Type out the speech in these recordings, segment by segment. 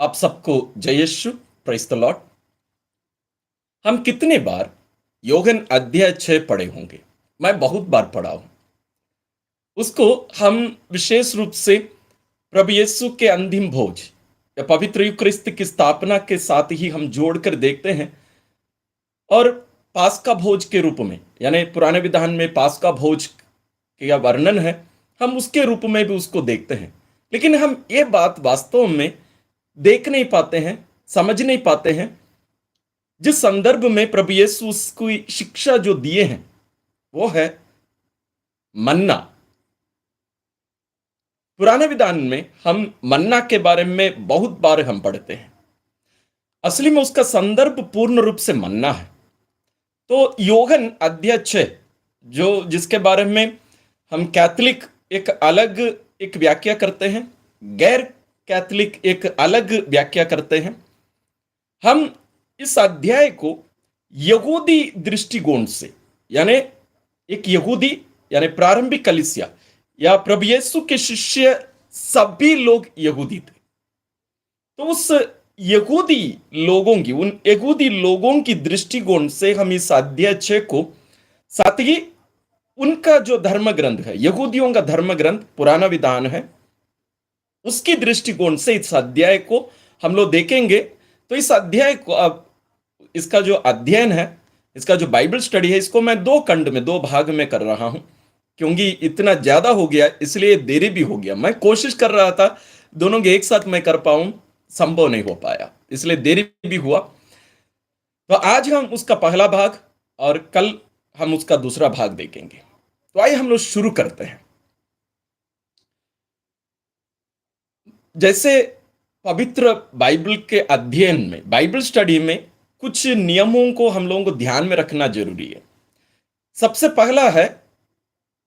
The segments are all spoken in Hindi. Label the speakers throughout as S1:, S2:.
S1: आप सबको जय यीशु, प्रेज द लॉर्ड। हम कितने बार योगन अध्याय 6 पढ़े होंगे? मैं बहुत बार पढ़ा हूं उसको। हम विशेष रूप से प्रभु यीशु के अंतिम भोज या पवित्र यूकरिस्त की स्थापना के साथ ही हम जोड़कर देखते हैं। और पास्का भोज के रूप में, यानी पुराने विधान में पास्का भोज का वर्णन है, हम उसके रूप में भी उसको देखते हैं। लेकिन हम ये बात वास्तव में देख नहीं पाते हैं, समझ नहीं पाते हैं। जिस संदर्भ में प्रभु यीशु उसकी शिक्षा जो दिए हैं वो है मन्ना। पुराने विधान में हम मन्ना के बारे में बहुत बार हम पढ़ते हैं। असली में उसका संदर्भ पूर्ण रूप से मन्ना है। तो योहन अध्याय 6 जो जिसके बारे में हम कैथलिक एक अलग एक व्याख्या करते हैं, गैर कैथलिक एक अलग व्याख्या करते हैं। हम इस अध्याय को यहूदी दृष्टिकोण से, यानी एक यहूदी यानी प्रारंभिक कलीसिया या प्रभु यीशु के शिष्य सभी लोग यहूदी थे। तो उस यहूदी उन यहूदी लोगों की दृष्टिकोण से हम इस अध्याय 6 को, साथ ही उनका जो धर्म ग्रंथ है, यहूदियों का धर्म ग्रंथ पुराना विधान है, उसकी दृष्टिकोण से इस अध्याय को हम लोग देखेंगे। तो इस अध्याय को अब इसका जो अध्ययन है, इसका जो बाइबल स्टडी है, इसको मैं दो खंड में, दो भाग में कर रहा हूं। क्योंकि इतना ज्यादा हो गया इसलिए देरी भी हो गया। मैं कोशिश कर रहा था दोनों के एक साथ मैं कर पाऊं, संभव नहीं हो पाया, इसलिए देरी भी हुआ। तो आज हम उसका पहला भाग और कल हम उसका दूसरा भाग देखेंगे। तो आइए हम लोग शुरू करते हैं। जैसे पवित्र बाइबल के अध्ययन में, बाइबल स्टडी में कुछ नियमों को हम लोगों को ध्यान में रखना जरूरी है। सबसे पहला है,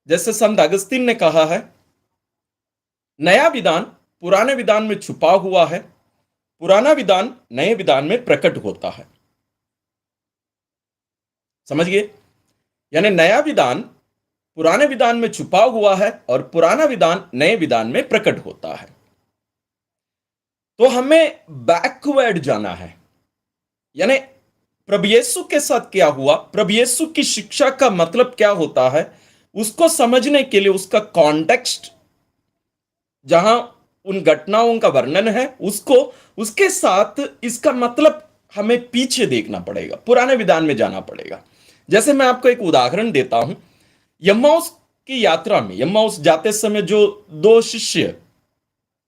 S1: जैसे संत अगस्तीन ने कहा है, नया विधान पुराने विधान में छुपा हुआ है, पुराना विधान नए विधान में प्रकट होता है। समझिए, यानी नया विधान पुराने विधान में छुपा हुआ है और पुराना विधान नए विधान में प्रकट होता है। तो हमें बैकवर्ड जाना है, यानी प्रभु यीशु के साथ क्या हुआ, प्रभु यीशु की शिक्षा का मतलब क्या होता है, उसको समझने के लिए उसका कॉन्टेक्स्ट, जहां उन घटनाओं का वर्णन है, उसको उसके साथ इसका मतलब हमें पीछे देखना पड़ेगा, पुराने विधान में जाना पड़ेगा। जैसे मैं आपको एक उदाहरण देता हूं। यम्माउस की यात्रा में, यम्माउस जाते समय जो दो शिष्य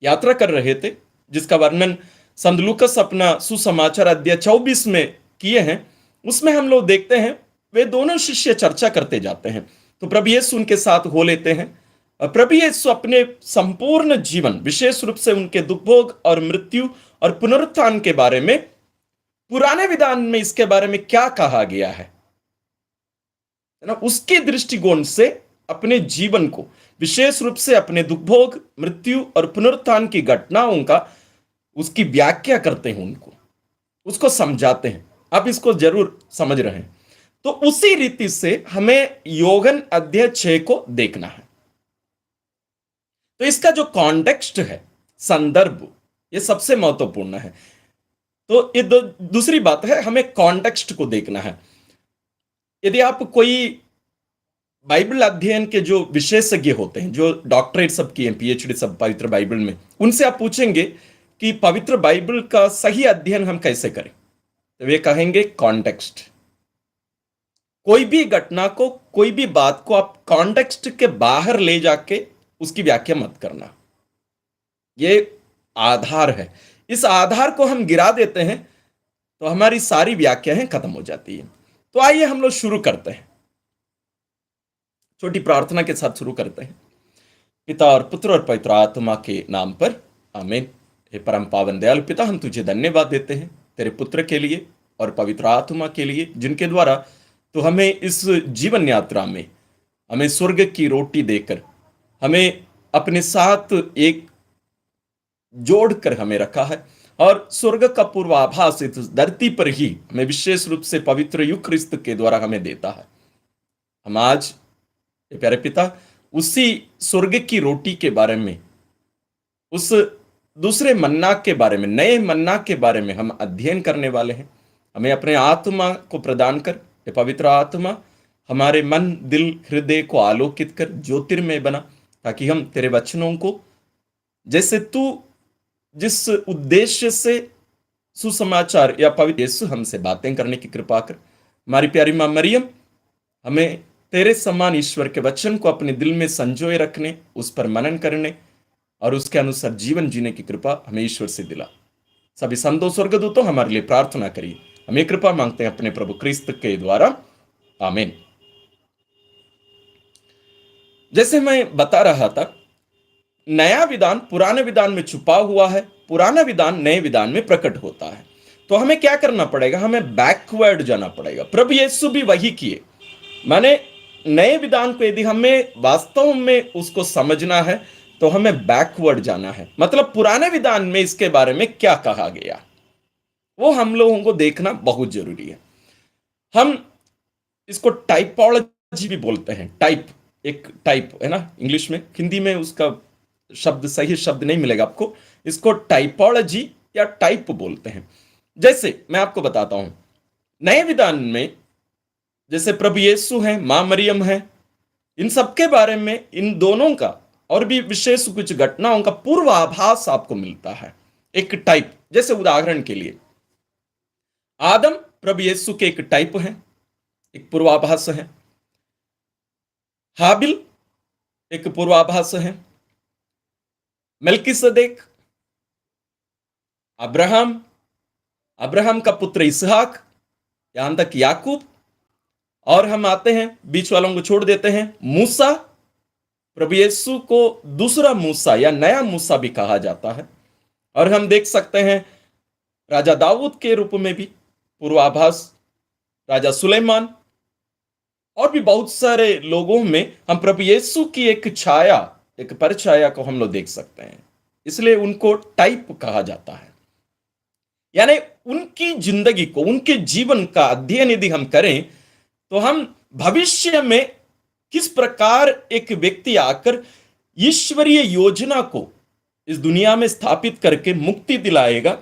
S1: यात्रा कर रहे थे, जिसका वर्णन संत लूकस अपना सुसमाचार अध्याय 24 में किए हैं, उसमें हम लोग देखते हैं वे दोनों शिष्य चर्चा करते जाते हैं। तो प्रभु यीशु उनके साथ हो लेते हैं। प्रभु यीशु अपने संपूर्ण जीवन, विशेष रूप से उनके दुखभोग और मृत्यु और पुनरुत्थान के बारे में, पुराने विधान में इसके बारे में क्या कहा गया है ना, उसके दृष्टिकोण से अपने जीवन को, विशेष रूप से अपने दुखभोग, मृत्यु और पुनरुत्थान की घटनाओं का उसकी व्याख्या करते हैं, उनको उसको समझाते हैं। आप इसको जरूर समझ रहे हैं। तो उसी रीति से हमें योगन अध्याय 6 को देखना है। तो इसका जो कॉन्टेक्स्ट है, संदर्भ, ये सबसे महत्वपूर्ण है। तो ये दूसरी बात है, हमें कॉन्टेक्स्ट को देखना है। यदि आप कोई बाइबल अध्ययन के जो विशेषज्ञ होते हैं, जो डॉक्टरेट सब किए हैं, पीएचडी सब पवित्र बाइबल में, उनसे आप पूछेंगे कि पवित्र बाइबल का सही अध्ययन हम कैसे करें, तो वे कहेंगे कॉन्टेक्स्ट। कोई भी घटना को, कोई भी बात को आप कॉन्टेक्स्ट के बाहर ले जाके उसकी व्याख्या मत करना। ये आधार है। इस आधार को हम गिरा देते हैं तो हमारी सारी व्याख्याएं खत्म हो जाती है। तो आइए हम लोग शुरू करते हैं, छोटी प्रार्थना के साथ शुरू करते हैं। पिता और पुत्र और पवित्र आत्मा के नाम पर, आमीन। हे परम पावन दयालु पिता, हम तुझे धन्यवाद देते हैं तेरे पुत्र के लिए और पवित्र आत्मा के लिए, जिनके द्वारा तो हमें इस जीवन यात्रा में हमें स्वर्ग की रोटी देकर हमें अपने साथ एक जोड़कर हमें रखा है, और स्वर्ग का पूर्वाभास इस धरती पर ही हमें विशेष रूप से पवित्र यूक्रिस्त के द्वारा हमें देता है। हम आज प्यारे पिता उसी स्वर्ग की रोटी के बारे में, उस दूसरे मन्ना के बारे में, नए मन्ना के बारे में हम अध्ययन करने वाले हैं। हमें अपने आत्मा को प्रदान कर, ये पवित्र आत्मा हमारे मन, दिल, हृदय को आलोकित कर, ज्योतिर्मय बना, ताकि हम तेरे वचनों को, जैसे तू जिस उद्देश्य से सुसमाचार या पवित्र यीशु हमसे बातें करने की कृपा कर। हमारी प्यारी मां मरियम, हमें तेरे समान ईश्वर के वचन को अपने दिल में संजोए रखने, उस पर मनन करने और उसके अनुसार जीवन जीने की कृपा हमें ईश्वर से दिला। सभी संतों स्वर्गदूतों हमारे लिए प्रार्थना करिए। हम ये कृपा मांगते हैं अपने प्रभु क्रिस्त के द्वारा, आमीन। जैसे मैं बता रहा था, नया विधान पुराने विधान में छुपा हुआ है, पुराना विधान नए विधान में प्रकट होता है। तो हमें क्या करना पड़ेगा? हमें बैकवर्ड जाना पड़ेगा। प्रभु यीशु भी वही किए। माने नए विधान को यदि हमें वास्तव में उसको समझना है तो हमें बैकवर्ड जाना है। मतलब पुराने विधान में इसके बारे में क्या कहा गया, वो हम लोगों को देखना बहुत जरूरी है। हम इसको टाइपोलॉजी भी बोलते हैं। टाइप, एक टाइप है ना इंग्लिश में, हिंदी में उसका शब्द, सही शब्द नहीं मिलेगा आपको। इसको टाइपोलॉजी या टाइप बोलते हैं। जैसे मैं आपको बताता हूं, नए विधान में जैसे प्रभु यीशु हैं, मां मरियम है, इन सबके बारे में, इन दोनों का और भी विशेष कुछ घटनाओं का पूर्वाभास आपको मिलता है, एक टाइप। जैसे उदाहरण के लिए आदम प्रभु यीशु के एक टाइप है, एक पूर्वाभास है। हाबिल एक पूर्वाभास है। मेल्किसदेक, अब्राहम, अब्राहम का पुत्र इसहाक, यहां तक याकूब, और हम आते हैं, बीच वालों को छोड़ देते हैं, मूसा। प्रभु यीशु को दूसरा मूसा या नया मूसा भी कहा जाता है। और हम देख सकते हैं राजा दाऊद के रूप में भी पूर्वाभास, राजा सुलेमान, और भी बहुत सारे लोगों में हम प्रभु यीशु की एक छाया, एक परछाया को हम लोग देख सकते हैं। इसलिए उनको टाइप कहा जाता है। यानी उनकी जिंदगी को, उनके जीवन का अध्ययन यदि हम करें तो हम भविष्य में किस प्रकार एक व्यक्ति आकर ईश्वरीय योजना को इस दुनिया में स्थापित करके मुक्ति दिलाएगा,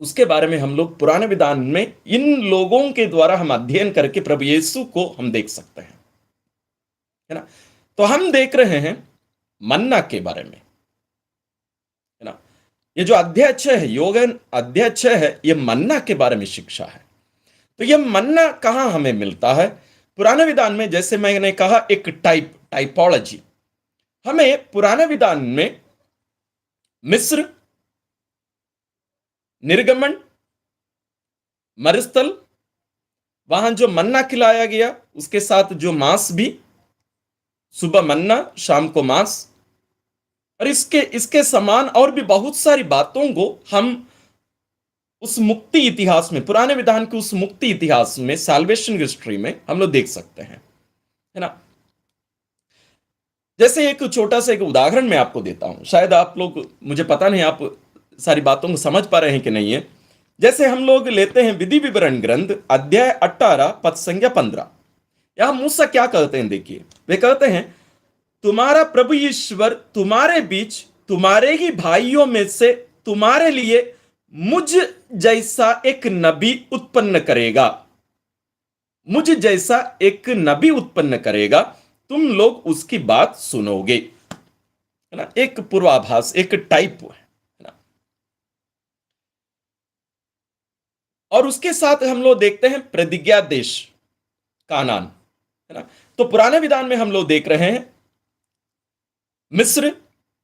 S1: उसके बारे में हम लोग पुराने विधान में इन लोगों के द्वारा हम अध्ययन करके प्रभु यीशु को हम देख सकते हैं, है ना। तो हम देख रहे हैं मन्ना के बारे में, है ना। ये जो अध्याय 6 है, योगन अध्याय 6 है, ये मन्ना के बारे में शिक्षा है। तो ये मन्ना कहां हमें मिलता है? पुराने विधान में, जैसे मैंने कहा, एक टाइपोलॉजी। हमें पुराने विधान में मिस्र, निर्गमन, मरुस्थल, वहां जो मन्ना खिलाया गया, उसके साथ जो मांस भी, सुबह मन्ना, शाम को मांस, और इसके समान और भी बहुत सारी बातों को हम उस मुक्ति इतिहास में, पुराने विधान के उस मुक्ति इतिहास में, सैल्वेशन हिस्ट्री में हम लोग देख सकते हैं, है ना। जैसे एक छोटा सा एक उदाहरण मैं आपको देता हूं, शायद आप लोग, मुझे पता नहीं आप सारी बातों को समझ पा रहे हैं कि नहीं है। जैसे हम लोग लेते हैं विधि विवरण ग्रंथ अध्याय 18 पद संख्या 15। यहां मूसा क्या कहते हैं, देखिए, वे कहते हैं, तुम्हारा प्रभु ईश्वर तुम्हारे बीच तुम्हारे ही भाइयों में से तुम्हारे लिए मुझ जैसा एक नबी उत्पन्न करेगा। मुझ जैसा एक नबी उत्पन्न करेगा, तुम लोग उसकी बात सुनोगे, है ना। एक पूर्वाभास, एक टाइप है ना। और उसके साथ हम लोग देखते हैं प्रतिज्ञा देश कानान, है ना। तो पुराने विधान में हम लोग देख रहे हैं मिस्र,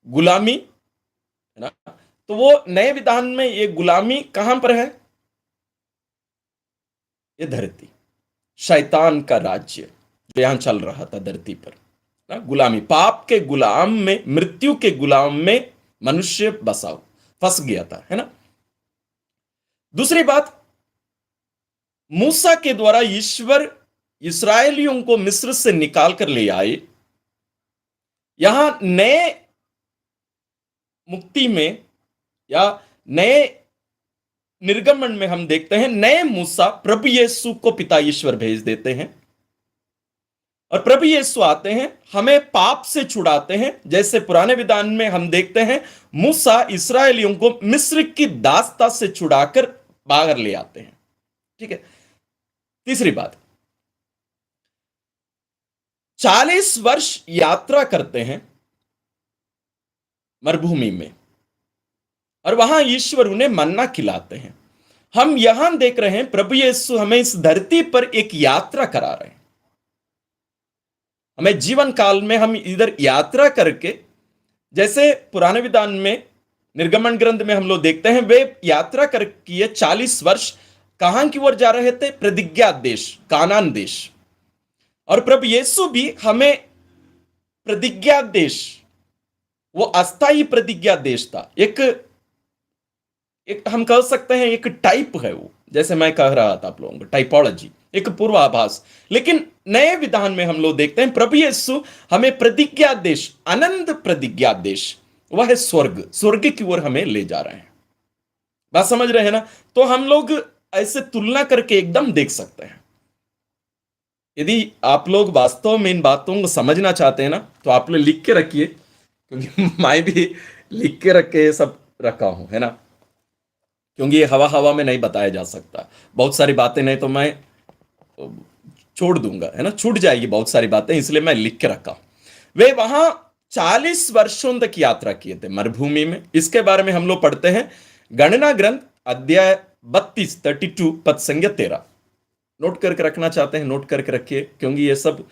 S1: गुलामी, है ना। तो वो नए विधान में ये गुलामी कहां पर है? ये धरती, शैतान का राज्य जो यहां चल रहा था धरती पर ना, गुलामी, पाप के गुलाम में, मृत्यु के गुलाम में मनुष्य बसा, फंस गया था, है ना। दूसरी बात, मूसा के द्वारा ईश्वर इस्राएलियों को मिस्र से निकाल कर ले आए। यहां नए मुक्ति में या नए निर्गमन में हम देखते हैं, नए मूसा प्रभु यीशु को पिता ईश्वर भेज देते हैं। और प्रभु यीशु आते हैं, हमें पाप से छुड़ाते हैं। जैसे पुराने विधान में हम देखते हैं, मूसा इस्राएलियों को मिस्र की दासता से छुड़ाकर बाहर ले आते हैं। ठीक है। तीसरी बात, 40 वर्ष यात्रा करते हैं मरुभूमि में, और वहां ईश्वर उन्हें मन्ना खिलाते हैं। हम यहां देख रहे हैं प्रभु यीशु हमें इस धरती पर एक यात्रा करा रहे हैं। हमें जीवन काल में हम इधर यात्रा करके, जैसे पुराने विधान में निर्गमन ग्रंथ में हम लोग देखते हैं, वे यात्रा कर किए 40 वर्ष कहां की ओर जा रहे थे? प्रतिज्ञा देश, कानान देश। और प्रभु यीशु भी हमें प्रतिज्ञा देश, वो अस्थाई प्रतिज्ञा देश था, एक हम कह सकते हैं एक टाइप है वो, जैसे मैं कह रहा था आप लोगों को, टाइपोलॉजी, एक पूर्वाभास। लेकिन नए विधान में हम लोग देखते हैं प्रभु यीशु हमें प्रतिज्ञा देश, आनंद प्रतिज्ञा देश, वह है स्वर्ग, स्वर्ग की ओर हमें ले जा रहे हैं। बात समझ रहे हैं ना? तो हम लोग ऐसे तुलना करके एकदम देख सकते हैं। यदि आप लोग वास्तव में इन बातों को समझना चाहते हैं ना, तो आप लोग लिख के रखिए, क्योंकि मैं भी लिख के रख के सब रखा हूं, है ना? क्योंकि ये हवा हवा में नहीं बताया जा सकता। बहुत सारी बातें नहीं तो मैं छोड़ दूंगा, है ना, छूट जाएगी बहुत सारी बातें, इसलिए मैं लिख के रखा हूं। वे वहां 40 वर्षों तक यात्रा किए थे मरुभूमि में। इसके बारे में हम लोग पढ़ते हैं गणना ग्रंथ अध्याय 32 पद संख्या 13। नोट करके रखना चाहते हैं, नोट करके रखिए, क्योंकि ये सब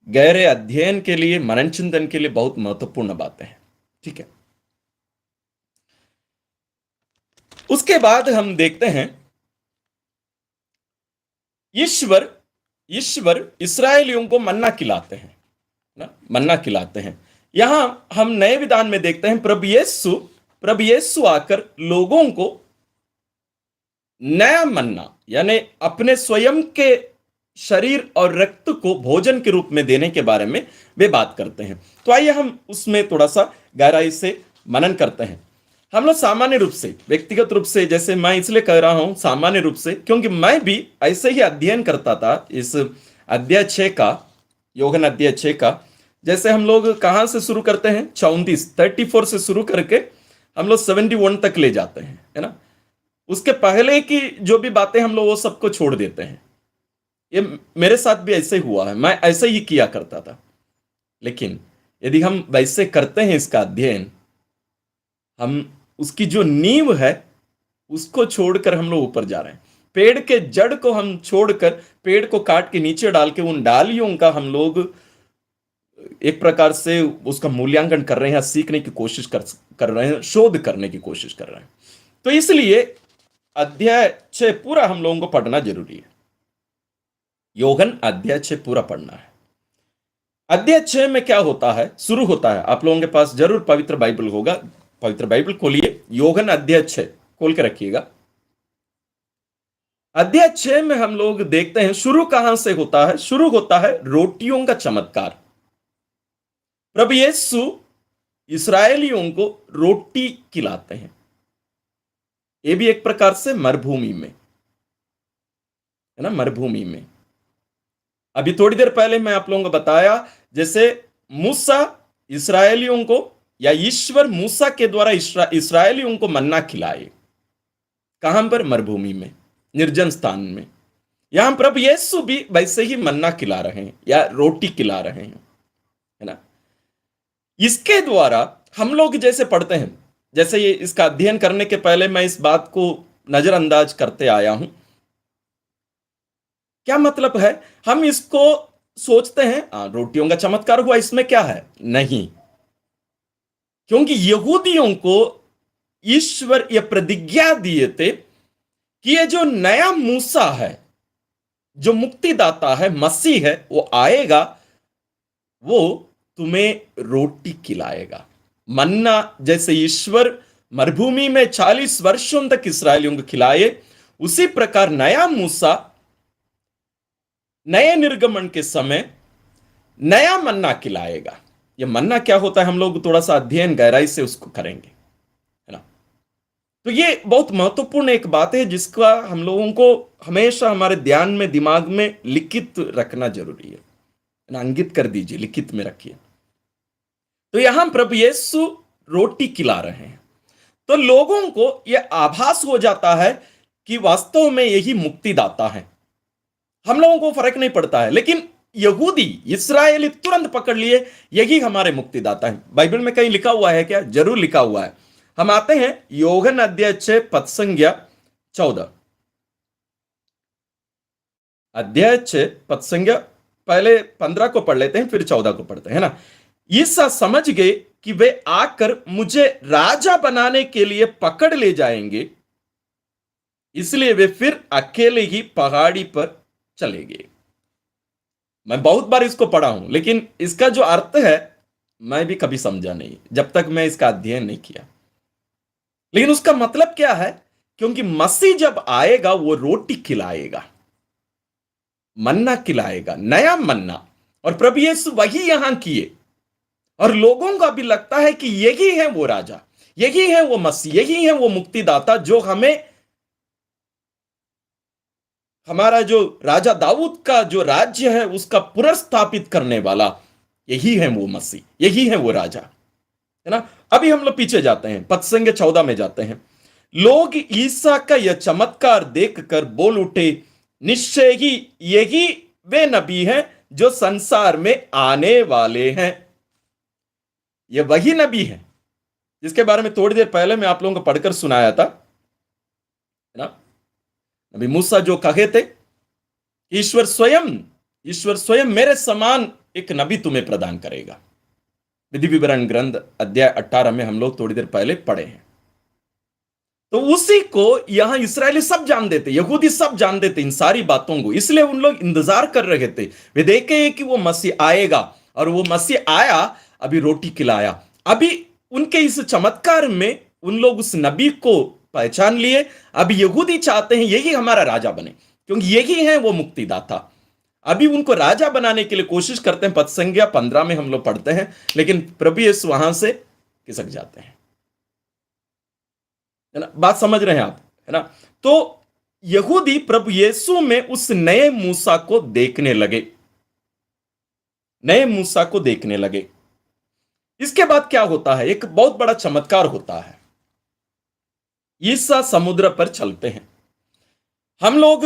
S1: गहरे अध्ययन के लिए, मनन चिंतन के लिए बहुत महत्वपूर्ण बातें हैं। ठीक है। उसके बाद हम देखते हैं ईश्वर इस्राएलियों को मन्ना खिलाते हैं ना, मन्ना खिलाते हैं। यहां हम नए विधान में देखते हैं प्रभु यीशु आकर लोगों को नया मन्ना, यानी अपने स्वयं के शरीर और रक्त को भोजन के रूप में देने के बारे में वे बात करते हैं। तो आइए हम उसमें थोड़ा सा गहराई से मनन करते हैं। हम लोग सामान्य रूप से, व्यक्तिगत रूप से, जैसे मैं इसलिए कह रहा हूं सामान्य रूप से, क्योंकि मैं भी ऐसे ही अध्ययन करता था इस अध्याय 6 का, योहन अध्याय 6 का। जैसे हम लोग कहां से शुरू करते हैं? 34 से शुरू करके हम लोग 71 तक ले जाते हैं, है ना? उसके पहले की जो भी बातें हम लोग वो सबको छोड़ देते हैं। ये मेरे साथ भी ऐसे हुआ है, मैं ऐसे ही किया करता था। लेकिन यदि हम वैसे करते हैं इसका अध्ययन, हम उसकी जो नींव है उसको छोड़कर हम लोग ऊपर जा रहे हैं। पेड़ के जड़ को हम छोड़कर पेड़ को काट के नीचे डाल के उन डालियों का हम लोग एक प्रकार से उसका मूल्यांकन कर रहे हैं, सीखने की कोशिश कर रहे हैं, शोध करने की कोशिश कर रहे हैं। तो इसलिए अध्याय 6 पूरा हम लोगों को पढ़ना जरूरी है। योहन अध्याय 6 पूरा पढ़ना है। अध्याय 6 में क्या होता है? शुरू होता है, आप लोगों के पास जरूर पवित्र बाइबल होगा, पवित्र बाइबल खोलिए, योहन अध्याय 6 खोल के रखिएगा। अध्याय 6 में हम लोग देखते हैं शुरू कहां से होता है? शुरू होता है रोटियों का चमत्कार। प्रभु यीशु इस्राएलियों को रोटी खिलाते हैं, यह भी एक प्रकार से मरुभूमि में, है ना, मरुभूमि में। अभी थोड़ी देर पहले मैं आप लोगों को बताया, जैसे मूसा इस्राएलियों को, या ईश्वर मूसा के द्वारा इस्राएलियों को मन्ना खिलाए। कहां पर? मरुभूमि में, निर्जन स्थान में। यहां प्रभु यीशु भी वैसे ही मन्ना खिला रहे हैं या रोटी खिला रहे हैं, है ना। इसके द्वारा हम लोग जैसे पढ़ते हैं, जैसे ये इसका अध्ययन करने के पहले मैं इस बात को नजरअंदाज करते आया हूं। क्या मतलब है? हम इसको सोचते हैं रोटियों का चमत्कार हुआ, इसमें क्या है? नहीं, क्योंकि यहूदियों को ईश्वर यह प्रतिज्ञा दिए थे कि ये जो नया मूसा है, जो मुक्तिदाता है, मसीह है, वो आएगा, वो तुम्हें रोटी खिलाएगा। मन्ना जैसे ईश्वर मरुभूमि में 40 वर्षों तक इस्राएलियों को खिलाए, उसी प्रकार नया मूसा नए निर्गमन के समय नया मन्ना खिलाएगा। यह मन्ना क्या होता है, हम लोग थोड़ा सा अध्ययन गहराई से उसको करेंगे, है ना। तो ये बहुत महत्वपूर्ण एक बात है जिसका हम लोगों को हमेशा हमारे ध्यान में, दिमाग में लिखित रखना जरूरी है अंकित कर दीजिए, लिखित में रखिए। तो यहां प्रभु यीशु रोटी खिला रहे हैं, तो लोगों को यह आभास हो जाता है कि वास्तव में यही मुक्तिदाता है। हम लोगों को फर्क नहीं पड़ता है, लेकिन यहूदी इस्राएली तुरंत पकड़ लिए यही हमारे मुक्तिदाता है। बाइबल में कहीं लिखा हुआ है क्या? जरूर लिखा हुआ है। हम आते हैं యోహన్ अध्याय 6 पद संख्या 14। अध्याय 6 पद संख्या, पहले 15 को पढ़ लेते हैं, फिर 14 को पढ़ते हैं ना। ईसा समझ गए कि वे आकर मुझे राजा बनाने के लिए पकड़ ले जाएंगे, इसलिए वे फिर अकेले ही पहाड़ी पर चले गए। मैं बहुत बार इसको पढ़ा हूं, लेकिन इसका जो अर्थ है मैं भी कभी समझा नहीं जब तक मैं इसका अध्ययन नहीं किया। लेकिन उसका मतलब क्या है? क्योंकि मसीह जब आएगा वो रोटी खिलाएगा, मन्ना खिलाएगा, नया मन्ना। और प्रभु यीशु वही यहां किए, और लोगों को अभी लगता है कि यही है वो राजा, यही है वो मसीह, यही है वो मुक्तिदाता जो हमें, हमारा जो राजा दाऊद का जो राज्य है उसका पुनर्स्थापित करने वाला, यही है वो मसीह, यही है वो राजा, है ना। अभी हम लोग पीछे जाते हैं, पद संख्या 14 में जाते हैं। लोग ईसा का यह चमत्कार देखकर बोल उठे, निश्चय ही यही वे नबी हैं जो संसार में आने वाले हैं। ये वही नबी है जिसके बारे में थोड़ी देर पहले मैं आप लोगों को पढ़कर सुनाया था, है ना। नबी मूसा जो कहे थे, ईश्वर स्वयं मेरे समान एक नबी तुम्हें प्रदान करेगा। विधि विवरण ग्रंथ अध्याय 18 में हम लोग थोड़ी देर पहले पढ़े हैं। तो उसी को यहां इसराइली सब जान देते, यहूदी सब जान देते इन सारी बातों को, इसलिए उन लोग इंतजार कर रहे थे। वे देखे कि वो मसीह आएगा, और वो मसीह आया, अभी रोटी खिलाया। अभी उनके इस चमत्कार में उन लोग उस नबी को पहचान लिए। अभी यहूदी चाहते हैं यही हमारा राजा बने, क्योंकि यही है वो मुक्तिदाता। अभी उनको राजा बनाने के लिए कोशिश करते हैं। पद संख्या 15 में हम लोग पढ़ते हैं, लेकिन प्रभु यीशु वहां से खिसक जाते हैं, है ना। बात समझ रहे हैं आप, है ना। तो यहूदी प्रभु यीशु में उस नए मूसा को देखने लगे, नए मूसा को देखने लगे। इसके बाद क्या होता है? एक बहुत बड़ा चमत्कार होता है। ईसा समुद्र पर चलते हैं। हम लोग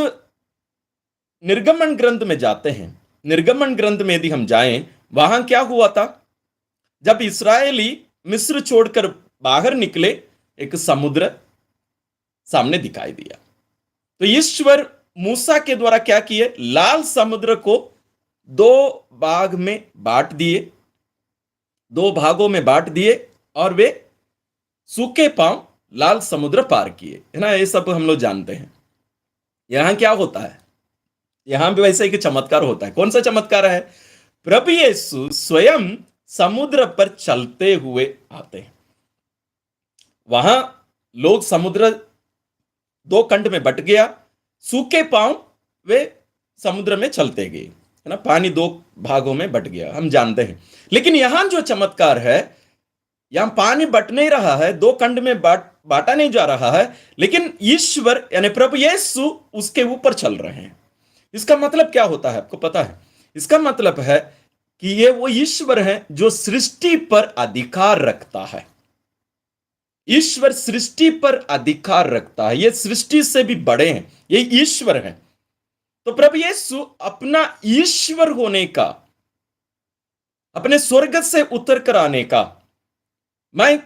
S1: निर्गमन ग्रंथ में जाते हैं। निर्गमन ग्रंथ में यदि हम जाएं, वहां क्या हुआ था? जब इस्राएली मिस्र छोड़कर बाहर निकले, एक समुद्र सामने दिखाई दिया। तो ईश्वर मूसा के द्वारा क्या किए? लाल समुद्र को दो भाग में बांट दिए, दो भागों में बांट दिए, और वे सूखे पांव लाल समुद्र पार किए, है ना। ये सब हम लोग जानते हैं। यहां क्या होता है? यहां भी वैसे ही चमत्कार होता है। कौन सा चमत्कार है? प्रभु यीशु स्वयं समुद्र पर चलते हुए आते हैं। वहां लोग, समुद्र दो खंड में बट गया, सूखे पांव वे समुद्र में चलते गए, है ना। पानी दो भागों में बट गया, हम जानते हैं। लेकिन यहां जो चमत्कार है, यहां पानी बट नहीं रहा है, दो खंड में बांटा नहीं जा रहा है, लेकिन ईश्वर यानी प्रभु यीशु उसके ऊपर चल रहे हैं। इसका मतलब क्या होता है आपको पता है? इसका मतलब है कि ये वो ईश्वर है जो सृष्टि पर अधिकार रखता है। ईश्वर सृष्टि पर अधिकार रखता है, ये सृष्टि से भी बड़े हैं, ये ईश्वर है। तो प्रभु यीशु अपना ईश्वर होने का, अपने स्वर्ग से उतर कर आने का, मैं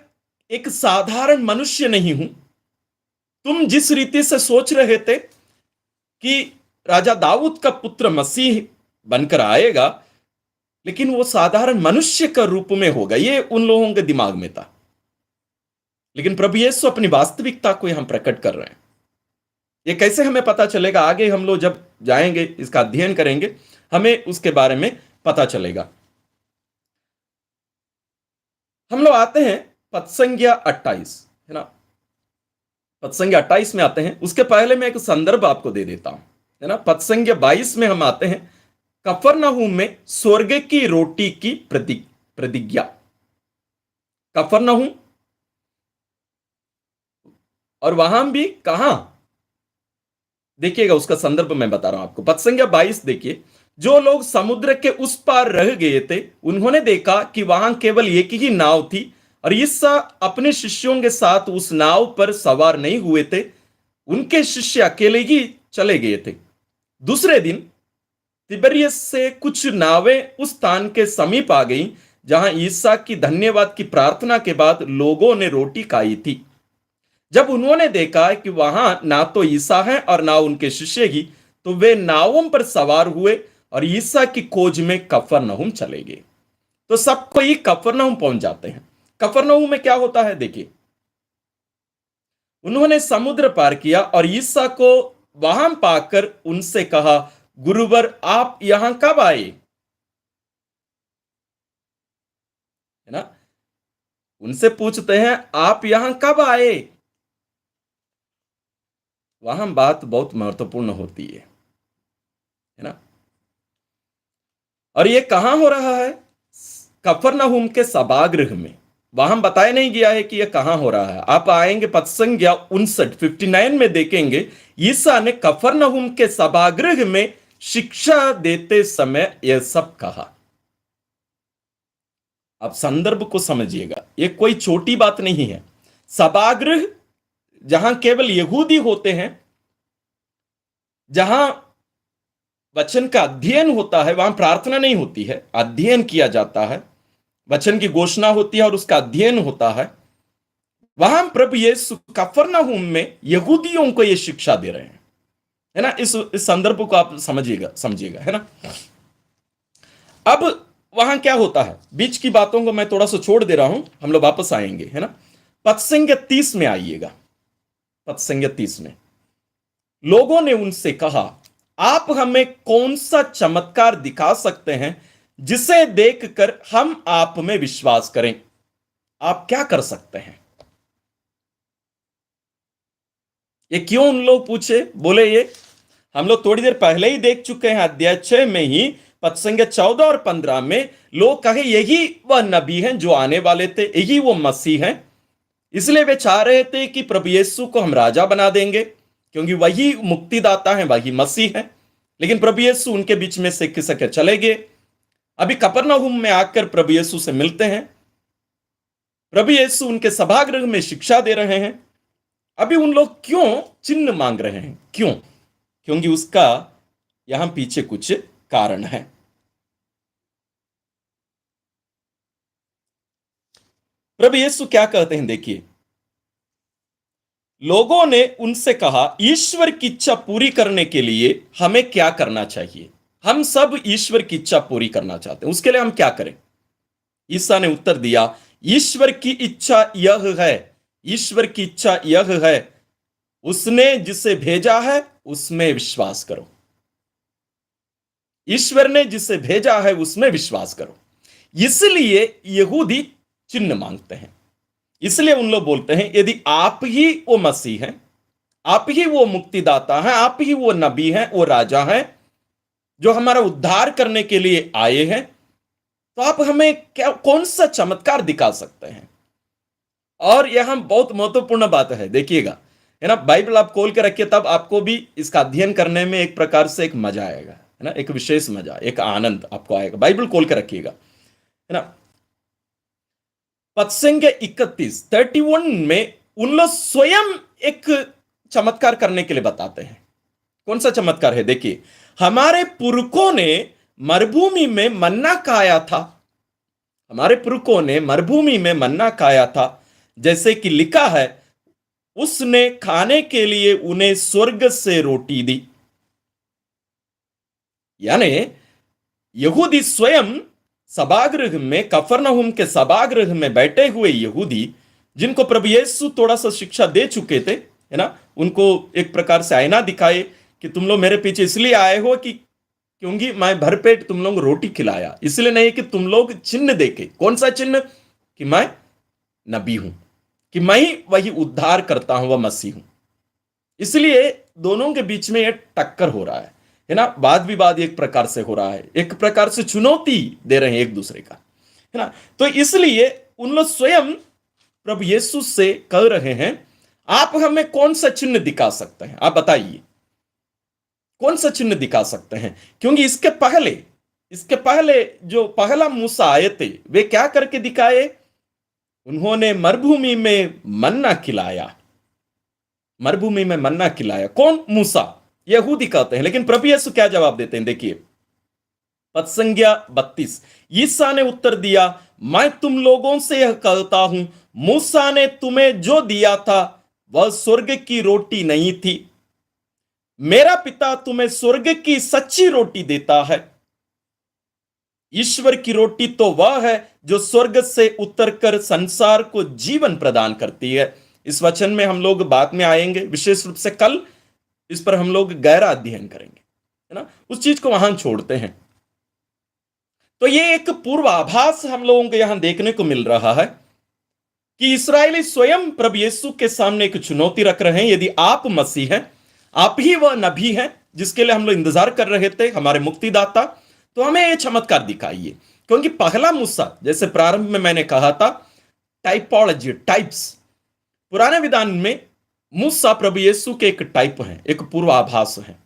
S1: एक साधारण मनुष्य नहीं हूं। तुम जिस रीति से सोच रहे थे कि राजा दाऊद का पुत्र मसीह बनकर आएगा, लेकिन वो साधारण मनुष्य का रूप में होगा, ये उन लोगों के दिमाग में था। लेकिन प्रभु यीशु अपनी वास्तविकता को यहां प्रकट कर रहे हैं। ये कैसे हमें पता चलेगा? आगे हम लोग जब जाएंगे, इसका अध्ययन करेंगे, हमें उसके बारे में पता चलेगा। हम लोग आते हैं पद संख्या 28, है ना। पद संख्या 28 में आते हैं। उसके पहले मैं एक संदर्भ आपको दे देता हूं, है ना। पद संख्या 22 में हम आते हैं, कफरनहूम में स्वर्ग की रोटी की प्रतिज्ञा। कफरनहूम, और वहां भी कहां? देखिएगा, उसका संदर्भ मैं बता रहा हूं आपको। पद संख्या 22 देखिए, जो लोग समुद्र के उस पार रह गए थे, उन्होंने देखा कि वहां केवल एक ही नाव थी और यीशु अपने शिष्यों के साथ उस नाव पर सवार नहीं हुए थे। उनके शिष्य अकेले ही चले गए थे। दूसरे दिन तिबरियस से कुछ नावें उस स्थान के समीप आ गईं जहां ईसा की धन्यवाद की प्रार्थना के बाद लोगों ने रोटी खाई थी। जब उन्होंने देखा कि वहां ना तो ईसा है और ना उनके शिष्य ही, तो वे नावों पर सवार हुए और ईसा की खोज में कफरनहूम चले गए। तो सब कोई कफरनहूम पहुंच जाते हैं। कफरनहूम में क्या होता है देखिए, उन्होंने समुद्र पार किया और ईसा को वहां पाकर उनसे कहा, गुरुवर आप यहां कब आए? है ना, उनसे पूछते हैं आप यहां कब आए। वहां बात बहुत महत्वपूर्ण होती है ना। और ये कहां हो रहा है? कफरनहूम के सभागृह में। वहां बताया नहीं गया है कि यह कहां हो रहा है। आप आएंगे पद संख्या 59 में देखेंगे, ईसा ने कफरनहूम के सभागृह में शिक्षा देते समय यह सब कहा। आप संदर्भ को समझिएगा, यह कोई छोटी बात नहीं है। सभागृह जहां केवल यहूदी होते हैं, जहां वचन का अध्ययन होता है, वहां प्रार्थना नहीं होती है, अध्ययन किया जाता है, वचन की घोषणा होती है और उसका अध्ययन होता है। वहां प्रभु यीशु कफरनहूम में यहूदियों को यह शिक्षा दे रहे हैं, है ना। इस संदर्भ को आप समझिएगा समझिएगा, है ना। अब वहां क्या होता है, बीच की बातों को मैं थोड़ा सा छोड़ दे रहा हूं, हम लोग वापस आएंगे, है ना। पद संख्या 30 में आइएगा। पद संख्या 30 में लोगों ने उनसे कहा, आप हमें कौन सा चमत्कार दिखा सकते हैं जिसे देखकर हम आप में विश्वास करें? आप क्या कर सकते हैं? ये क्यों उन लोग पूछे? बोले ये हम लोग थोड़ी देर पहले ही देख चुके हैं, अध्याय 6 में ही पद संख्या 14 और 15 में लोग कहे यही वह नबी हैं जो आने वाले थे, यही वो मसीह हैं। इसलिए वे चाह रहे थे कि प्रभु यीशु को हम राजा बना देंगे, क्योंकि वही मुक्तिदाता है, वही मसीह है। लेकिन प्रभु यीशु उनके बीच में से खिसक चले गए। अभी कफरनहूम में आकर प्रभु यीशु से मिलते हैं। प्रभु यीशु उनके सभागृह में शिक्षा दे रहे हैं। अभी उन लोग क्यों चिन्ह मांग रहे हैं? क्यों? क्योंकि उसका यहां पीछे कुछ कारण है। प्रभु यीशु क्या कहते हैं देखिए, लोगों ने उनसे कहा, ईश्वर की इच्छा पूरी करने के लिए हमें क्या करना चाहिए? हम सब ईश्वर की इच्छा पूरी करना चाहते हैं, उसके लिए हम क्या करें? ईसा ने उत्तर दिया, ईश्वर की इच्छा यह है, ईश्वर की इच्छा यह है, उसने जिसे भेजा है उसमें विश्वास करो। ईश्वर ने जिसे भेजा है उसमें विश्वास करो। इसलिए यहूदी चिन्ह मांगते हैं। इसलिए उन लोग बोलते हैं, यदि आप ही वो मसीह हैं, आप ही वो मुक्तिदाता हैं, आप ही वो नबी हैं, वो राजा हैं जो हमारा उद्धार करने के लिए आए हैं, तो आप हमें क्या कौन सा चमत्कार दिखा सकते हैं? और यहां बहुत महत्वपूर्ण बात है, देखिएगा, है ना। बाइबल आप खोल के रखिए, तब आपको भी इसका अध्ययन करने में एक प्रकार से एक मजा आएगा, है ना, एक विशेष मजा, एक आनंद आपको आएगा। बाइबल खोल के रखिएगा, है ना। पद संख्या 31 में उन लोग स्वयं एक चमत्कार करने के लिए बताते हैं। कौन सा चमत्कार है देखिए, हमारे पुरखों ने मरुभूमि में मन्ना खाया था। हमारे पुरखों ने मरुभूमि में मन्ना खाया था, जैसे कि लिखा है, उसने खाने के लिए उन्हें स्वर्ग से रोटी दी। यानी यहूदी स्वयं सभागृह में, कफरनहूम के सभागृह में बैठे हुए यहूदी, जिनको प्रभु यीशु थोड़ा सा शिक्षा दे चुके थे, है ना, उनको एक प्रकार से आईना दिखाए कि तुम लोग मेरे पीछे इसलिए आए हो कि क्योंकि मैं भरपेट तुम लोग रोटी खिलाया, इसलिए नहीं कि तुम लोग चिन्ह देखे। कौन सा चिन्ह? कि मैं नबी हूं, कि मैं ही वही उद्धार करता हूं, वह मसीह हूं। इसलिए दोनों के बीच में यह टक्कर हो रहा है ना, वाद विवाद एक प्रकार से हो रहा है, एक प्रकार से चुनौती दे रहे हैं एक दूसरे का, है ना। तो इसलिए उन लोग स्वयं प्रभु यीशु से कह रहे हैं, आप हमें कौन सा चिन्ह दिखा सकते हैं? आप बताइए। कौन सा चिन्ह दिखा सकते हैं? क्योंकि इसके पहले जो पहला मूसा आए थे वे क्या करके दिखाए? उन्होंने मरुभूमि में मन्ना खिलाया। मरुभूमि में मन्ना खिलाया। कौन? मूसा। यहूदी कहते हैं, लेकिन प्रभु यीशु क्या जवाब देते हैं? देखिए पद संज्ञा 32। ईसा ने उत्तर दिया, मैं तुम लोगों से यह कहता हूं, मूसा ने तुम्हें जो दिया था वह स्वर्ग की रोटी नहीं थी। मेरा पिता तुम्हें स्वर्ग की सच्ची रोटी देता है। ईश्वर की रोटी तो वह है जो स्वर्ग से उतरकर संसार को जीवन प्रदान करती है। इस वचन में हम लोग बाद में आएंगे, विशेष रूप से कल इस पर हम लोग गहरा अध्ययन करेंगे, है ना। उस चीज को वहां छोड़ते हैं। तो ये एक पूर्वाभास हम लोगों को यहां देखने को मिल रहा है कि इस्राएली स्वयं प्रभु यीशु के सामने एक चुनौती रख रहे हैं। यदि आप मसीह हैं, आप ही वह नबी हैं जिसके लिए हम लोग इंतजार कर रहे थे, हमारे मुक्तिदाता, तो हमें यह चमत्कार दिखाइए। क्योंकि पहला मूसा, जैसे प्रारंभ में मैंने कहा था, टाइपोलॉजी, टाइप्स, पुराने विधान में मूसा प्रभु यीशु के एक टाइप है, एक पूर्वाभास है।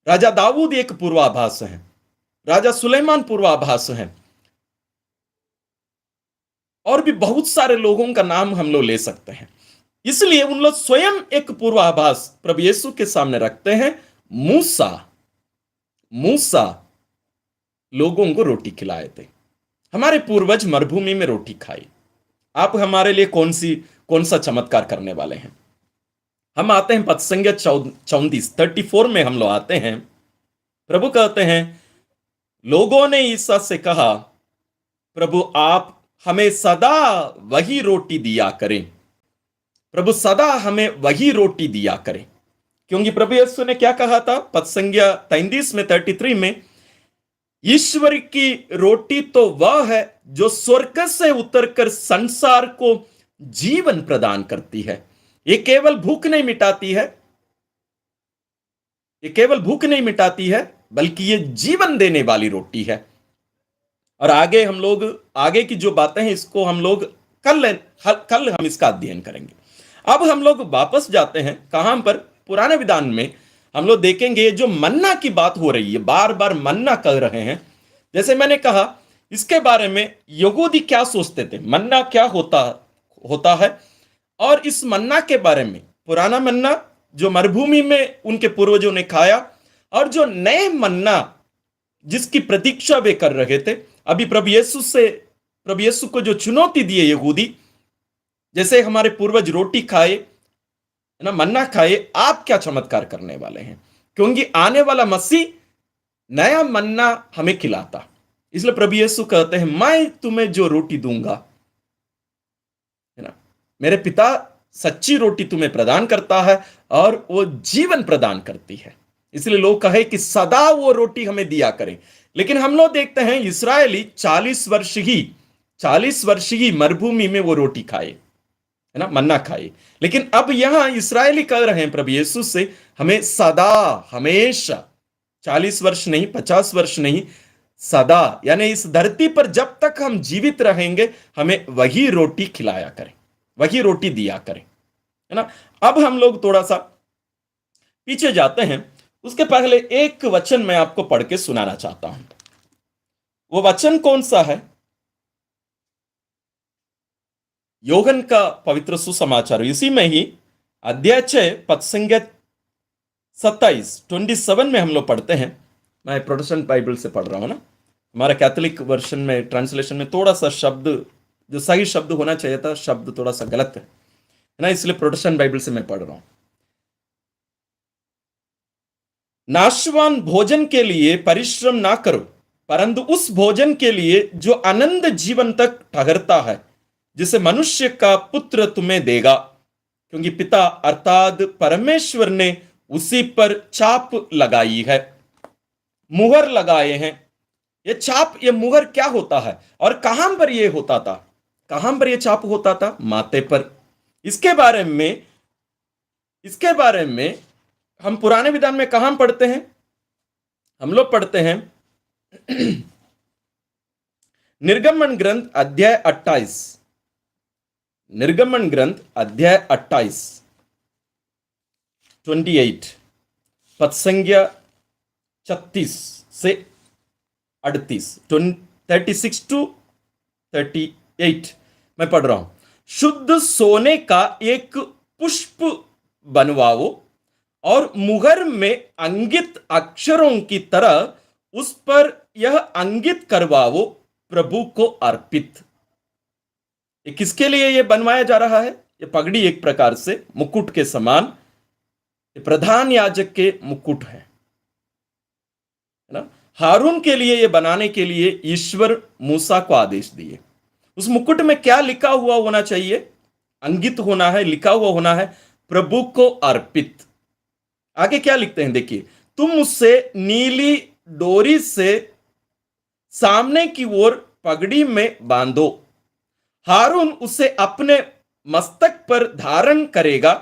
S1: राजा दाऊद एक पूर्वाभास है, राजा सुलेमान पूर्वाभास है, और भी बहुत सारे लोगों का नाम हम लोग ले सकते हैं। इसलिए उन लोग स्वयं एक पूर्वाभास प्रभु यीशु के सामने रखते हैं। मूसा मूसा लोगों को रोटी खिलाए थे। हमारे पूर्वज मरुभूमि में रोटी खाई। आप हमारे लिए कौन सा चमत्कार करने वाले हैं? हम आते हैं पद संज्ञा 34 में हम लोग आते हैं। प्रभु कहते हैं, लोगों ने ईसा से कहा, प्रभु आप हमें सदा वही रोटी दिया करें। प्रभु सदा हमें वही रोटी दिया करें। क्योंकि प्रभु यीशु ने क्या कहा था? पद संज्ञा 33 में, 33 में, ईश्वर की रोटी तो वह है जो स्वर्ग से उतरकर संसार को जीवन प्रदान करती है। ये केवल भूख नहीं मिटाती है, ये केवल भूख नहीं मिटाती है, बल्कि ये जीवन देने वाली रोटी है। और आगे की जो बातें हैं इसको हम लोग कल हम इसका अध्ययन करेंगे। अब हम लोग वापस जाते हैं कहां पर? पुराने विधान में हम लोग देखेंगे जो मन्ना की बात हो रही है, बार बार मन्ना कर रहे हैं। जैसे मैंने कहा, इसके बारे में यहूदी क्या सोचते थे, मन्ना क्या होता है, और इस मन्ना के बारे में, पुराना मन्ना जो मरुभूमि में उनके पूर्वजों ने खाया, और जो नए मन्ना जिसकी प्रतीक्षा वे कर रहे थे। अभी प्रभु यीशु को जो चुनौती दी है यहूदी, जैसे हमारे पूर्वज रोटी खाए, है ना, मन्ना खाए, आप क्या चमत्कार करने वाले हैं? क्योंकि आने वाला मसीह नया मन्ना हमें खिलाता। इसलिए प्रभु यीशु कहते हैं, मैं तुम्हें जो रोटी दूंगा, है ना, मेरे पिता सच्ची रोटी तुम्हें प्रदान करता है और वो जीवन प्रदान करती है। इसलिए लोग कहे कि सदा वो रोटी हमें दिया करें। लेकिन हम लोग देखते हैं इस्राएली 40 वर्ष ही मरुभूमि में वो रोटी खाए, है ना, मन्ना खाए। लेकिन अब यहां इस्राएली कह रहे हैं प्रभु यीशु से, हमें सदा, हमेशा, 40 वर्ष नहीं, 50 वर्ष नहीं, सदा, यानी इस धरती पर जब तक हम जीवित रहेंगे हमें वही रोटी खिलाया करें, वही रोटी दिया करें, है ना। अब हम लोग थोड़ा सा पीछे जाते हैं। उसके पहले एक वचन मैं आपको पढ़ के सुनाना चाहता हूं। वो वचन कौन सा है? योहन का पवित्र सुसमाचार, इसी में ही अध्याय 6 पद संज्ञा 27 में हम लोग पढ़ते हैं। मैं प्रोटेस्टेंट बाइबल से पढ़ रहा हूं ना, हमारा कैथोलिक वर्शन में, ट्रांसलेशन में थोड़ा सा शब्द, जो सही शब्द होना चाहिए था, शब्द थोड़ा सा गलत है ना, इसलिए प्रोटेस्टेंट बाइबल से मैं पढ़ रहा हूं। नाशवान भोजन के लिए परिश्रम ना करो, परंतु उस भोजन के लिए जो अनंत जीवन तक ठहरता है, जिसे मनुष्य का पुत्र तुम्हें देगा, क्योंकि पिता अर्थात परमेश्वर ने उसी पर छाप लगाई है, मुहर लगाए हैं। ये छाप, ये मुहर क्या होता है और कहां पर ये होता था? कहां पर ये छाप होता था? माथे पर। इसके बारे में हम पुराने विधान में कहां पढ़ते हैं? हम लोग पढ़ते हैं निर्गमन ग्रंथ अध्याय 28, निर्गमन ग्रंथ अध्याय 28, 28। पद संख्या 36 से 38, 36 to 38 मैं पढ़ रहा हूं। शुद्ध सोने का एक पुष्प बनवाओ और मुहर में अंकित अक्षरों की तरह उस पर यह अंकित करवाओ, प्रभु को अर्पित। ये किसके लिए ये बनवाया जा रहा है? ये पगड़ी एक प्रकार से मुकुट के समान, ये प्रधान याजक के मुकुट है ना। हारून के लिए ये बनाने के लिए ईश्वर मूसा को आदेश दिए। उस मुकुट में क्या लिखा हुआ होना चाहिए? अंकित होना है, लिखा हुआ होना है, प्रभु को अर्पित। आगे क्या लिखते हैं देखिए, तुम उससे नीली डोरी से सामने की ओर पगड़ी में बांधो। हारून उसे अपने मस्तक पर धारण करेगा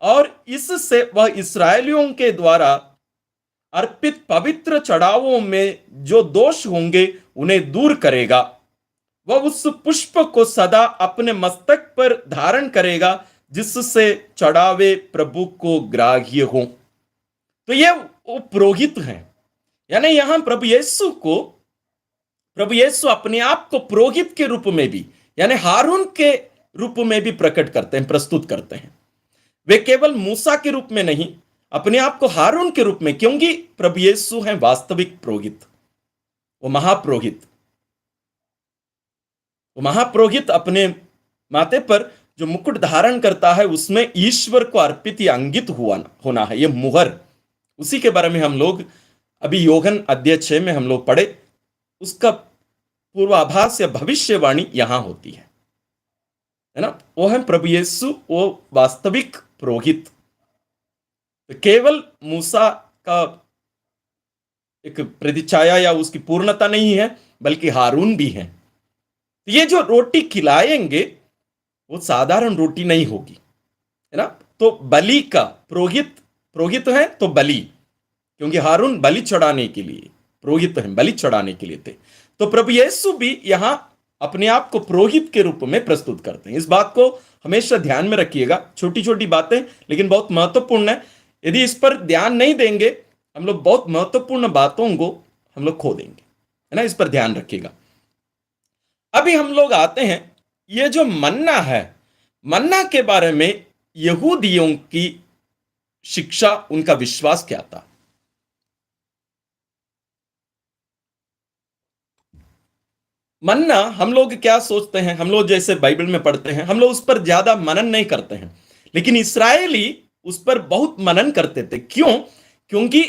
S1: और इससे वह इस्राएलियों के द्वारा अर्पित पवित्र चढ़ावों में जो दोष होंगे उन्हें दूर करेगा। वह उस पुष्प को सदा अपने मस्तक पर धारण करेगा जिससे चढ़ावे प्रभु को ग्राह्य हो। तो ये वो पुरोहित हैं, यानी यहां प्रभु यीशु अपने आप को पुरोहित के रूप में भी, यानी हारून के रूप में भी प्रकट करते हैं, प्रस्तुत करते हैं। वे केवल मूसा के रूप में नहीं, अपने आप को हारून के रूप में, क्योंकि प्रभु यीशु हैं वास्तविक पुरोहित, वो महापुरोहित अपने माथे पर जो मुकुट धारण करता है उसमें ईश्वर को अर्पित या अंकित होना है, ये मुहर। उसी के बारे में हम लोग अभी योहन अध्याय 6 में हम लोग पढ़े, उसका पूर्वाभास या भविष्यवाणी यहां होती है ना। वो है प्रभु यीशु, वो वास्तविक पुरोहित। तो केवल मूसा का एक प्रतिछाया या उसकी पूर्णता नहीं है, बल्कि हारून भी है। तो ये जो रोटी खिलाएंगे वो साधारण रोटी नहीं होगी, है ना। तो बलि का पुरोहित है, तो बलि, क्योंकि हारून बलि चढ़ाने के लिए पुरोहित है, बलि चढ़ाने के लिए थे। तो प्रभु यीशु भी यहां अपने आप को पुरोहित के रूप में प्रस्तुत करते हैं। इस बात को हमेशा ध्यान में रखिएगा। छोटी छोटी बातें लेकिन बहुत महत्वपूर्ण है। यदि इस पर ध्यान नहीं देंगे हम लोग बहुत महत्वपूर्ण बातों को हम लोग खो देंगे, है ना। इस पर ध्यान रखिएगा। अभी हम लोग आते हैं, ये जो मन्ना है, मन्ना के बारे में यहूदियों की शिक्षा, उनका विश्वास क्या था? मन्ना हम लोग क्या सोचते हैं, हम लोग जैसे बाइबल में पढ़ते हैं, हम लोग उस पर ज्यादा मनन नहीं करते हैं, लेकिन इस्राएली उस पर बहुत मनन करते थे। क्यों? क्योंकि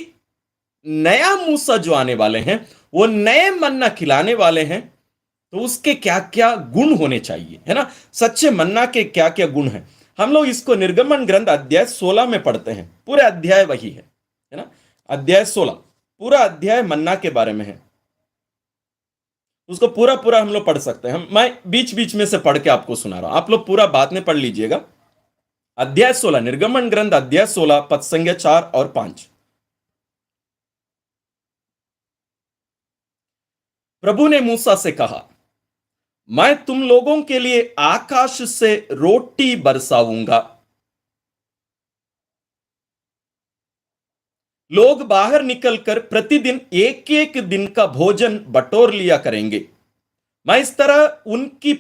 S1: नया मूसा जो आने वाले हैं वो नए मन्ना खिलाने वाले हैं, तो उसके क्या क्या गुण होने चाहिए, है ना। सच्चे मन्ना के क्या क्या गुण हैं, हम लोग इसको निर्गमन ग्रंथ अध्याय 16 में पढ़ते हैं। पूरे अध्याय वही है ना। अध्याय 16 पूरा अध्याय मन्ना के बारे में है। उसको पूरा पूरा हम लोग पढ़ सकते हैं। मैं बीच बीच में से पढ़ के आपको सुना रहा हूं, आप लोग पूरा बात में पढ़ लीजिएगा। अध्याय 16, निर्गमन ग्रंथ अध्याय 16 पद संख्या 4 और 5। प्रभु ने मूसा से कहा, मैं तुम लोगों के लिए आकाश से रोटी बरसाऊंगा। लोग बाहर निकलकर प्रतिदिन एक एक दिन का भोजन बटोर लिया करेंगे। मैं इस तरह उनकी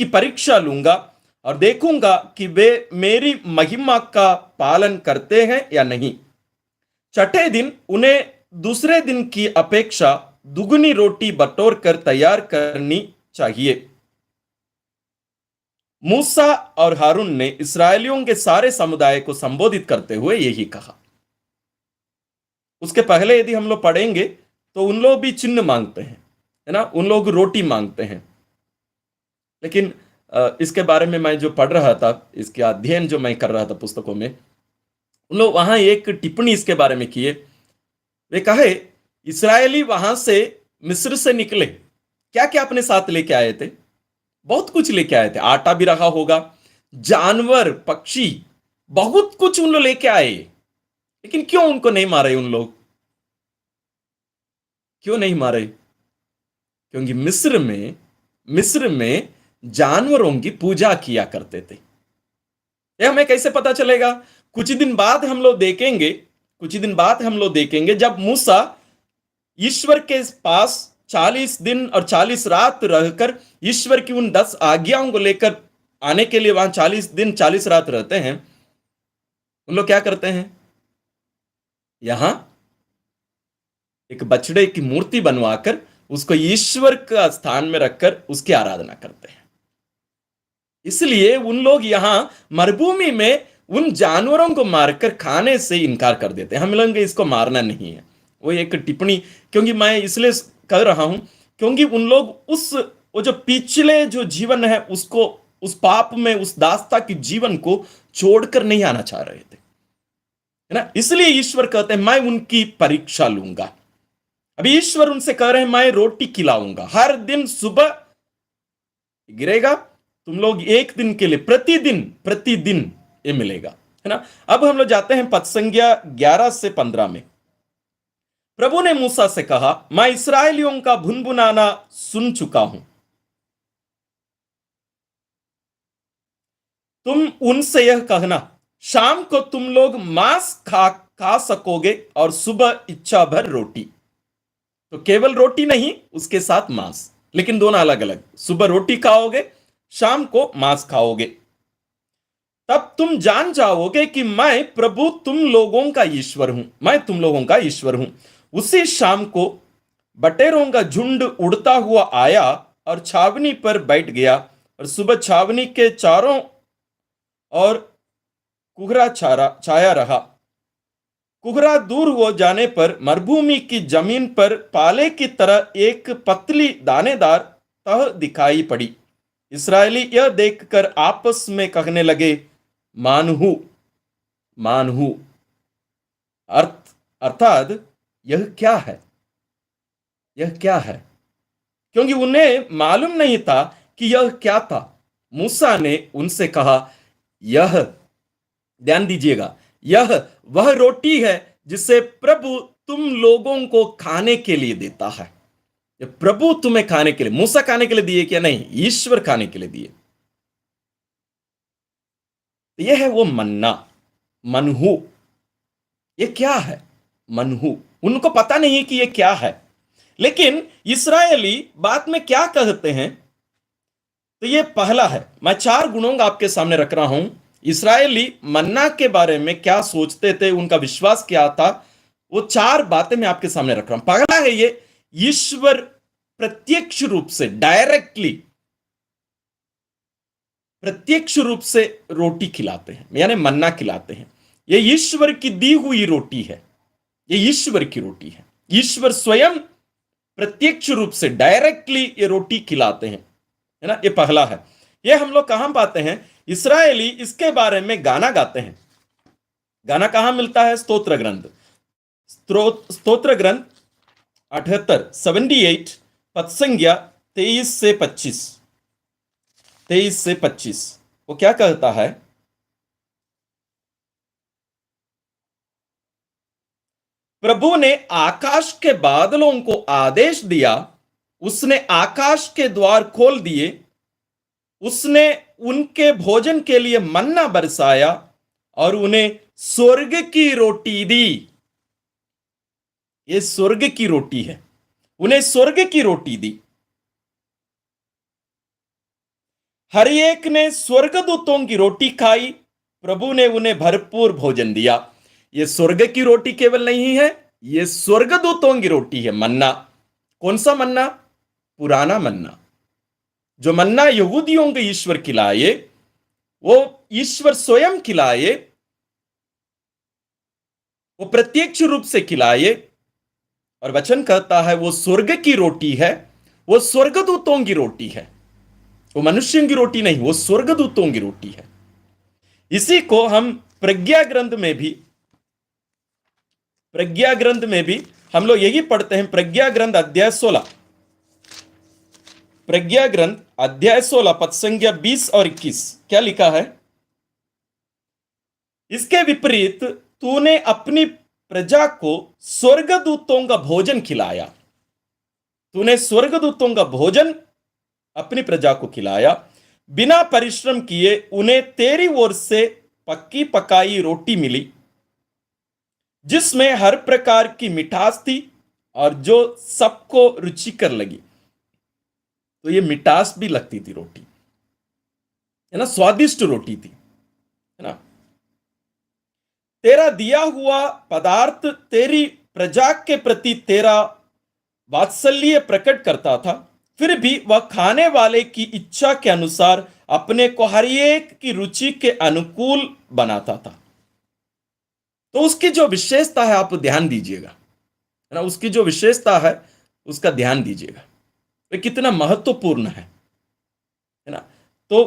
S1: परीक्षा लूंगा और देखूंगा कि वे मेरी महिमा का पालन करते हैं या नहीं। छठे दिन उन्हें दूसरे दिन की अपेक्षा दुगनी रोटी बटोर कर तैयार करनी चाहिए। मूसा और हारून ने इस्राएलियों के सारे समुदाय को संबोधित करते हुए यही कहा। उसके पहले यदि हम लोग पढ़ेंगे तो उन लोग भी चिन्ह मांगते हैं, है ना, उन लोग रोटी मांगते हैं। लेकिन इसके बारे में मैं जो पढ़ रहा था, इसके अध्ययन जो मैं कर रहा था पुस्तकों में, उन लोग वहां एक टिप्पणी इसके बारे में किए। वे कहे इस्राएली वहां से मिस्र से निकले, क्या क्या अपने साथ लेके आए थे? बहुत कुछ लेके आए थे। आटा भी रहा होगा, जानवर, पक्षी, बहुत कुछ उन लोग लेके आए। लेकिन क्यों उनको नहीं मारे? उन लोग क्यों नहीं मारे? क्योंकि मिस्र में जानवरों की पूजा किया करते थे। यह हमें कैसे पता चलेगा? कुछ दिन बाद हम लोग देखेंगे कुछ ही दिन बाद हम लोग देखेंगे जब मूसा ईश्वर के पास 40 दिन और 40 रात रहकर ईश्वर की उन 10 आज्ञाओं को लेकर आने के लिए वहां 40 दिन 40 रात रहते हैं, उन लोग क्या करते हैं? यहां एक बछड़े की मूर्ति बनवाकर उसको ईश्वर का स्थान में रखकर उसकी आराधना करते हैं। इसलिए उन लोग यहां मरुभूमि में उन जानवरों को मारकर खाने से इनकार कर देते हैं। हम लोग इसको मारना नहीं है, वो एक टिप्पणी, क्योंकि मैं इसलिए कर रहा हूं क्योंकि उन लोग वो जो पिछले जो जीवन है उसको, उस पाप में, उस दासता के जीवन को छोड़कर नहीं आना चाह रहे थे, है ना। इसलिए ईश्वर कहते हैं मैं उनकी परीक्षा लूंगा। अभी ईश्वर उनसे कह रहे हैं मैं रोटी खिलाऊंगा, हर दिन सुबह गिरेगा, तुम लोग एक दिन के लिए प्रतिदिन प्रतिदिन ये मिलेगा, है ना। अब हम लोग जाते हैं पद संज्ञा 11 से 15 में। प्रभु ने मूसा से कहा, मैं इस्राएलियों का भुनभुनाना सुन चुका हूं, तुम उनसे यह कहना शाम को तुम लोग मांस खा सकोगे और सुबह इच्छा भर रोटी। तो केवल रोटी नहीं, उसके साथ मांस, लेकिन दोनों अलग अलग। सुबह रोटी खाओगे, शाम को मांस खाओगे, तब तुम जान जाओगे कि मैं प्रभु तुम लोगों का ईश्वर हूं, मैं तुम लोगों का ईश्वर हूं। उसी शाम को बटेरों का झुंड उड़ता हुआ आया और छावनी पर बैठ गया, और सुबह छावनी के चारों और कुहरा छाया रहा। कुहरा दूर हो जाने पर मरुभूमि की जमीन पर पाले की तरह एक पतली दानेदार तह दिखाई पड़ी। इस्राएली यह देखकर आपस में कहने लगे, मानहू मानहू, अर्थात यह क्या है, यह क्या है, क्योंकि उन्हें मालूम नहीं था कि यह क्या था। मूसा ने उनसे कहा, यह, ध्यान दीजिएगा, यह वह रोटी है जिसे प्रभु तुम लोगों को खाने के लिए देता है। प्रभु तुम्हें खाने के लिए, मूसा खाने के लिए दिए क्या? नहीं, ईश्वर खाने के लिए दिए। यह है वो मन्ना, मनहू। ये क्या है मनहू? उनको पता नहीं कि ये क्या है, लेकिन इस्राएली बाद में क्या कहते हैं? तो ये पहला है। मैं 4 गुणों का आपके सामने रख रहा हूं। इस्राएली मन्ना के बारे में क्या सोचते थे, उनका विश्वास क्या था, वो 4 बातें मैं आपके सामने रख रहा हूं। पहला है ये, ईश्वर प्रत्यक्ष रूप से, डायरेक्टली, प्रत्यक्ष रूप से रोटी खिलाते हैं, यानी मन्ना खिलाते हैं। ये ईश्वर की दी हुई रोटी है, ये ईश्वर की रोटी है। ईश्वर स्वयं प्रत्यक्ष रूप से, डायरेक्टली ये रोटी खिलाते हैं, है ना। ये पहला है। ये हम लोग कहां पाते हैं? इस्राएली इसके बारे में गाना गाते हैं। गाना कहां मिलता है? स्तोत्र ग्रंथ, स्तोत्र ग्रंथ 78 पद संज्ञा 23 से 25। वो क्या कहता है? प्रभु ने आकाश के बादलों को आदेश दिया, उसने आकाश के द्वार खोल दिए, उसने उनके भोजन के लिए मन्ना बरसाया और उन्हें स्वर्ग की रोटी दी। ये स्वर्ग की रोटी है, उन्हें स्वर्ग की रोटी दी। हर एक ने स्वर्गदूतों की रोटी खाई, प्रभु ने उन्हें भरपूर भोजन दिया। ये स्वर्ग की रोटी केवल नहीं है, ये स्वर्गदूतों की रोटी है, मन्ना। कौन सा मन्ना? पुराना मन्ना। जो मन्ना यहूदियों को ईश्वर खिलाए, वो ईश्वर स्वयं खिलाए, वो प्रत्यक्ष रूप से खिलाए, और वचन कहता है वो स्वर्ग की रोटी है, वो स्वर्गदूतों की रोटी है, वो मनुष्यों की रोटी नहीं, वो स्वर्गदूतों की रोटी है। इसी को हम प्रज्ञा ग्रंथ में भी हम लोग यही पढ़ते हैं। प्रज्ञा ग्रंथ अध्याय 16, प्रज्ञा ग्रंथ अध्याय 16 पद संज्ञा 20 और 21 क्या लिखा है? इसके विपरीत तूने अपनी प्रजा को स्वर्गदूतों का भोजन खिलाया, तूने स्वर्गदूतों का भोजन अपनी प्रजा को खिलाया। बिना परिश्रम किए उन्हें तेरी ओर से पक्की पकाई रोटी मिली, जिसमें हर प्रकार की मिठास थी और जो सबको रुचिकर लगी। तो ये मिठास भी लगती थी रोटी, है ना, स्वादिष्ट रोटी थी, है ना। तेरा दिया हुआ पदार्थ तेरी प्रजा के प्रति तेरा वात्सल्य प्रकट करता था, फिर भी वह खाने वाले की इच्छा के अनुसार अपने को हर एक की रुचि के अनुकूल बनाता था। तो उसकी जो विशेषता है आप ध्यान दीजिएगा, है ना, उसकी जो विशेषता है उसका ध्यान दीजिएगा, वे कितना महत्वपूर्ण है ना। तो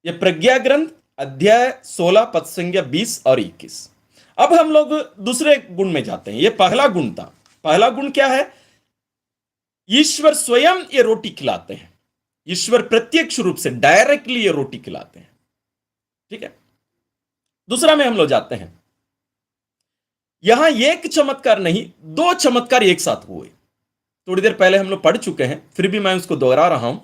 S1: ये प्रज्ञा ग्रंथ अध्याय 16 पद संख्या 20 और 21। अब हम लोग दूसरे गुण में जाते हैं। ये पहला गुण था। पहला गुण क्या है? ईश्वर स्वयं ये रोटी खिलाते हैं। ईश्वर प्रत्यक्ष रूप से डायरेक्टली ये रोटी खिलाते हैं, ठीक है। दूसरा में हम लोग जाते हैं। यहां एक चमत्कार नहीं, दो चमत्कार एक साथ हुए। थोड़ी देर पहले हम लोग पढ़ चुके हैं, फिर भी मैं उसको दोहरा रहा हूं।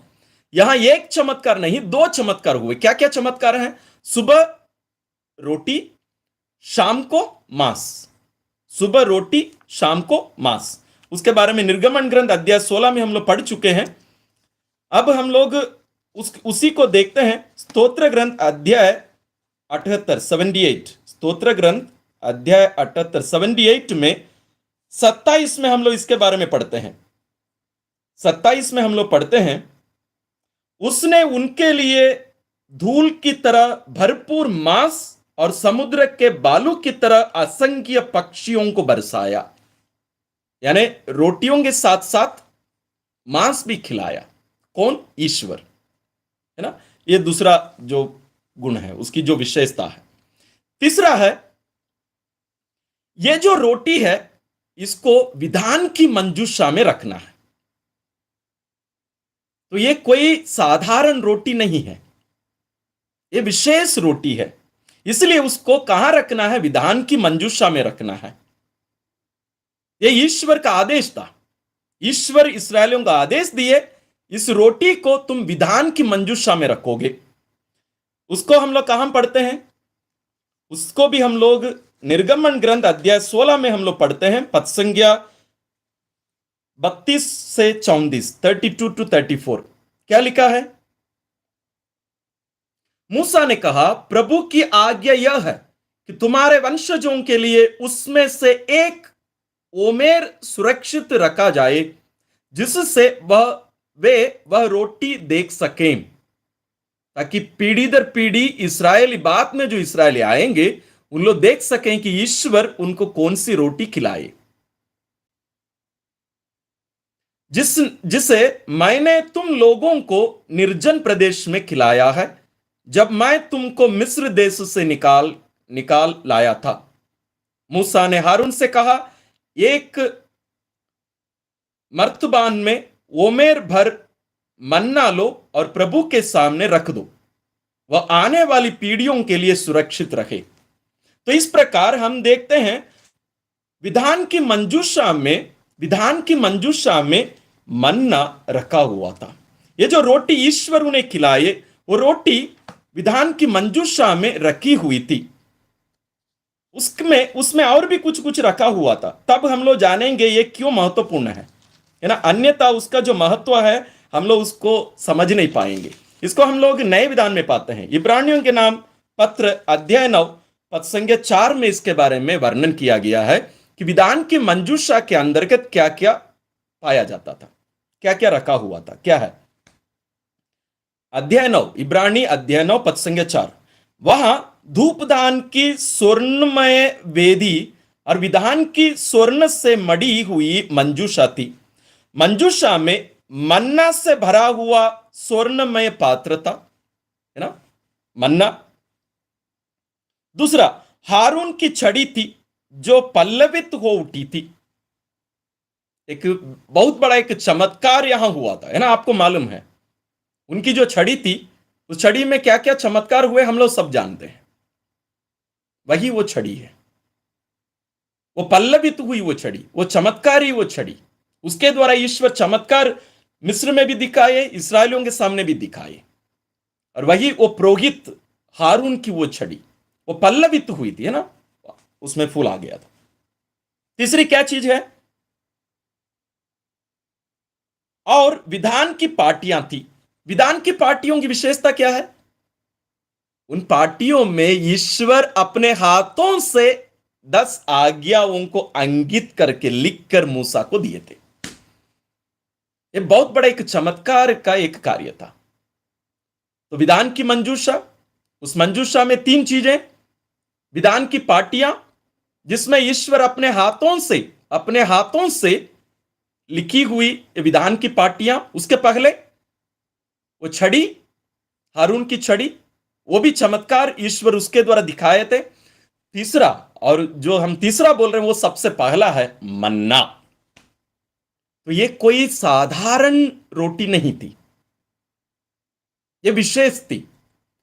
S1: यहां एक चमत्कार नहीं, दो चमत्कार हुए। क्या क्या चमत्कार हैं? सुबह रोटी, शाम को मांस। सुबह रोटी, शाम को मांस। उसके बारे में निर्गमन ग्रंथ अध्याय 16 में हम लोग पढ़ चुके हैं। अब हम लोग उसी को देखते हैं। स्तोत्र ग्रंथ अध्याय 78 78, स्तोत्र ग्रंथ अध्याय 78 78 में 27 में हम लोग इसके बारे में पढ़ते हैं। 27 में हम लोग पढ़ते हैं, उसने उनके लिए धूल की तरह भरपूर मांस और समुद्र के बालू की तरह असंख्य पक्षियों को बरसाया। यानी रोटियों के साथ साथ मांस भी खिलाया। कौन? ईश्वर, है ना। ये दूसरा जो गुण है, उसकी जो विशेषता है। तीसरा है, ये जो रोटी है इसको विधान की मंजूषा में रखना है। तो ये कोई साधारण रोटी नहीं है, ये विशेष रोटी है। इसलिए उसको कहां रखना है? विधान की मंजूषा में रखना है। ये ईश्वर का आदेश था। ईश्वर इस्राएलियों का आदेश दिए, इस रोटी को तुम विधान की मंजूषा में रखोगे। उसको हम लोग कहां पढ़ते हैं? उसको भी हम लोग निर्गमन ग्रंथ अध्याय 16 में हम लोग पढ़ते हैं। पद संख्या 32 से 34, 32 to 34। क्या लिखा है? मूसा ने कहा, प्रभु की आज्ञा यह है कि तुम्हारे वंशजों के लिए उसमें से एक ओमेर सुरक्षित रखा जाए, जिससे वह रोटी देख सकें, ताकि पीढ़ी दर पीढ़ी इस्राएली, बाद में जो इस्राएली आएंगे उन लोग देख सकें कि ईश्वर उनको कौन सी रोटी खिलाए, जिसे मैंने तुम लोगों को निर्जन प्रदेश में खिलाया है, जब मैं तुमको मिस्र देश से निकाल लाया था। मूसा ने हारून से कहा, एक मर्तबान में ओमेर भर मन्ना लो और प्रभु के सामने रख दो, वह आने वाली पीढ़ियों के लिए सुरक्षित रहे। तो इस प्रकार हम देखते हैं विधान की मंजूषा में मन्ना रखा हुआ था। ये जो रोटी ईश्वर उन्हें खिलाए, वो रोटी विधान की मंजूषा में रखी हुई थी। उसमें और भी कुछ कुछ रखा हुआ था। तब हम लोग जानेंगे ये क्यों महत्वपूर्ण है ना। अन्यथा उसका जो महत्व है हम लोग उसको समझ नहीं पाएंगे। इसको हम लोग नए विधान में पाते हैं। इब्रानियों के नाम पत्र अध्याय 9 पद संख्या 4 में इसके बारे में वर्णन किया गया है कि विधान की मंजूषा के अंतर्गत क्या क्या पाया जाता था, क्या क्या रखा हुआ था। क्या है? अध्याय 9, इब्रानी अध्याय 9 पद संख्या 4। वहां धूपदान की स्वर्णमय वेदी और विधान की स्वर्ण से मड़ी हुई मंजूषा थी। मंजूषा में मन्ना से भरा हुआ स्वर्णमय पात्र था, है ना, मन्ना। दूसरा, हारून की छड़ी थी जो पल्लवित हो उठी थी। एक बहुत बड़ा एक चमत्कार यहां हुआ था, है ना। आपको मालूम है उनकी जो छड़ी थी, उस छड़ी में क्या क्या चमत्कार हुए हम लोग सब जानते हैं। वही वो छड़ी है, वो पल्लवित हुई वो छड़ी, वो चमत्कारी वो छड़ी। उसके द्वारा ईश्वर चमत्कार मिस्र में भी दिखाए, इस्राएलियों के सामने भी दिखाए। और वही वो पुरोहित हारून की वो छड़ी, वो पल्लवित हुई थी, है ना। उसमें फूल आ गया था। तीसरी क्या चीज है? और विधान की पार्टियां थी। विधान की पार्टियों की विशेषता क्या है? उन पार्टियों में ईश्वर अपने हाथों से 10 आज्ञाओं को अंकित करके लिखकर मूसा को दिए थे। यह बहुत बड़ा एक चमत्कार का एक कार्य था। तो विधान की मंजूषा, उस मंजूषा में 3 चीजें। विधान की पार्टियां, जिसमें ईश्वर अपने हाथों से लिखी हुई विधान की पार्टियां। उसके पहले वो छड़ी, हारून की छड़ी, वो भी चमत्कार ईश्वर उसके द्वारा दिखाए थे। तीसरा, और जो हम तीसरा बोल रहे हैं वो सबसे पहला है, मन्ना। तो ये कोई साधारण रोटी नहीं थी, ये विशेष थी।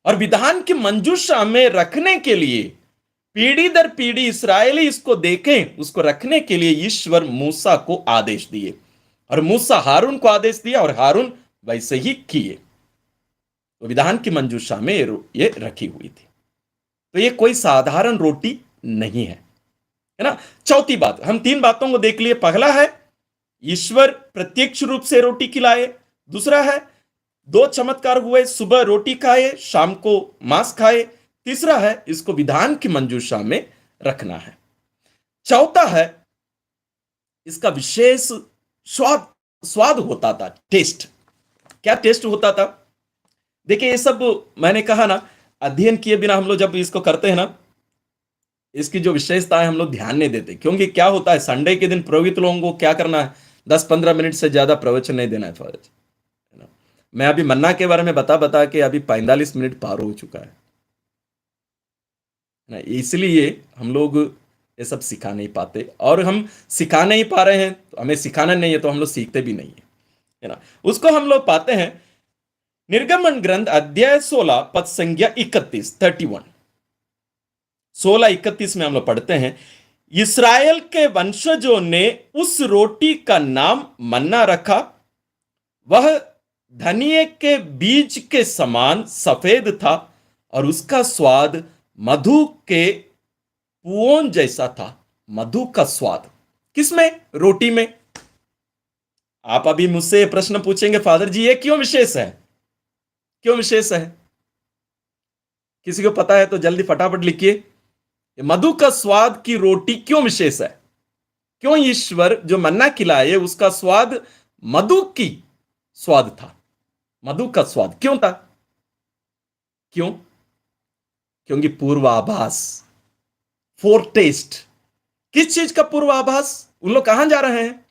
S1: और विधान की मंजूषा में रखने के लिए, पीढ़ी दर पीढ़ी इसराइली इसको देखें, उसको रखने के लिए ईश्वर मूसा को आदेश दिए, और मूसा हारून को आदेश दिया, और हारून वैसे ही किए। तो विधान की मंजूषा में ये रखी हुई थी। तो ये कोई साधारण रोटी नहीं है ना। चौथी बात, हम 3 बातों को देख लिए। पहला है ईश्वर प्रत्यक्ष रूप से रोटी खिलाए। दूसरा है 2 चमत्कार हुए, सुबह रोटी खाए, शाम को मांस खाए। तीसरा है इसको विधान की मंजूषा में रखना है। चौथा है इसका विशेष स्वाद स्वाद होता था, टेस्ट। क्या टेस्ट होता था? देखिए, ये सब मैंने कहा ना, अध्ययन किए बिना हम लोग जब इसको करते हैं ना, इसकी जो विशेषता है हम लोग ध्यान नहीं देते। क्योंकि क्या होता है, संडे के दिन पुरोहित लोगों को क्या करना है, 10-15 मिनट से ज्यादा प्रवचन नहीं देना है फर्ज। मैं अभी मन्ना के बारे में बता के अभी 45 मिनट पार हो चुका है ना। इसलिए हम लोग ये सब सिखा नहीं पाते, और हम सिखा नहीं पा रहे हैं तो हमें सिखाना नहीं है, तो हम लोग सीखते भी नहीं है ना। उसको हम लोग पाते हैं निर्गमन ग्रंथ अध्याय 16 पद संख्या 31 16-31 में हम लोग पढ़ते हैं, इस्राएल के वंशजों ने उस रोटी का नाम मन्ना रखा। वह धनिये के बीज के समान सफेद था, और उसका स्वाद मधु के पुओन जैसा था। मधु का स्वाद किसमें? रोटी में। आप अभी मुझसे प्रश्न पूछेंगे, फादर जी ये क्यों विशेष है, क्यों विशेष है? किसी को पता है तो जल्दी फटाफट लिखिए, मधु का स्वाद की रोटी क्यों विशेष है? क्यों ईश्वर जो मन्ना खिलाए उसका स्वाद मधु की स्वाद था? मधु का स्वाद क्यों था? क्यों? क्योंकि पूर्वाभास, फोर टेस्ट। किस चीज का पूर्वाभास? उन लोग कहां जा रहे हैं?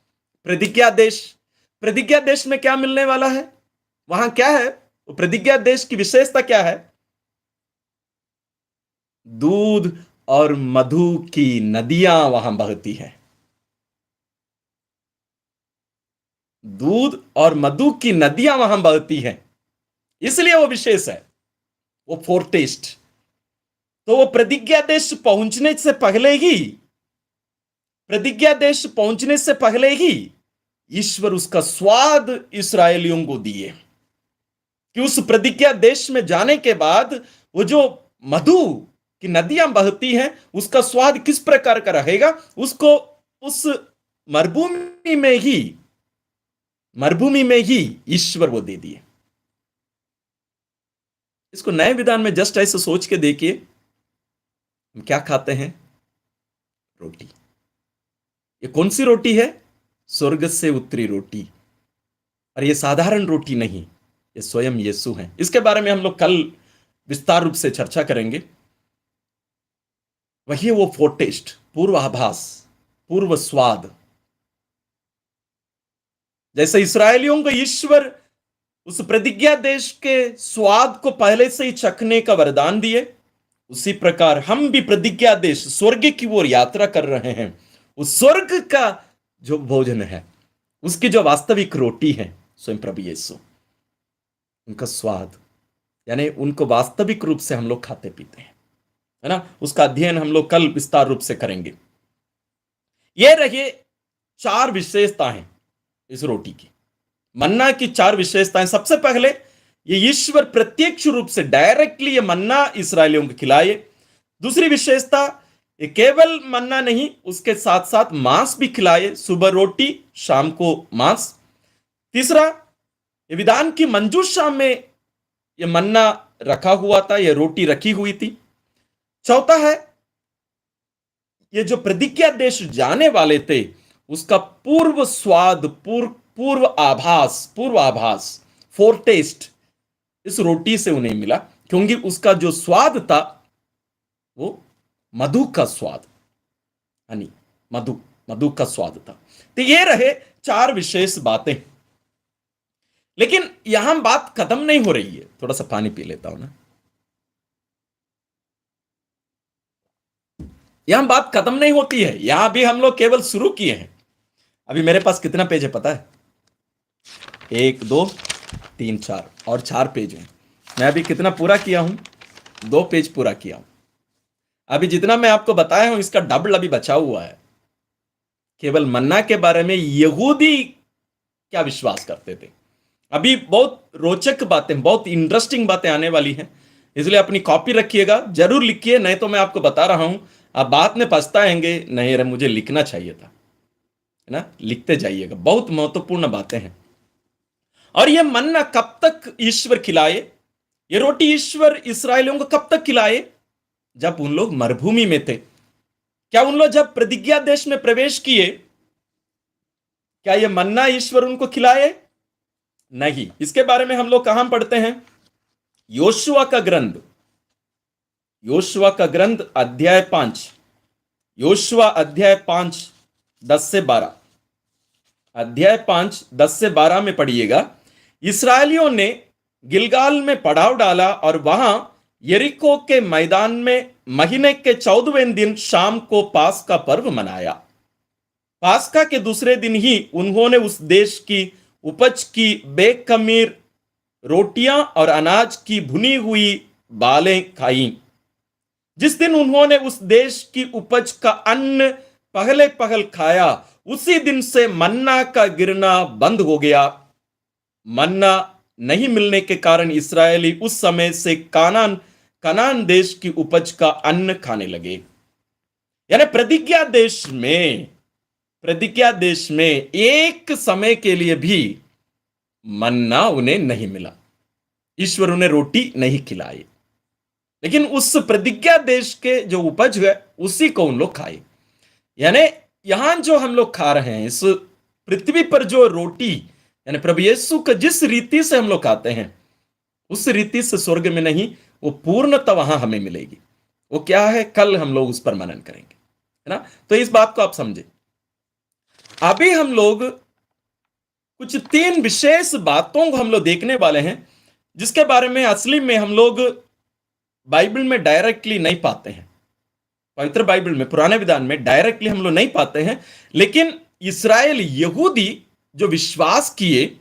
S1: प्रतिज्ञा देश। प्रतिज्ञा देश में क्या मिलने वाला है? वहां क्या है? वो प्रतिज्ञा देश की विशेषता क्या है? दूध और मधु की नदियां वहां बहती हैं। दूध और मधु की नदियां वहां बहती हैं, इसलिए वो विशेष है, वो फोर टेस्ट। तो वो प्रतिज्ञा देश पहुंचने से पहले ही, प्रतिज्ञा देश पहुंचने से पहले ही ईश्वर उसका स्वाद इसराइलियों को दिए, कि उस प्रतिज्ञा देश में जाने के बाद वो जो मधु की नदियां बहती हैं उसका स्वाद किस प्रकार का रहेगा, उसको उस मरुभूमि में ही ईश्वर वो दे दिए। इसको नए विधान में जस्ट ऐसे सोच के देखिए, हम क्या खाते हैं? रोटी। ये कौन सी रोटी है? स्वर्ग से उतरी रोटी। और ये साधारण रोटी नहीं, ये स्वयं यीशु हैं। इसके बारे में हम लोग कल विस्तार रूप से चर्चा करेंगे। वही वो फोर टेस्ट, पूर्वाभास, पूर्व स्वाद। जैसे इसराइलियों को ईश्वर उस प्रतिज्ञा देश के स्वाद को पहले से ही चखने का वरदान दिए, उसी प्रकार हम भी प्रतिज्ञा देश स्वर्ग की ओर यात्रा कर रहे हैं। उस स्वर्ग का जो भोजन है, उसकी जो वास्तविक रोटी है स्वयं प्रभु यीशु, उनका स्वाद, यानी उनको वास्तविक रूप से हम लोग खाते पीते हैं, है ना। उसका अध्ययन हम लोग कल विस्तार रूप से करेंगे। ये रहिए 4 विशेषताएं इस रोटी की, मन्ना की 4 विशेषताएं। सबसे पहले ये ईश्वर प्रत्यक्ष रूप से डायरेक्टली ये मन्ना इसराइलियों को खिलाए। दूसरी विशेषता, ये केवल मन्ना नहीं, उसके साथ साथ मांस भी खिलाए, सुबह रोटी शाम को मांस। तीसरा, ये विधान की मंजूषा में ये मन्ना रखा हुआ था, ये रोटी रखी हुई थी। चौथा है, ये जो प्रतिज्ञा देश जाने वाले थे उसका पूर्व स्वाद, पूर्व आभास, फोर टेस्ट इस रोटी से उन्हें मिला, क्योंकि उसका जो स्वाद था वो मधु का स्वाद, हनी, मधु, मधु का स्वाद था। तो ये रहे चार विशेष बातें। लेकिन यहां बात खत्म नहीं हो रही है। थोड़ा सा पानी पी लेता हूं ना। यहां बात खत्म नहीं होती है, यहां भी हम लोग केवल शुरू किए हैं। अभी मेरे पास कितना पेज है पता है? 1 2 3 4 और 4 पेज हैं। मैं अभी कितना पूरा किया हूं? 2 पेज पूरा किया हूं। अभी जितना मैं आपको बताया हूं इसका डबल अभी बचा हुआ है। केवल मन्ना के बारे में यहूदी क्या विश्वास करते थे, अभी बहुत रोचक बातें, बहुत इंटरेस्टिंग बातें आने वाली हैं। इसलिए अपनी कॉपी रखिएगा, जरूर लिखिए, नहीं तो मैं आपको बता रहा हूं आप बाद में पछताएंगे, नहीं रे मुझे लिखना चाहिए था, है ना। लिखते जाइएगा, बहुत महत्वपूर्ण बातें हैं। और यह मन्ना कब तक ईश्वर खिलाए, ये रोटी ईश्वर इसराइलियों को कब तक खिलाए? जब उन लोग मरुभूमि में थे। क्या उन लोग जब प्रतिज्ञा देश में प्रवेश किए, क्या यह मन्ना ईश्वर उनको खिलाए? नहीं। इसके बारे में हम लोग कहां पढ़ते हैं? योशुआ का ग्रंथ, योशुआ का ग्रंथ अध्याय 5, योशुआ अध्याय 5 10 से 12, अध्याय 5 10 से 12 में पढ़िएगा। इसराइलियों ने गिलगाल में पड़ाव डाला और वहां यरीको के मैदान में महीने के 14वें दिन शाम को पास्का पर्व मनाया। पास्का के दूसरे दिन ही उन्होंने उस देश की उपज की बेखमीर रोटियां और अनाज की भुनी हुई बालें खाई। जिस दिन उन्होंने उस देश की उपज का अन्न पहले पहल खाया, उसी दिन से मन्ना का गिरना बंद हो गया। मन्ना नहीं मिलने के कारण इस्राएली उस समय से कनान देश की उपज का अन्न खाने लगे। यानी प्रतिज्ञा देश में एक समय के लिए भी मन्ना उन्हें नहीं मिला, ईश्वर उन्हें रोटी नहीं खिलाई, लेकिन उस प्रतिज्ञा देश के जो उपज है उसी को उन लोग खाए। यानी यहां जो हम लोग खा रहे हैं, इस पृथ्वी पर जो रोटी, यानी प्रभु यीशु का जिस रीति से हम लोग खाते हैं, उस रीति से स्वर्ग में नहीं, वो पूर्णता वहां हमें मिलेगी। वो क्या है, कल हम लोग उस पर मनन करेंगे, है ना। तो इस बात को आप समझे। अभी हम लोग कुछ 3 विशेष बातों को हम लोग देखने वाले हैं, जिसके बारे में असली में हम लोग बाइबल में डायरेक्टली नहीं पाते हैं। पवित्र बाइबल में, पुराने विधान में डायरेक्टली हम लोग नहीं पाते हैं, लेकिन इस्राएल यहूदी जो विश्वास किए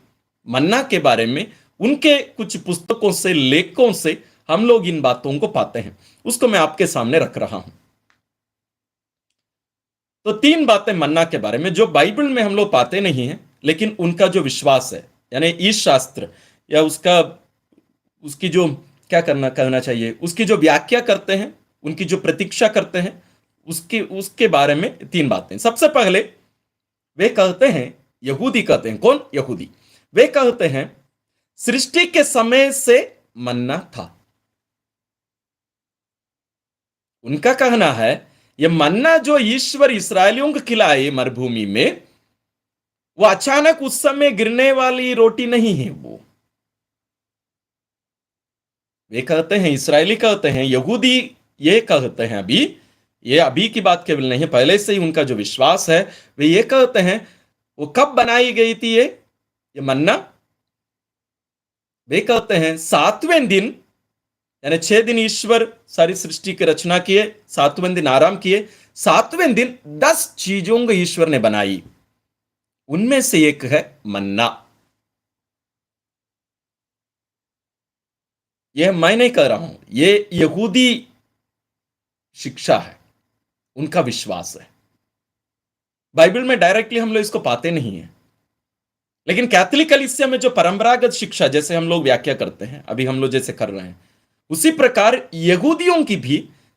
S1: मन्ना के बारे में, उनके कुछ पुस्तकों से, लेखों से हम लोग इन बातों को पाते हैं। उसको मैं आपके सामने रख रहा हूं। तो 3 बातें मन्ना के बारे में जो बाइबल में हम लोग पाते नहीं हैं, लेकिन उनका जो विश्वास है, यानी ईश शास्त्र या उसकी जो क्या कहना चाहिए, उसकी जो व्याख्या करते हैं, उनकी जो प्रतीक्षा करते हैं, उसके बारे में 3 बातें। सबसे पहले वे कहते हैं, यहूदी कहते हैं, कौन? यहूदी। वे कहते हैं सृष्टि के समय से मन्ना था। उनका कहना है यह मन्ना जो ईश्वर इसराइलियों को खिलाए मरुभूमि में, वो अचानक उस समय गिरने वाली रोटी नहीं है। वो वे कहते हैं, इसराइली कहते हैं, यहूदी ये कहते हैं, ये अभी की बात केवल नहीं है, पहले से ही उनका जो विश्वास है, वे ये कहते हैं वो कब बनाई गई थी ये मन्ना? वे कहते हैं 7वें दिन, यानी 6 दिन ईश्वर सारी सृष्टि की रचना किए, 7वें दिन आराम किए, 7वें दिन 10 चीजों को ईश्वर ने बनाई, उनमें से एक है मन्ना। यह मैं नहीं कह रहा हूं, यह यहूदी शिक्षा है, उनका विश्वास है। बाइबल में डायरेक्टली हम लोग इसको पाते नहीं है, लेकिन कैथोलिक कलीसिया में जो परंपरागत शिक्षा, जैसे हम लोग व्याख्या करते हैं, अभी हम लोग जैसे कर रहे हैं, उसी प्रकार यहूदियों की भी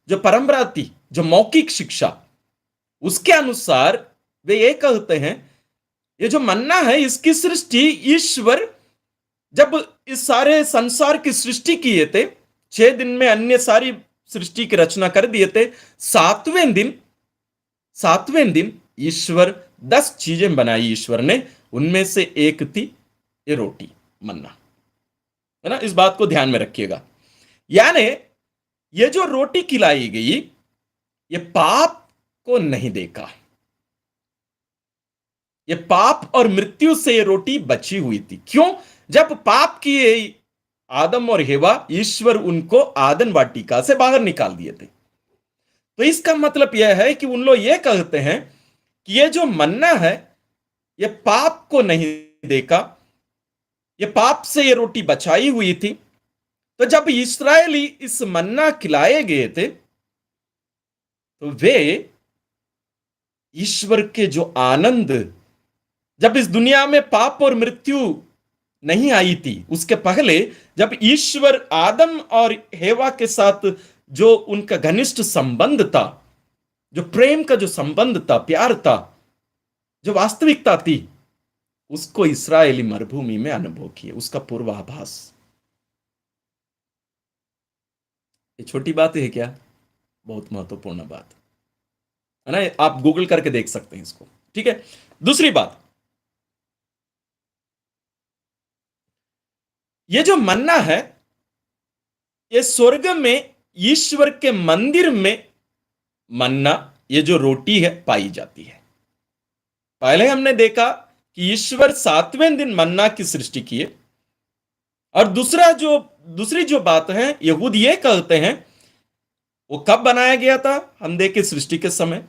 S1: जो परंपरा थी, जो मौखिक शिक्षा, उसके अनुसार वे ये कहते हैं ये जो मन्ना है इसकी सृष्टि ईश्वर जब इस सारे संसार की सृष्टि किए थे, 6 दिन में अन्य सारी सृष्टि की रचना कर दिए थे, सातवें दिन ईश्वर 10 चीजें बनाई ईश्वर ने, उनमें से एक थी ये रोटी, मन्ना, है ना। इस बात को ध्यान में रखिएगा। यानी ये जो रोटी खिलाई गई ये पाप को नहीं देखा, ये पाप और मृत्यु से ये रोटी बची हुई थी। क्यों? जब पाप किए आदम और हेवा, ईश्वर उनको आदन वाटिका से बाहर निकाल दिए थे। तो इसका मतलब यह है कि उन लोग ये कहते हैं कि ये जो मन्ना है ये पाप को नहीं देखा, ये पाप से ये रोटी बचाई हुई थी। तो जब इस्राएली इस मन्ना खिलाए गए थे तो वे ईश्वर के जो आनंद, जब इस दुनिया में पाप और मृत्यु नहीं आई थी उसके पहले, जब ईश्वर आदम और हेवा के साथ जो उनका घनिष्ठ संबंध था, जो प्रेम का जो संबंध था, प्यार था, जो वास्तविकता थी, उसको इस्राएली मरुभूमि में अनुभव किए, उसका पूर्वाभास। ये छोटी बात है क्या? बहुत महत्वपूर्ण बात है ना। आप गूगल करके देख सकते हैं इसको, ठीक है। दूसरी बात, ये जो मन्ना है ये स्वर्ग में ईश्वर के मंदिर में मन्ना, ये जो रोटी है, पाई जाती है। पहले हमने देखा कि ईश्वर 7वें दिन मन्ना की सृष्टि किए। और दूसरी जो बात है, यहूद ये कहते हैं वो कब बनाया गया था, हम देखे सृष्टि के समय।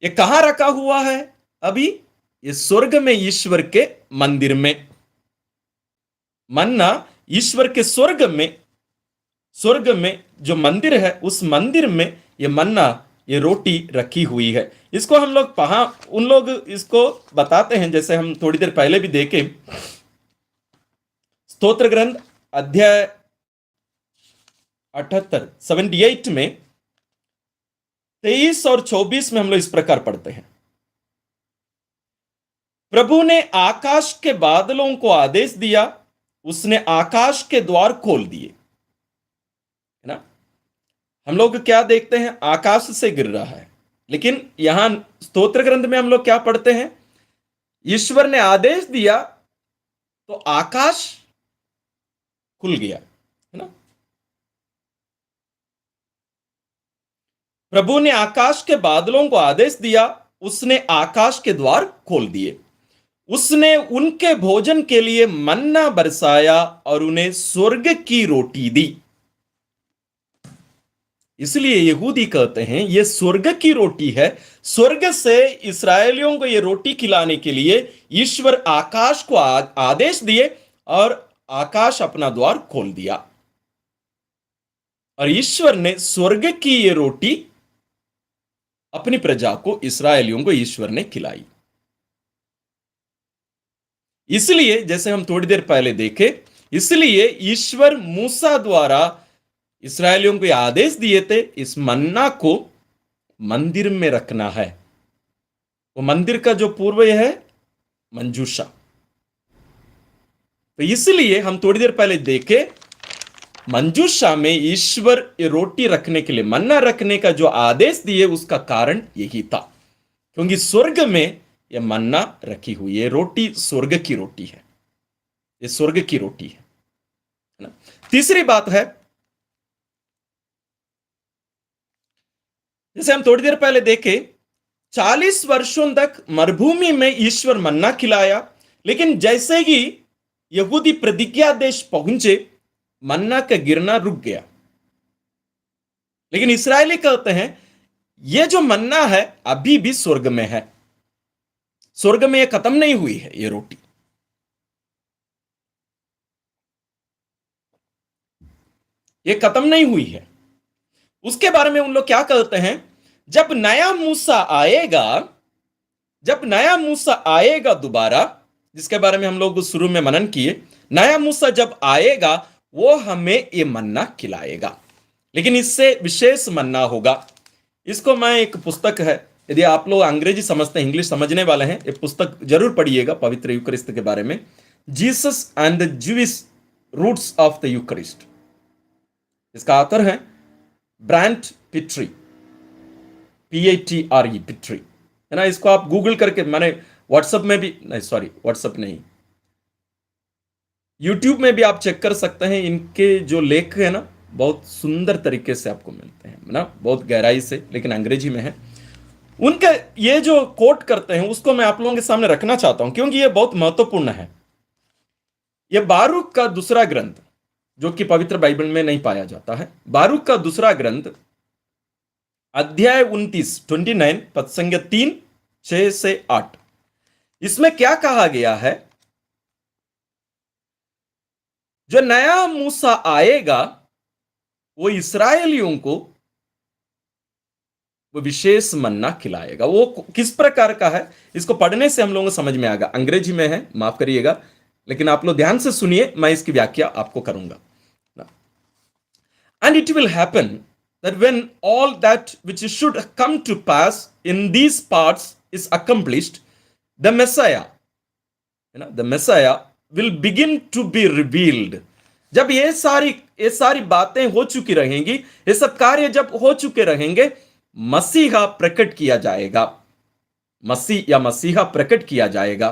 S1: ये कहां रखा हुआ है अभी? ये स्वर्ग में ईश्वर के मंदिर में। मन्ना ईश्वर के स्वर्ग में जो मंदिर है, उस मंदिर में ये मन्ना, ये रोटी रखी हुई है। इसको हम लोग उन लोग इसको बताते हैं, जैसे हम थोड़ी देर पहले भी देखे, स्तोत्र ग्रंथ अध्याय 78 में 23 और 24 में हम लोग इस प्रकार पढ़ते हैं, प्रभु ने आकाश के बादलों को आदेश दिया, उसने आकाश के द्वार खोल दिए, है ना। हम लोग क्या देखते हैं? आकाश से गिर रहा है, लेकिन यहां स्तोत्र ग्रंथ में हम लोग क्या पढ़ते हैं? ईश्वर ने आदेश दिया तो आकाश खुल गया, है ना। प्रभु ने आकाश के बादलों को आदेश दिया, उसने आकाश के द्वार खोल दिए, उसने उनके भोजन के लिए मन्ना बरसाया और उन्हें स्वर्ग की रोटी दी। इसलिए यहूदी कहते हैं यह स्वर्ग की रोटी है। स्वर्ग से इस्राएलियों को यह रोटी खिलाने के लिए ईश्वर आकाश को आदेश दिए और आकाश अपना द्वार खोल दिया, और ईश्वर ने स्वर्ग की यह रोटी अपनी प्रजा को, इस्राएलियों को ईश्वर ने खिलाई। इसलिए जैसे हम थोड़ी देर पहले देखे, इसलिए ईश्वर मूसा द्वारा इस्राएलियों को आदेश दिए थे इस मन्ना को मंदिर में रखना है। वो मंदिर का जो पूर्व है मंजूषा। तो इसलिए हम थोड़ी देर पहले देखे, मंजूषा में ईश्वर ये रोटी रखने के लिए, मन्ना रखने का जो आदेश दिए, उसका कारण यही था, क्योंकि स्वर्ग में यह मन्ना रखी हुई है। रोटी स्वर्ग की रोटी है, ये स्वर्ग की रोटी है ना। तीसरी बात है, जैसे हम थोड़ी देर पहले देखे, 40 वर्षों तक मरुभूमि में ईश्वर मन्ना खिलाया, लेकिन जैसे ही यहूदी प्रतिज्ञा देश पहुंचे, मन्ना का गिरना रुक गया। लेकिन इस्राएली कहते हैं यह जो मन्ना है अभी भी स्वर्ग में है, स्वर्ग में यह खत्म नहीं हुई है, यह रोटी। यह खत्म नहीं हुई है। उसके बारे में उन लोग क्या कहते हैं? जब नया मूसा आएगा दोबारा, जिसके बारे में हम लोग शुरू में मनन किए, नया मूसा जब आएगा वो हमें ये मन्ना खिलाएगा, लेकिन इससे विशेष मन्ना होगा। इसको मैं एक पुस्तक है, यदि आप लोग अंग्रेजी समझते हैं, इंग्लिश समझने वाले हैं, ये पुस्तक जरूर पढ़िएगा पवित्र यूकरिस्ट के बारे में, Jesus and the Jewish roots of the Eucharist. इसका ऑथर है ब्रांट पिट्री, PATRE, पिट्री, है ना। इसको आप गूगल करके, मैंने व्हाट्सएप में भी, नहीं सॉरी व्हाट्सएप नहीं, यूट्यूब में भी आप चेक कर सकते हैं। इनके जो लेख है ना, बहुत सुंदर तरीके से आपको मिलते हैं ना, बहुत गहराई से, लेकिन अंग्रेजी में है। उनके ये जो कोट करते हैं उसको मैं आप लोगों के सामने रखना चाहता हूं, क्योंकि ये बहुत महत्वपूर्ण है। ये बारूक का दूसरा ग्रंथ, जो कि पवित्र बाइबल में नहीं पाया जाता है, बारूक का दूसरा ग्रंथ, अध्याय 29 पद संख्या 3, 6 से 8। इसमें क्या कहा गया है? जो नया मूसा आएगा वो इस्राएलियों को वो विशेष मन्ना खिलाएगा। वो किस प्रकार का है, इसको पढ़ने से हम लोगों को समझ में आएगा। अंग्रेजी में है, माफ करिएगा, लेकिन आप लोग ध्यान से सुनिए, मैं इसकी व्याख्या आपको करूंगा। And it will happen that when all that which should come to pass in these parts is accomplished, the Messiah, है ना, the Messiah will begin to be revealed. जब ये सारी बातें हो चुकी रहेंगी, ये सब कार्य जब हो चुके रहेंगे, मसीहा प्रकट किया जाएगा, मसीह या मसीहा प्रकट किया जाएगा।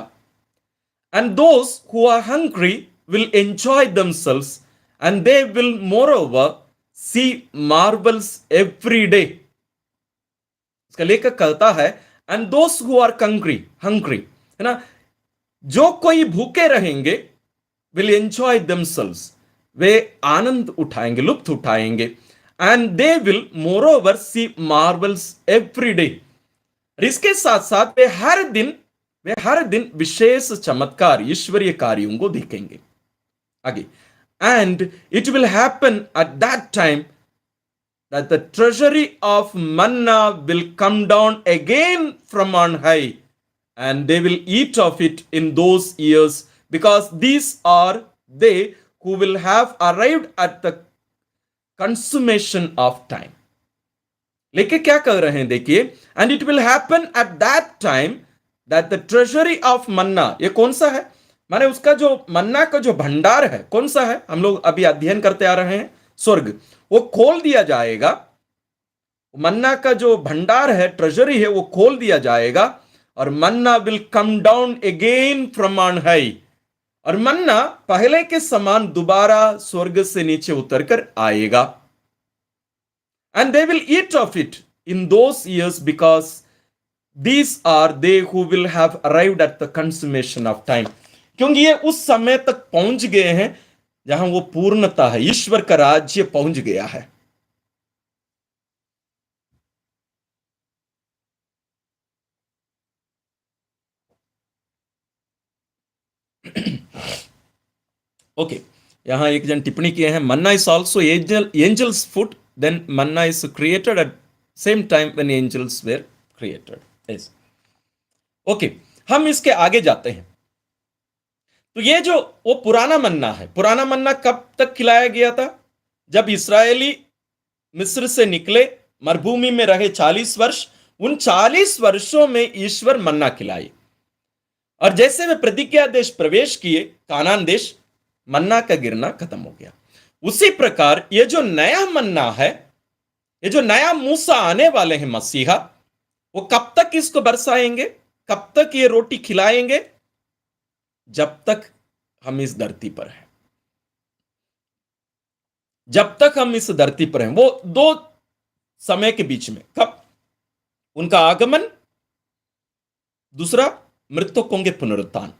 S1: And those who are hungry will enjoy themselves and they will moreover see marvels every day. इसका लेखक कहता है, and those who are hungry, है ना, जो कोई भूखे रहेंगे, विल एंजॉय देमसेल्व्स, वे आनंद उठाएंगे, लुत्फ उठाएंगे। And they will moreover see marvels every day, इसके साथ साथ वे हर दिन विशेष चमत्कार, ईश्वरीय कार्यों को देखेंगे। आगे, and it will happen at that time that the treasury of Manna will come down again from on high, and they will eat of it in those years, because these are they who will have arrived at the consummation of time। लेके क्या कर रहे हैं देखिए, and it will happen at that time that the treasury of manna, ये कौन सा है, माने उसका जो मन्ना का जो भंडार है कौन सा है, हम लोग अभी अध्ययन करते आ रहे हैं, स्वर्ग, वो खोल दिया जाएगा। मन्ना का जो भंडार है, ट्रेजरी है, वो खोल दिया जाएगा। और manna will come down again from on high, और मन्ना पहले के समान दोबारा स्वर्ग से नीचे उतरकर आएगा। And they will eat of it in those years, because these are they who will have arrived at the consummation of time, क्योंकि ये उस समय तक पहुंच गए हैं जहां वो पूर्णता है, ईश्वर का राज्य पहुंच गया है। ओके, यहां एक जन टिप्पणी किए हैं, manna is also angels food, then manna is created at same time when angels were created. Yes, okay, हम इसके आगे जाते हैं। तो ये जो वो पुराना मन्ना है, पुराना मन्ना कब तक खिलाया गया था? जब इस्राएली मिस्र से निकले, मरुभूमि में रहे 40 वर्ष, उन 40 वर्षों में ईश्वर मन्ना खिलाई, और जैसे वे प्रतिज्ञा देश प्रवेश किए, कानान देश, मन्ना का गिरना खत्म हो गया। उसी प्रकार ये जो नया मन्ना है, ये जो नया मूसा आने वाले हैं मसीहा, वो कब तक इसको बरसाएंगे, कब तक ये रोटी खिलाएंगे? जब तक हम इस धरती पर हैं, जब तक हम इस धरती पर हैं। वो दो समय के बीच में, कब? उनका आगमन, दूसरा मृतकों के पुनरुत्थान।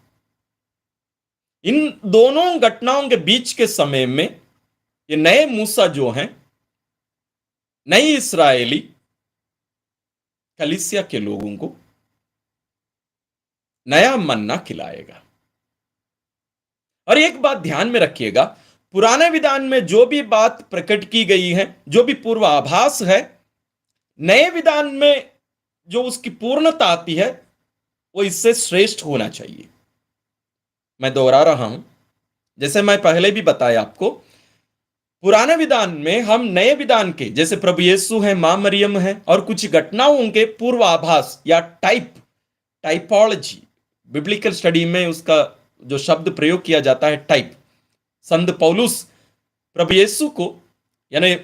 S1: इन दोनों घटनाओं के बीच के समय में ये नए मूसा जो हैं, नई इस्राएली कलीसिया के लोगों को नया मन्ना खिलाएगा। और एक बात ध्यान में रखिएगा, पुराने विधान में जो भी बात प्रकट की गई है, जो भी पूर्वाभास है, नए विधान में जो उसकी पूर्णता आती है, वो इससे श्रेष्ठ होना चाहिए। मैं दोहरा रहा हूं, जैसे मैं पहले भी बताया आपको, पुराने विधान में हम नए विधान के, जैसे प्रभु यीशु है, मां मरियम है, और कुछ घटनाओं के पूर्वाभास या टाइपोलॉजी, बिब्लिकल स्टडी में उसका जो शब्द प्रयोग किया जाता है टाइप, संत पौलुस प्रभु यीशु को, यानी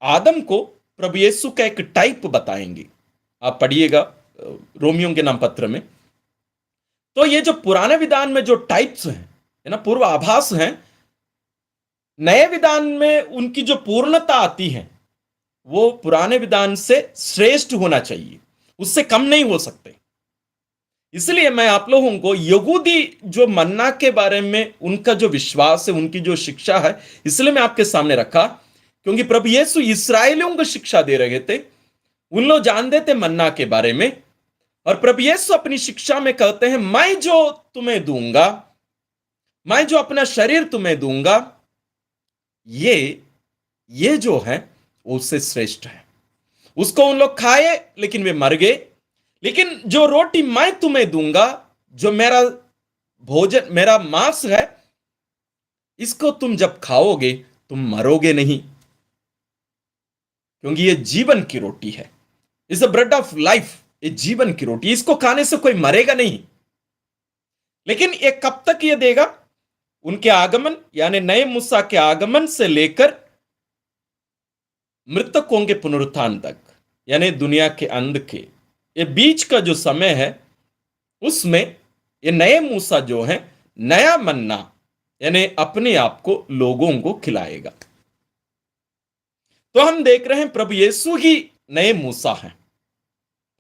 S1: आदम को प्रभु यीशु का एक टाइप बताएंगे। आप पढ़िएगा रोमियो के नाम पत्र में। तो ये जो पुराने विधान में जो टाइप्स हैं, है ना, पूर्व आभास हैं, नए विधान में उनकी जो पूर्णता आती है वो पुराने विधान से श्रेष्ठ होना चाहिए, उससे कम नहीं हो सकते। इसलिए मैं आप लोगों को यहूदी जो मन्ना के बारे में उनका जो विश्वास है, उनकी जो शिक्षा है, इसलिए मैं आपके सामने रखा, क्योंकि प्रभु यीशु इस्राएलियों को शिक्षा दे रहे थे। उन लोग जानते थे मन्ना के बारे में, और प्रभु यीशु अपनी शिक्षा में कहते हैं, मैं जो तुम्हें दूंगा, मैं जो अपना शरीर तुम्हें दूंगा, ये जो है वो उससे श्रेष्ठ है। उसको उन लोग खाए लेकिन वे मर गए। लेकिन जो रोटी मैं तुम्हें दूंगा, जो मेरा भोजन, मेरा मांस है, इसको तुम जब खाओगे तुम मरोगे नहीं, क्योंकि ये जीवन की रोटी है। Is the bread of life, ये जीवन की रोटी, इसको खाने से कोई मरेगा नहीं। लेकिन ये कब तक ये देगा? उनके आगमन, यानी नए मूसा के आगमन से लेकर मृतकों के पुनरुत्थान तक, यानी दुनिया के अंत के, ये बीच का जो समय है, उसमें ये नए मूसा जो है, नया मन्ना, यानी अपने आप को लोगों को खिलाएगा। तो हम देख रहे हैं प्रभु यीशु ही नए मूसा हैं,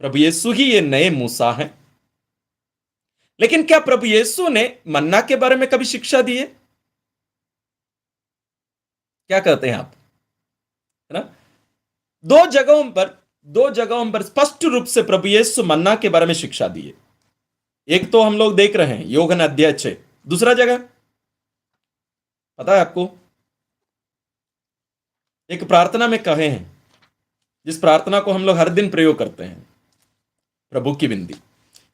S1: प्रभु यीशु ही ये नए मूसा हैं। लेकिन क्या प्रभु यीशु ने मन्ना के बारे में कभी शिक्षा दी है? क्या कहते हैं आप? है ना, दो जगहों पर स्पष्ट रूप से प्रभु यीशु मन्ना के बारे में शिक्षा दी है। एक तो हम लोग देख रहे हैं योहन अध्याय 6, दूसरा जगह पता है आपको, एक प्रार्थना में कहे हैं, जिस प्रार्थना को हम लोग हर दिन प्रयोग करते हैं, प्रभु की विनती,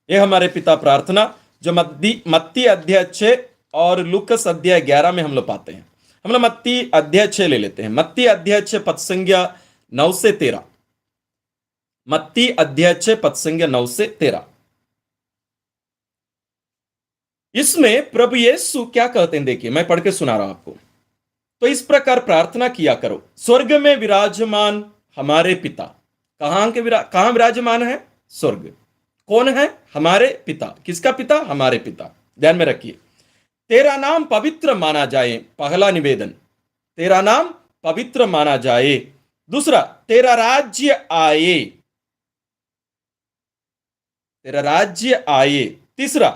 S1: ये हमारे पिता प्रार्थना, जो मत्ती अध्याय 6 और लूकस अध्याय 11 में हम लोग पाते हैं। हम लोग मत्ती अध्याय 6 ले लेते हैं। मत्ती अध्याय 6 पद संख्या 9 से 13। मत्ती अध्याय 6 पद संख्या 9 से 13। इसमें प्रभु यीशु क्या कहते हैं, देखिए मैं पढ़ के सुना रहा हूं आपको। तो इस प्रकार प्रार्थना किया करो, स्वर्ग में विराजमान हमारे पिता। कहां विराजमान है? स्वर्ग। कौन है? हमारे पिता। किसका पिता? हमारे पिता। ध्यान में रखिए, तेरा नाम पवित्र माना जाए, पहला निवेदन, तेरा नाम पवित्र माना जाए। दूसरा, तेरा राज्य आए, तेरा राज्य आए। तीसरा,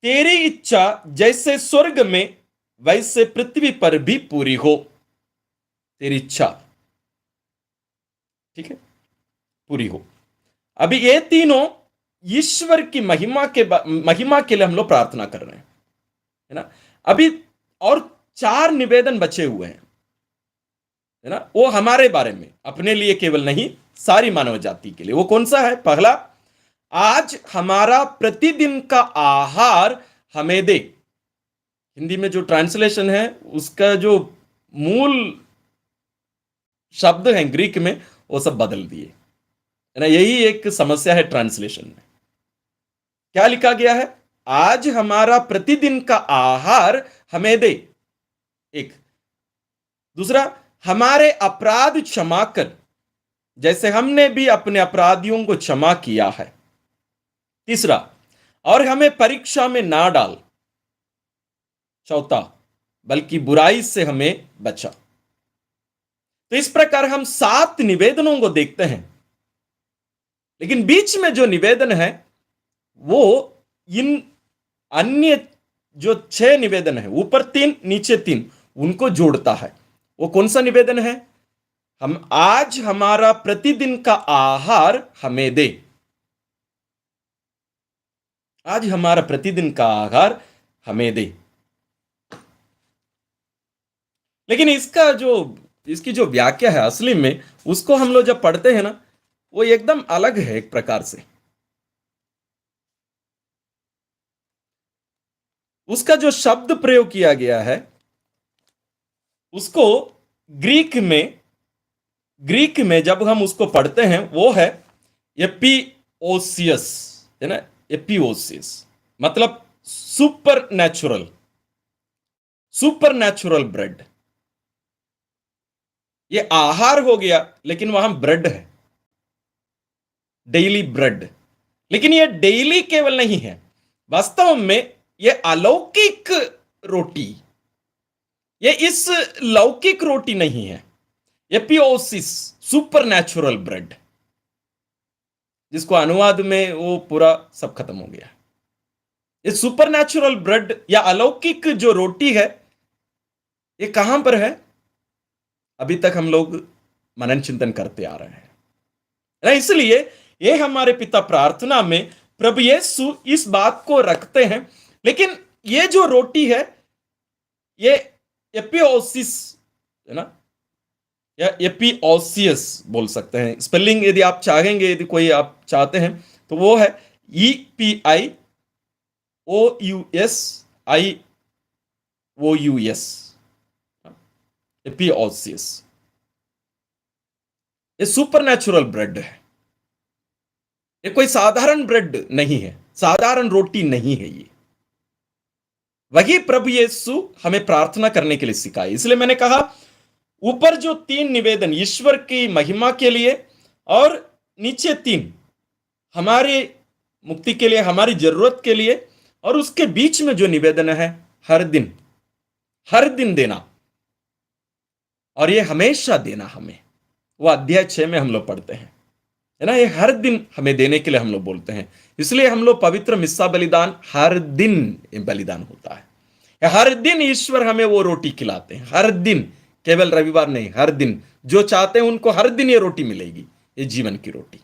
S1: तेरी इच्छा जैसे स्वर्ग में वैसे पृथ्वी पर भी पूरी हो। तेरी इच्छा, ठीक है, पूरी हो। अभी ये तीनों ईश्वर की महिमा के लिए हम लोग प्रार्थना कर रहे हैं, है ना। अभी और 4 निवेदन बचे हुए हैं, है ना, वो हमारे बारे में, अपने लिए केवल नहीं, सारी मानव जाति के लिए। वो कौन सा है? पहला, आज हमारा प्रतिदिन का आहार हमें दे। हिंदी में जो ट्रांसलेशन है उसका जो मूल शब्द है ग्रीक में, वो सब बदल दिए, है ना। यही एक समस्या है ट्रांसलेशन में। क्या लिखा गया है? आज हमारा प्रतिदिन का आहार हमें दे, एक। दूसरा, हमारे अपराध क्षमा कर, जैसे हमने भी अपने अपराधियों को क्षमा किया है। तीसरा, और हमें परीक्षा में ना डाल। चौथा, बल्कि बुराई से हमें बचा। तो इस प्रकार हम 7 निवेदनों को देखते हैं। लेकिन बीच में जो निवेदन है वो इन अन्य जो 6 निवेदन है, ऊपर 3 नीचे 3, उनको जोड़ता है। वो कौन सा निवेदन है? हम आज हमारा प्रतिदिन का आहार हमें दे। आज हमारा प्रतिदिन का आहार हमें दे। लेकिन इसकी जो व्याख्या है असली में, उसको हम लोग जब पढ़ते हैं ना, वो एकदम अलग है एक प्रकार से। उसका जो शब्द प्रयोग किया गया है उसको ग्रीक में जब हम उसको पढ़ते हैं वो है एपिओसियस, है ना, एपिओसियस मतलब सुपर नेचुरल ब्रेड। ये आहार हो गया, लेकिन वहां ब्रेड है, डेली ब्रेड। लेकिन ये डेली केवल नहीं है, वास्तव में ये अलौकिक रोटी, ये इस लौकिक रोटी नहीं है, एपिओसिस सुपर नेचुरल ब्रेड, जिसको अनुवाद में वो पूरा सब खत्म हो गया। ये सुपर नेचुरल ब्रेड या अलौकिक जो रोटी है, ये कहां पर है? अभी तक हम लोग मनन चिंतन करते आ रहे हैं ना। इसलिए ये हमारे पिता प्रार्थना में प्रभु यीशु इस बात को रखते हैं। लेकिन ये जो रोटी है, ये एपिओसिस है ना, या एपिओसियस बोल सकते हैं। स्पेलिंग यदि आप चाहेंगे, यदि कोई आप चाहते हैं, तो वो है EPIOUSIOUS, एपिओसियस। ये सुपर नेचुरल ब्रेड है, ये कोई साधारण ब्रेड नहीं है, साधारण रोटी नहीं है। ये वही प्रभु यीशु हमें प्रार्थना करने के लिए सिखाए। इसलिए मैंने कहा, ऊपर जो 3 निवेदन ईश्वर की महिमा के लिए, और नीचे 3 हमारे मुक्ति के लिए, हमारी जरूरत के लिए, और उसके बीच में जो निवेदन है हर दिन देना, और ये हमेशा देना हमें, वो अध्याय 6 में हम लोग पढ़ते हैं, है ना। ये हर दिन हमें देने के लिए हम लोग बोलते हैं। इसलिए हम लोग पवित्र मिस्सा बलिदान हर दिन बलिदान होता है। हर दिन ईश्वर हमें वो रोटी खिलाते हैं, हर दिन, केवल रविवार नहीं, हर दिन। जो चाहते हैं उनको हर दिन ये रोटी मिलेगी, ये जीवन की रोटी।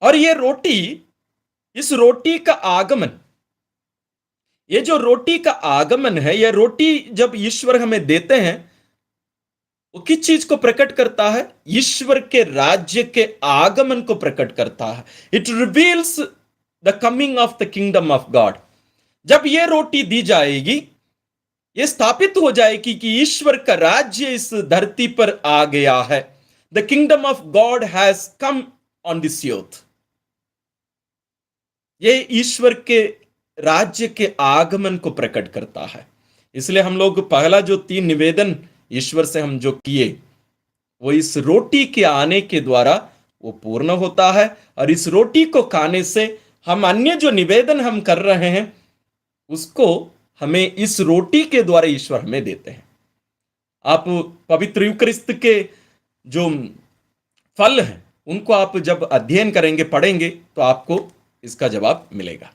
S1: और ये रोटी, इस रोटी का आगमन, ये जो रोटी का आगमन है, यह रोटी जब ईश्वर हमें देते हैं, वो किस चीज को प्रकट करता है? ईश्वर के राज्य के आगमन को प्रकट करता है। It reveals the coming of the kingdom of God. जब यह रोटी दी जाएगी, यह स्थापित हो जाएगी कि ईश्वर का राज्य इस धरती पर आ गया है। The kingdom of God has come on this earth. यह ईश्वर के राज्य के आगमन को प्रकट करता है। इसलिए हम लोग पहला जो 3 निवेदन ईश्वर से हम जो किए, वो इस रोटी के आने के द्वारा वो पूर्ण होता है। और इस रोटी को खाने से हम अन्य जो निवेदन हम कर रहे हैं, उसको हमें इस रोटी के द्वारा ईश्वर हमें देते हैं। आप पवित्र यूकरिस्त के जो फल हैं, उनको आप जब अध्ययन करेंगे, पढ़ेंगे, तो आपको इसका जवाब मिलेगा,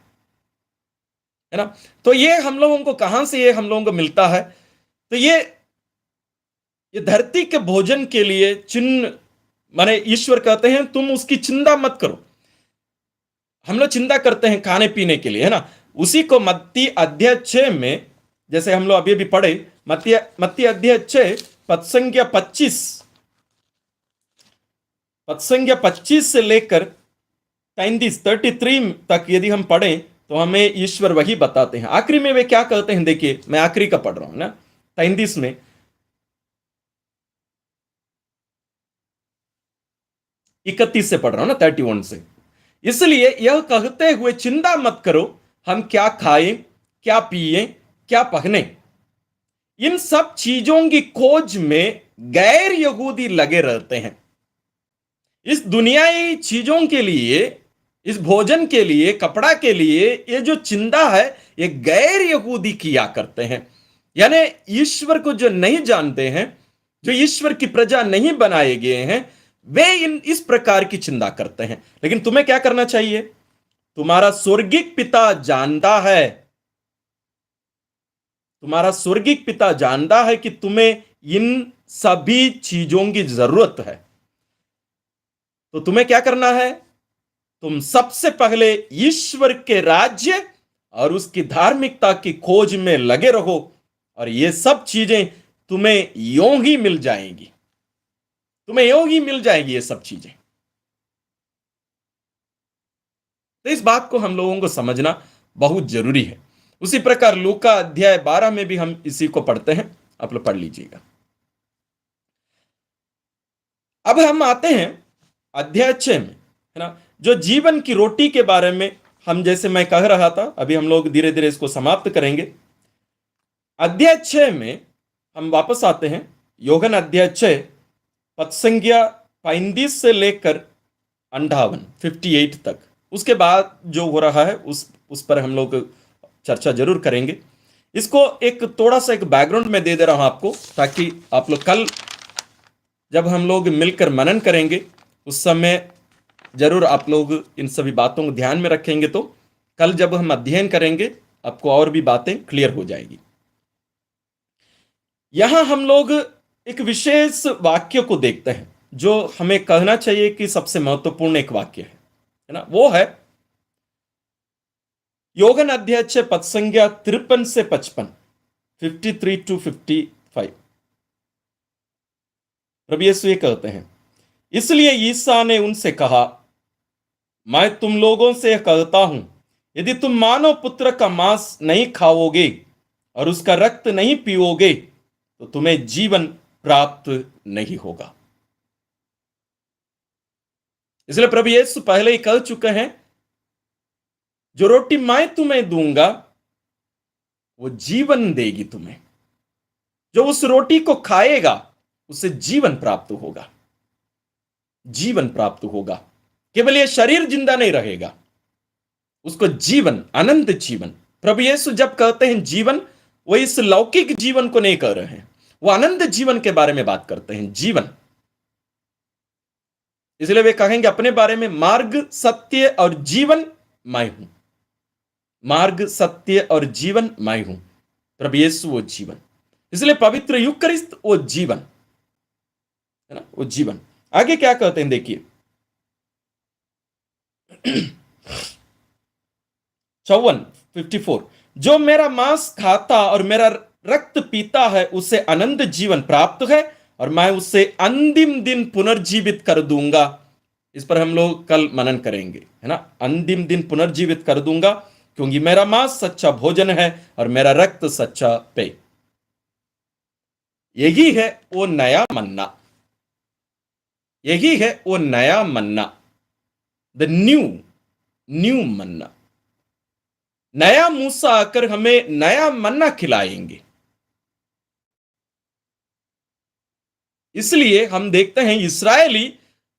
S1: है ना। तो ये हम लोगों को कहां से ये हम लोगों को मिलता है? तो ये धरती के भोजन के लिए चिन्ह, माने ईश्वर कहते हैं तुम उसकी चिंता मत करो। हम लोग चिंता करते हैं खाने पीने के लिए, है ना। उसी को मत्ती अध्याय 6 में, जैसे हम लोग अभी अभी पढ़े, मत्ती अध्याय 6 पदसंख्या 25 से लेकर 33 तक यदि हम पढ़ें, तो हमें ईश्वर वही बताते हैं। आखिरी में वे क्या कहते हैं, देखिए, मैं आखिरी का पढ़ रहा हूं ना, 33 में, 31 से पढ़ रहा हूं ना, 31 से। इसलिए यह कहते हुए चिंता मत करो, हम क्या खाएं, क्या पिए, क्या पहने। इन सब चीजों की खोज में गैर यहूदी लगे रहते हैं। इस दुनियाई चीजों के लिए, इस भोजन के लिए, कपड़ा के लिए, ये जो चिंता है, ये गैर यहूदी किया करते हैं। यानी ईश्वर को जो नहीं जानते हैं, जो ईश्वर की प्रजा नहीं बनाए गए हैं, वे इस प्रकार की चिंता करते हैं। लेकिन तुम्हें क्या करना चाहिए? तुम्हारा स्वर्गिक पिता जानता है, तुम्हारा स्वर्गिक पिता जानता है कि तुम्हें इन सभी चीजों की जरूरत है। तो तुम्हें क्या करना है? तुम सबसे पहले ईश्वर के राज्य और उसकी धार्मिकता की खोज में लगे रहो, और ये सब चीजें तुम्हें यों ही मिल जाएंगी, तुम्हें यों ही मिल जाएगी ये सब चीजें। तो इस बात को हम लोगों को समझना बहुत जरूरी है। उसी प्रकार लूका अध्याय 12 में भी हम इसी को पढ़ते हैं, आप लोग पढ़ लीजिएगा। अब हम आते हैं अध्याय 6 में, है ना, जो जीवन की रोटी के बारे में हम, जैसे मैं कह रहा था, अभी हम लोग धीरे धीरे इसको समाप्त करेंगे। अध्याय 6 में हम वापस आते हैं, योहन अध्याय 6 पद संख्या 35 से लेकर 58 तक। उसके बाद जो हो रहा है उस पर हम लोग चर्चा जरूर करेंगे। इसको एक थोड़ा सा एक बैकग्राउंड में दे दे रहा हूं आपको, ताकि आप लोग कल जब हम लोग मिलकर मनन करेंगे उस समय जरूर आप लोग इन सभी बातों को ध्यान में रखेंगे, तो कल जब हम अध्ययन करेंगे आपको और भी बातें क्लियर हो जाएगी। यहां हम लोग एक विशेष वाक्य को देखते हैं जो हमें कहना चाहिए कि सबसे महत्वपूर्ण एक वाक्य है ना, वो है योहन अध्याय 6 पद संख्या 53 से 55, 53 to 55। प्रभु यीशु ये कहते हैं, इसलिए ईसा ने उनसे कहा, मैं तुम लोगों से कहता हूं, यदि तुम मानव पुत्र का मांस नहीं खाओगे और उसका रक्त नहीं पीओगे तो तुम्हें जीवन प्राप्त नहीं होगा। इसलिए प्रभु यीशु पहले ही कह चुके हैं, जो रोटी मैं तुम्हें दूंगा वो जीवन देगी तुम्हें। जो उस रोटी को खाएगा उसे जीवन प्राप्त होगा, जीवन प्राप्त होगा। केवल यह शरीर जिंदा नहीं रहेगा, उसको जीवन, अनंत जीवन। प्रभु यीशु जब कहते हैं जीवन, वो इस लौकिक जीवन को नहीं कह रहे हैं, वो अनंत जीवन के बारे में बात करते हैं, जीवन। इसलिए वे कहेंगे अपने बारे में, मार्ग सत्य और जीवन मैं हूं। मार्ग सत्य और जीवन मैं हूं। प्रभु यीशु वो जीवन, इसलिए पवित्र यूकरिस्त वो जीवन है ना, वो जीवन। आगे क्या कहते हैं देखिए, 54, जो मेरा मांस खाता और मेरा रक्त पीता है उसे अनंत जीवन प्राप्त है और मैं उसे अंतिम दिन पुनर्जीवित कर दूंगा। इस पर हम लोग कल मनन करेंगे, है ना। अंतिम दिन पुनर्जीवित कर दूंगा, क्योंकि मेरा मांस सच्चा भोजन है और मेरा रक्त सच्चा पेय। यही है वो नया मन्ना, यही है वो नया मन्ना, द न्यू मन्ना। नया मूसा आकर हमें नया मन्ना खिलाएंगे। इसलिए हम देखते हैं इस्राएली,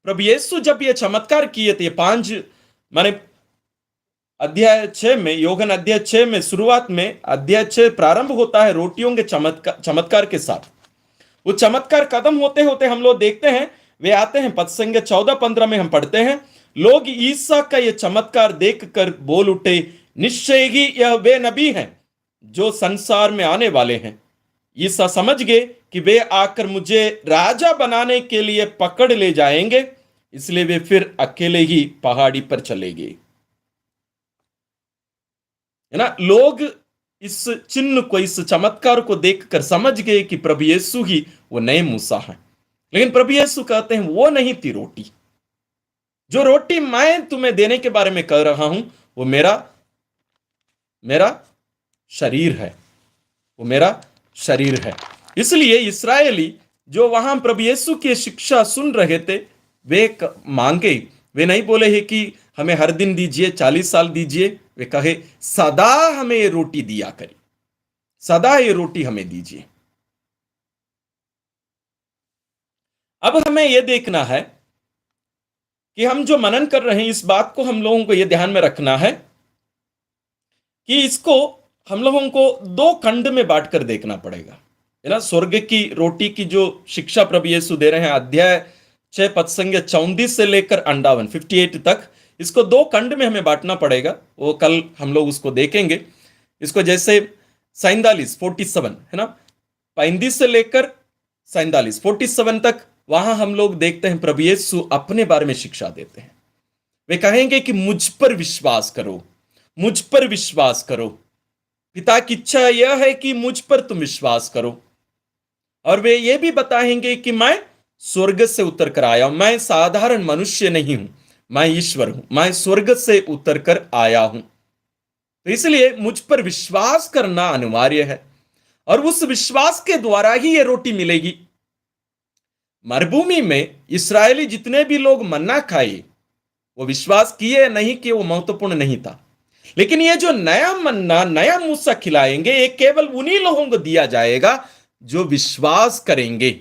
S1: प्रभु यीशु जब ये चमत्कार किए थे, 5 माने अध्याय 6 में, योहन अध्याय 6 में शुरुआत में, अध्याय 6 प्रारंभ होता है रोटियों के चमत्कार के साथ। वो चमत्कार खत्म होते होते हम लोग देखते हैं वे आते हैं, पद संख्या 14-15 में हम पढ़ते हैं, लोग ईसा का यह चमत्कार देखकर बोल उठे, निश्चय ही यह वे नबी हैं जो संसार में आने वाले हैं। ईसा समझ गए कि वे आकर मुझे राजा बनाने के लिए पकड़ ले जाएंगे, इसलिए वे फिर अकेले ही पहाड़ी पर चले गए, है ना। लोग इस चिन्ह को, इस चमत्कार को देखकर समझ गए कि प्रभु यीशु ही वो नए मूसा हैं। लेकिन प्रभु यीशु कहते हैं वो नहीं थी रोटी। जो रोटी मैं तुम्हें देने के बारे में कह रहा हूं वो मेरा शरीर है, वो मेरा शरीर है। इसलिए इस्राएली जो वहां प्रभु यीशु की शिक्षा सुन रहे थे, वे मांगे, वे नहीं बोले हैं कि हमें हर दिन दीजिए, 40 साल दीजिए। वे कहे सदा हमें ये रोटी दिया करी, सदा ये रोटी हमें दीजिए। अब हमें यह देखना है कि हम जो मनन कर रहे हैं, इस बात को हम लोगों को यह ध्यान में रखना है कि इसको हम लोगों को 2 खंड में बांटकर देखना पड़ेगा, है ना। स्वर्ग की रोटी की जो शिक्षा प्रभु यीशु दे रहे हैं, अध्याय 6 पद संख्या 34 से लेकर 58 तक, इसको 2 खंड में हमें बांटना पड़ेगा। वो कल हम लोग उसको देखेंगे। इसको जैसे 47 है ना, 35 से लेकर 47 तक, वहां हम लोग देखते हैं प्रभु यीशु अपने बारे में शिक्षा देते हैं। वे कहेंगे कि मुझ पर विश्वास करो, मुझ पर विश्वास करो। पिता की इच्छा यह है कि मुझ पर तुम विश्वास करो। और वे ये भी बताएंगे कि मैं स्वर्ग से उतर कर आया हूं, मैं साधारण मनुष्य नहीं हूं, मैं ईश्वर हूं, मैं स्वर्ग से उतर कर आया हूं। तो इसलिए मुझ पर विश्वास करना अनिवार्य है, और उस विश्वास के द्वारा ही ये रोटी मिलेगी। मरुभूमि में इस्राएली जितने भी लोग मन्ना खाए, वो विश्वास किए नहीं कि वो महत्वपूर्ण नहीं था। लेकिन ये जो नया मन्ना, नया मूसा खिलाएंगे, ये केवल उन्हीं लोगों को दिया जाएगा जो विश्वास करेंगे।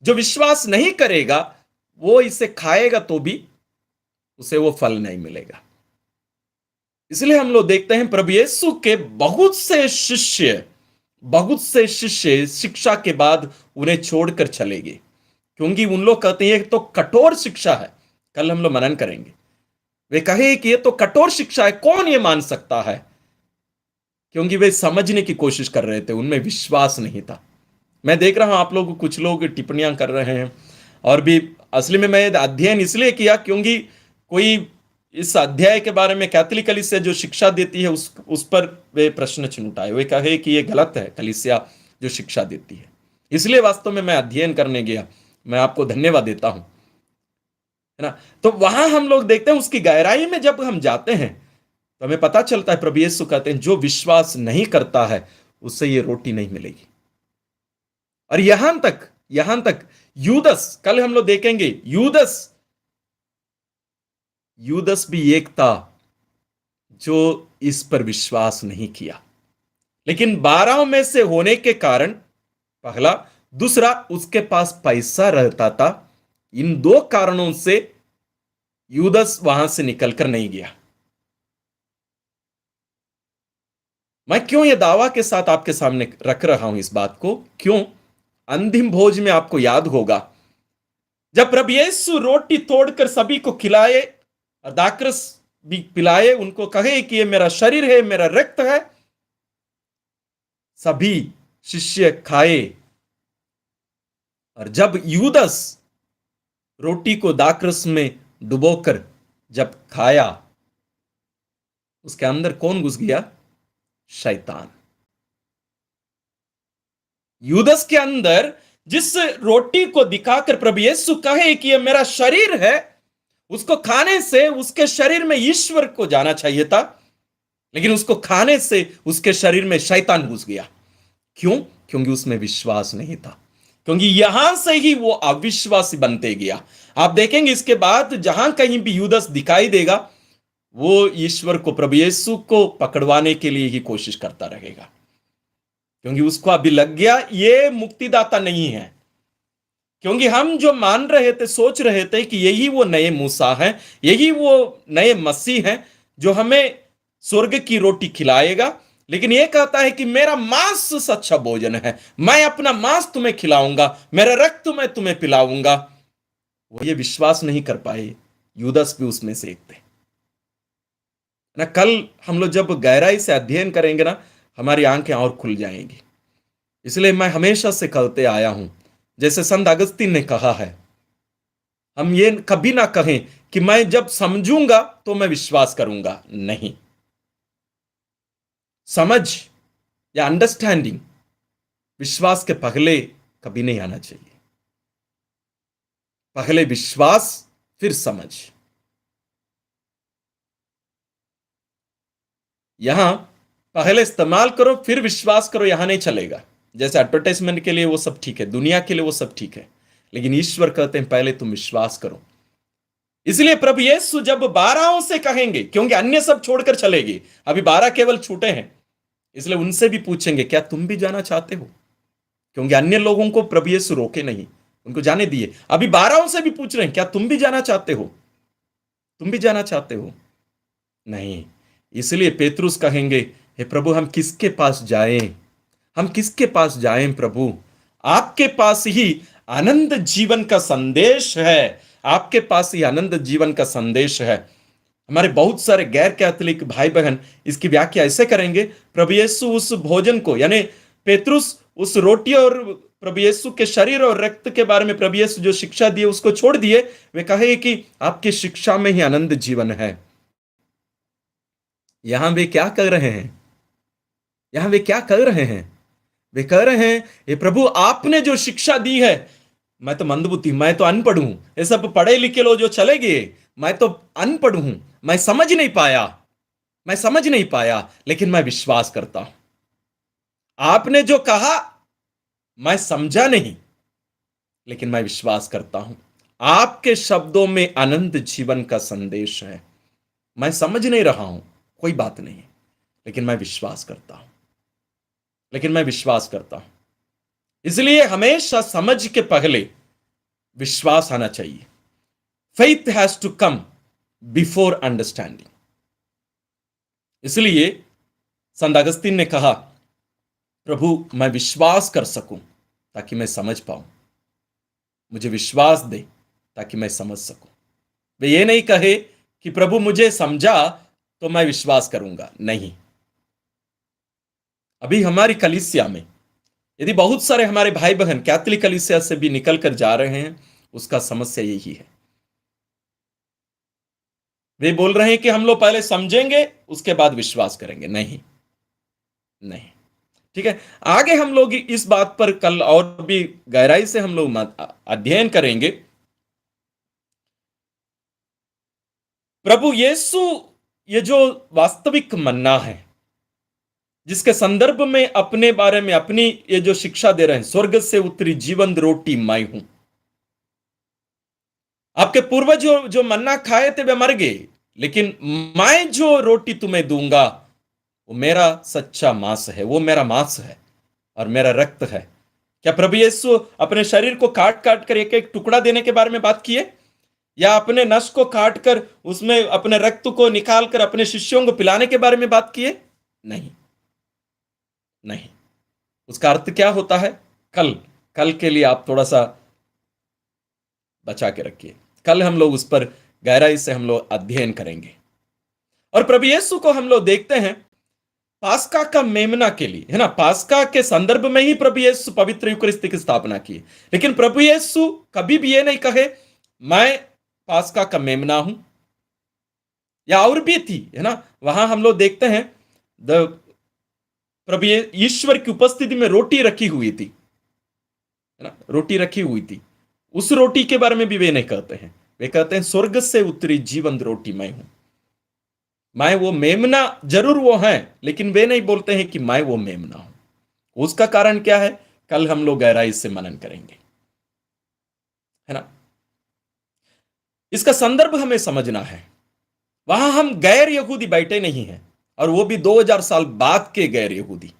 S1: जो विश्वास नहीं करेगा, वो इसे खाएगा तो भी उसे वो फल नहीं मिलेगा। इसलिए हम लोग देखते हैं प्रभु यीशु के बहुत से शिष्य शिक्षा के बाद उन्हें छोड़कर चले गए, क्योंकि उन लोग कहते हैं तो कठोर शिक्षा है। कल हम लोग मनन करेंगे, वे कहे कि ये तो कठोर शिक्षा है, कौन ये मान सकता है, क्योंकि वे समझने की कोशिश कर रहे थे, उनमें विश्वास नहीं था। मैं देख रहा हूं आप लोग, कुछ लोग टिप्पणियां कर रहे हैं, और भी असली में मैं अध्ययन इसलिए किया क्योंकि कोई इस अध्याय के बारे में कैथोलिक कलीसिया जो शिक्षा देती है उस पर वे प्रश्न चिन्ह उठाए, वे कहे कि ये गलत है कलीसिया जो शिक्षा देती है। इसलिए वास्तव में मैं अध्ययन करने गया। मैं आपको धन्यवाद देता हूं, है ना। तो वहां हम लोग देखते हैं, उसकी गहराई में जब हम जाते हैं तो हमें पता चलता है प्रभु यीशु कहते हैं जो विश्वास नहीं करता है उससे ये रोटी नहीं मिलेगी। और यहां तक यूदस, कल हम लोग देखेंगे, यूदस भी एक था जो इस पर विश्वास नहीं किया। लेकिन 12 में से होने के कारण, पहला, दूसरा उसके पास पैसा रहता था, इन 2 कारणों से यूदस वहां से निकलकर नहीं गया। मैं क्यों यह दावा के साथ आपके सामने रख रहा हूं इस बात को? क्यों? अंतिम भोज में आपको याद होगा जब प्रभु यीशु रोटी तोड़कर सभी को खिलाए और दाखरस भी पिलाए, उनको कहे कि ये मेरा शरीर है, मेरा रक्त है। सभी शिष्य खाए, और जब यूदस रोटी को दाखरस में डुबोकर जब खाया, उसके अंदर कौन घुस गया? शैतान। यूदस के अंदर जिस रोटी को दिखाकर प्रभु यीशु कहे कि यह मेरा शरीर है, उसको खाने से उसके शरीर में ईश्वर को जाना चाहिए था, लेकिन उसको खाने से उसके शरीर में शैतान घुस गया। क्यों? क्योंकि उसमें विश्वास नहीं था, क्योंकि यहां से ही वो अविश्वासी बनते गया। आप देखेंगे इसके बाद जहां कहीं भी यूदस दिखाई देगा, वो ईश्वर को, प्रभु यीशु को पकड़वाने के लिए ही कोशिश करता रहेगा, क्योंकि उसको अभी लग गया ये मुक्तिदाता नहीं है। क्योंकि हम जो मान रहे थे, सोच रहे थे कि यही वो नए मूसा हैं, यही वो नए मसीह हैं जो हमें स्वर्ग की रोटी खिलाएगा। लेकिन ये कहता है कि मेरा मांस सच्चा भोजन है, मैं अपना मांस तुम्हें खिलाऊंगा, मेरा रक्त मैं तुम्हें पिलाऊंगा। वो ये विश्वास नहीं कर पाए। यूदस भी उसमें से एक थे ना। कल हम लोग जब गहराई से अध्ययन करेंगे ना, हमारी आंखें और खुल जाएंगी। इसलिए मैं हमेशा से कहते आया हूं, जैसे संत अगस्तीन ने कहा है, हम ये कभी ना कहें कि मैं जब समझूंगा तो मैं विश्वास करूंगा। नहीं, समझ या अंडरस्टैंडिंग विश्वास के पहले कभी नहीं आना चाहिए। पहले विश्वास, फिर समझ। यहां पहले इस्तेमाल करो फिर विश्वास करो, यहां नहीं चलेगा। जैसे एडवर्टाइजमेंट के लिए वो सब ठीक है, दुनिया के लिए वो सब ठीक है, लेकिन ईश्वर कहते हैं पहले तुम विश्वास करो। इसलिए प्रभु यीशु जब 12 से कहेंगे, क्योंकि अन्य सब छोड़कर चलेंगे, अभी 12 केवल छूटे हैं, इसलिए उनसे भी पूछेंगे क्या तुम भी जाना चाहते हो? क्योंकि अन्य लोगों को प्रभु यीशु रोके नहीं, उनको जाने दिए। अभी 12 से भी पूछ रहे हैं क्या तुम भी जाना चाहते हो? तुम भी जाना चाहते हो? नहीं। इसलिए पेतरुस कहेंगे, हे प्रभु हम किसके पास जाएं? हम किसके पास जाएं प्रभु? आपके पास ही आनंद जीवन का संदेश है, आपके पास ही आनंद जीवन का संदेश है। हमारे बहुत सारे गैर कैथोलिक भाई बहन इसकी व्याख्या ऐसे करेंगे, प्रभु यीशु उस भोजन को, यानी पेतरुस उस रोटी और प्रभु यीशु के शरीर और रक्त के बारे में प्रभु यीशु जो शिक्षा दिए उसको छोड़ दिए। वे कहे कि आपकी शिक्षा में ही आनंद जीवन है। यहां वे क्या कर रहे हैं? यहां वे क्या कर रहे हैं? वे कह रहे हैं, ये प्रभु आपने जो शिक्षा दी है, मैं तो मंदबुद्धि, मैं तो अनपढ़ हूं, ये सब पढ़े लिखे लोग जो चले गए, मैं तो अनपढ़ हूं, मैं समझ नहीं पाया। मैं समझ नहीं पाया, लेकिन मैं विश्वास करता हूं। आपने जो कहा मैं समझा नहीं, लेकिन मैं विश्वास करता हूं। आपके शब्दों में अनंत जीवन का संदेश है। मैं समझ नहीं रहा हूं, कोई बात नहीं, लेकिन मैं विश्वास करता हूं। लेकिन मैं विश्वास करता हूं। इसलिए हमेशा समझ के पहले विश्वास आना चाहिए। Faith has to come before understanding. इसलिए संत अगस्तीन ने कहा, प्रभु मैं विश्वास कर सकूं ताकि मैं समझ पाऊं। मुझे विश्वास दे ताकि मैं समझ सकूं। वे ये नहीं कहे कि प्रभु मुझे समझा तो मैं विश्वास करूंगा। नहीं। अभी हमारी कलीसिया में यदि बहुत सारे हमारे भाई बहन कैथोलिक कलीसिया से भी निकल कर जा रहे हैं, उसका समस्या यही है। वे बोल रहे हैं कि हम लोग पहले समझेंगे उसके बाद विश्वास करेंगे। नहीं, नहीं। ठीक है, आगे हम लोग इस बात पर कल और भी गहराई से हम लोग अध्ययन करेंगे। प्रभु यीशु ये जो वास्तविक मन्ना है, जिसके संदर्भ में अपने बारे में अपनी ये जो शिक्षा दे रहे हैं, स्वर्ग से उतरी जीवंत रोटी मैं हूं। आपके पूर्वज जो मन्ना खाए थे वे मर गए, लेकिन मैं जो रोटी तुम्हें दूंगा वो मेरा सच्चा मांस है, वो मेरा मांस है और मेरा रक्त है। क्या प्रभु यीशु अपने शरीर को काट काट कर एक एक टुकड़ा देने के बारे में बात किए, या अपने नस को काट कर उसमें अपने रक्त को निकाल कर अपने शिष्यों को पिलाने के बारे में बात किए? नहीं, नहीं। उसका अर्थ क्या होता है? कल कल के लिए आप थोड़ा सा बचा के रखिए। कल हम लोग उस पर गहराई से हम लोग अध्ययन करेंगे। और प्रभु यीशु को हम लोग देखते हैं पास्का का मेमना के लिए, है ना। पास्का के संदर्भ में ही प्रभु यीशु पवित्र यूकरिस्ती की स्थापना की। लेकिन प्रभु यीशु कभी भी ये नहीं कहे मैं पास्का का मेमना हूं, या और भी थी, है ना। वहां हम लोग देखते हैं द प्रभु ईश्वर की उपस्थिति में रोटी रखी हुई थी, है ना, रोटी रखी हुई थी। उस रोटी के बारे में भी वे नहीं कहते हैं। वे कहते हैं स्वर्ग से उतरी जीवंत रोटी मैं हूं। मैं वो मेमना जरूर वो है, लेकिन वे नहीं बोलते हैं कि मैं वो मेमना हूं। उसका कारण क्या है? कल हम लोग गहराई से मनन करेंगे, है ना। इसका संदर्भ हमें समझना है। वहां हम गैर यहूदी बैठे नहीं हैं, और वो भी 2000 साल बाद के गैर यहूदी।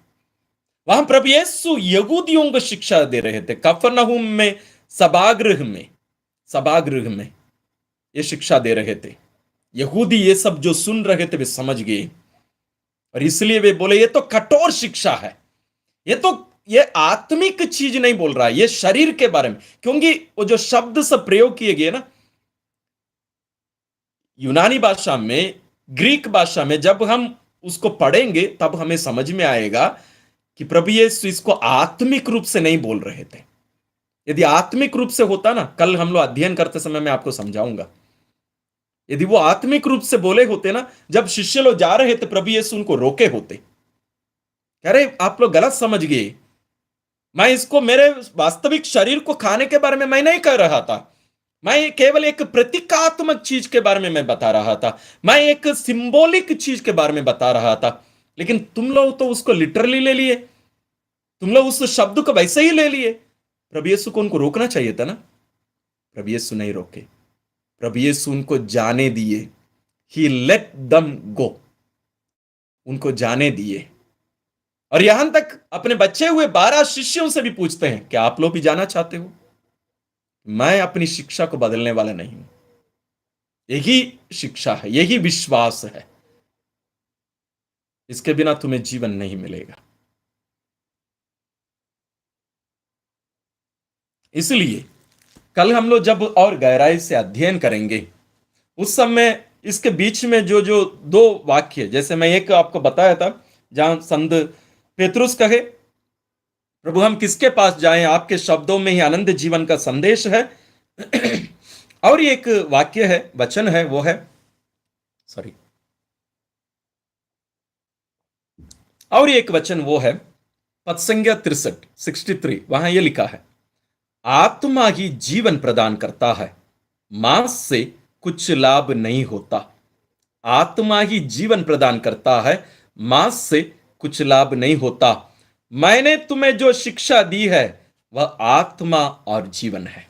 S1: वहां प्रभु यीशु यहूदियों को शिक्षा दे रहे थे। कफरनहूम में सभागृह में ये शिक्षा दे रहे थे। यहूदी ये सब जो सुन रहे थे वे समझ गए, और इसलिए वे बोले ये तो कठोर शिक्षा है, ये आत्मिक चीज नहीं बोल रहा है, ये शरीर के बारे में। क्योंकि वो जो शब्द सब प्रयोग किए गए ना यूनानी भाषा में, ग्रीक भाषा में, जब हम उसको पढ़ेंगे तब हमें समझ में आएगा कि प्रभु यीशु इसको आत्मिक रूप से नहीं बोल रहे थे। यदि आत्मिक रूप से होता ना, कल हम लोग अध्ययन करते समय मैं आपको समझाऊंगा, यदि वो आत्मिक रूप से बोले होते ना, जब शिष्य लोग जा रहे थे प्रभु यीशु उनको रोके होते, कह रहे आप लोग गलत समझ गए, मैं इसको मेरे वास्तविक शरीर को खाने के बारे में मैं नहीं कह रहा था, मैं केवल एक प्रतीकात्मक चीज के बारे में मैं बता रहा था, मैं एक सिंबॉलिक चीज के बारे में बता रहा था। लेकिन तुम लोग तो उसको लिटरली ले लिए, तुम लोग उस शब्द को वैसे ही ले लिए। प्रभु यीशु को उनको रोकना चाहिए था ना, प्रभु यीशु नहीं रोके। प्रभु यीशु उनको जाने दिए, ही लेट दम गो, उनको जाने दिए। और यहां तक अपने बचे हुए 12 शिष्यों से भी पूछते हैं क्या आप लोग भी जाना चाहते हो? मैं अपनी शिक्षा को बदलने वाला नहीं हूं। यही शिक्षा है, यही विश्वास है, इसके बिना तुम्हें जीवन नहीं मिलेगा। इसलिए कल हम लोग जब और गहराई से अध्ययन करेंगे, उस समय इसके बीच में जो जो दो वाक्य, जैसे मैं एक आपको बताया था जहां संत पेतरुस कहे प्रभु हम किसके पास जाएं, आपके शब्दों में ही आनंद जीवन का संदेश है। और एक वाक्य है, वचन है, वो है सॉरी और एक वचन वो है पदसंख्या 63 वहां ये लिखा है आत्मा ही जीवन प्रदान करता है, मांस से कुछ लाभ नहीं होता। आत्मा ही जीवन प्रदान करता है, मांस से कुछ लाभ नहीं होता। मैंने तुम्हें जो शिक्षा दी है वह आत्मा और जीवन है।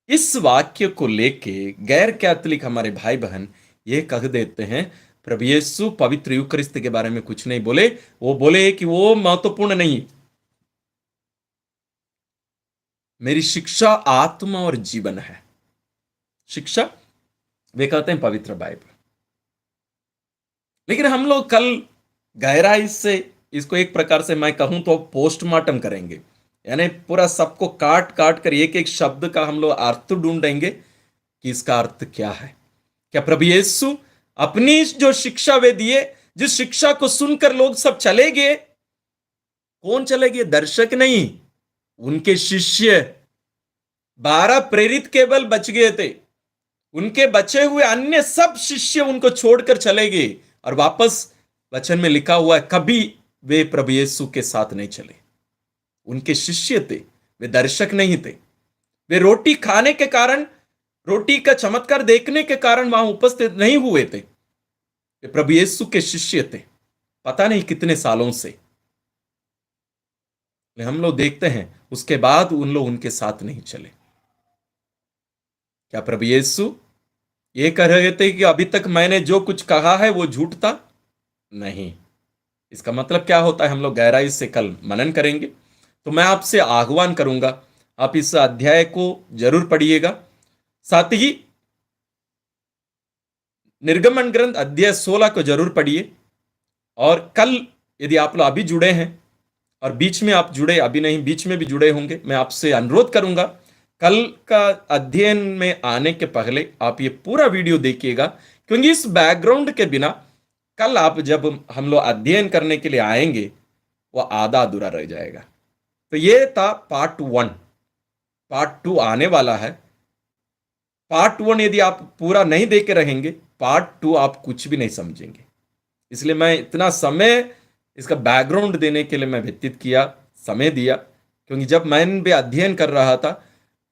S1: इस वाक्य को लेके गैर कैथोलिक हमारे भाई बहन ये कह देते हैं प्रभु यीशु पवित्र यूकरिस्त के बारे में कुछ नहीं बोले, वो बोले कि वो महत्वपूर्ण नहीं। मेरी शिक्षा आत्मा और जीवन है। शिक्षा वे कहते हैं पवित्र बाइबल। लेकिन हम लोग कल गहराई से इसको एक प्रकार से मैं कहूं तो पोस्टमार्टम करेंगे, यानी पूरा सबको काट काट कर एक एक शब्द का हम लोग अर्थ ढूंढेंगे कि इसका अर्थ क्या है। क्या प्रभु यीशु अपनी जो शिक्षा वे दिए, जिस शिक्षा को सुनकर लोग सब चले गए, कौन चले गए? दर्शक नहीं, उनके शिष्य 12 प्रेरित केवल बच गए थे। उनके बचे हुए अन्य सब शिष्य उनको छोड़कर चले गए और वापस वचन में लिखा हुआ है कभी वे प्रभु यीशु के साथ नहीं चले। उनके शिष्य थे, वे दर्शक नहीं थे। वे रोटी खाने के कारण, रोटी का चमत्कार देखने के कारण वहां उपस्थित नहीं हुए थे। वे प्रभु यीशु के शिष्य थे, पता नहीं कितने सालों से। हम लोग देखते हैं उसके बाद उन लोग उनके साथ नहीं चले। क्या प्रभु यीशु ये कह रहे थे कि अभी तक मैंने जो कुछ कहा है वो झूठ था? नहीं। इसका मतलब क्या होता है हम लोग गहराई से कल मनन करेंगे। तो मैं आपसे आह्वान करूंगा, आप इस अध्याय को जरूर पढ़िएगा। साथ ही निर्गमन ग्रंथ अध्याय 16 को जरूर पढ़िए। और कल यदि आप लोग अभी जुड़े हैं और बीच में आप जुड़े, अभी नहीं बीच में भी जुड़े होंगे, मैं आपसे अनुरोध करूंगा कल का अध्ययन में आने के पहले आप ये पूरा वीडियो देखिएगा, क्योंकि इस बैकग्राउंड के बिना कल आप जब हम लोग अध्ययन करने के लिए आएंगे वो आधा अधूरा रह जाएगा। तो ये था पार्ट 1। पार्ट 2 आने वाला है। पार्ट 1 यदि आप पूरा नहीं देके रहेंगे, पार्ट 2 आप कुछ भी नहीं समझेंगे। इसलिए मैं इतना समय इसका बैकग्राउंड देने के लिए मैं व्यतीत किया, समय दिया, क्योंकि जब मैं भी अध्ययन कर रहा था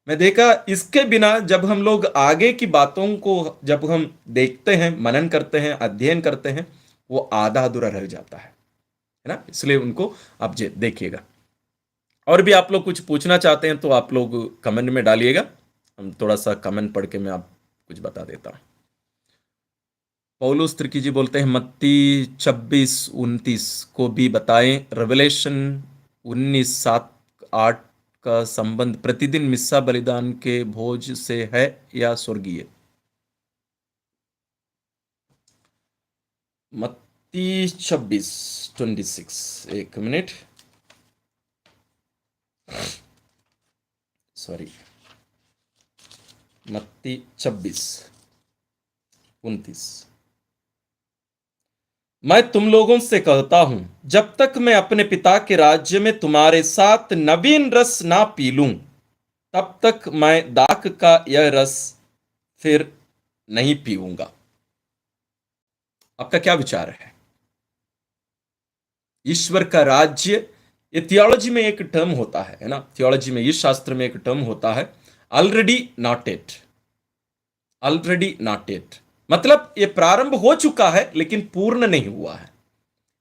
S1: मैं देखा इसके बिना जब हम लोग आगे की बातों को जब हम देखते हैं, मनन करते हैं, अध्ययन करते हैं, वो आधा अधूरा रह जाता है ना। इसलिए उनको आप देखिएगा। और भी आप लोग कुछ पूछना चाहते हैं तो आप लोग कमेंट में डालिएगा, हम थोड़ा सा कमेंट पढ़ के मैं आप कुछ बता देता हूं। पौलुस त्रिकी जी बोलते हैं मत्ती 26-29 को भी बताएं। रेवलेशन 19:7-8 का संबंध प्रतिदिन मिस्सा बलिदान के भोज से है या स्वर्गीय? मत्ती 26:26, एक मिनट, सॉरी, मत्ती 26:29। मैं तुम लोगों से कहता हूं जब तक मैं अपने पिता के राज्य में तुम्हारे साथ नवीन रस ना पी लूं तब तक मैं दाख का यह रस फिर नहीं पीऊंगा। आपका क्या विचार है? ईश्वर का राज्य, ये थियोलॉजी में एक टर्म होता है ना, थियोलॉजी में, इस शास्त्र में एक टर्म होता है already not at. Already not at मतलब ये प्रारंभ हो चुका है लेकिन पूर्ण नहीं हुआ है।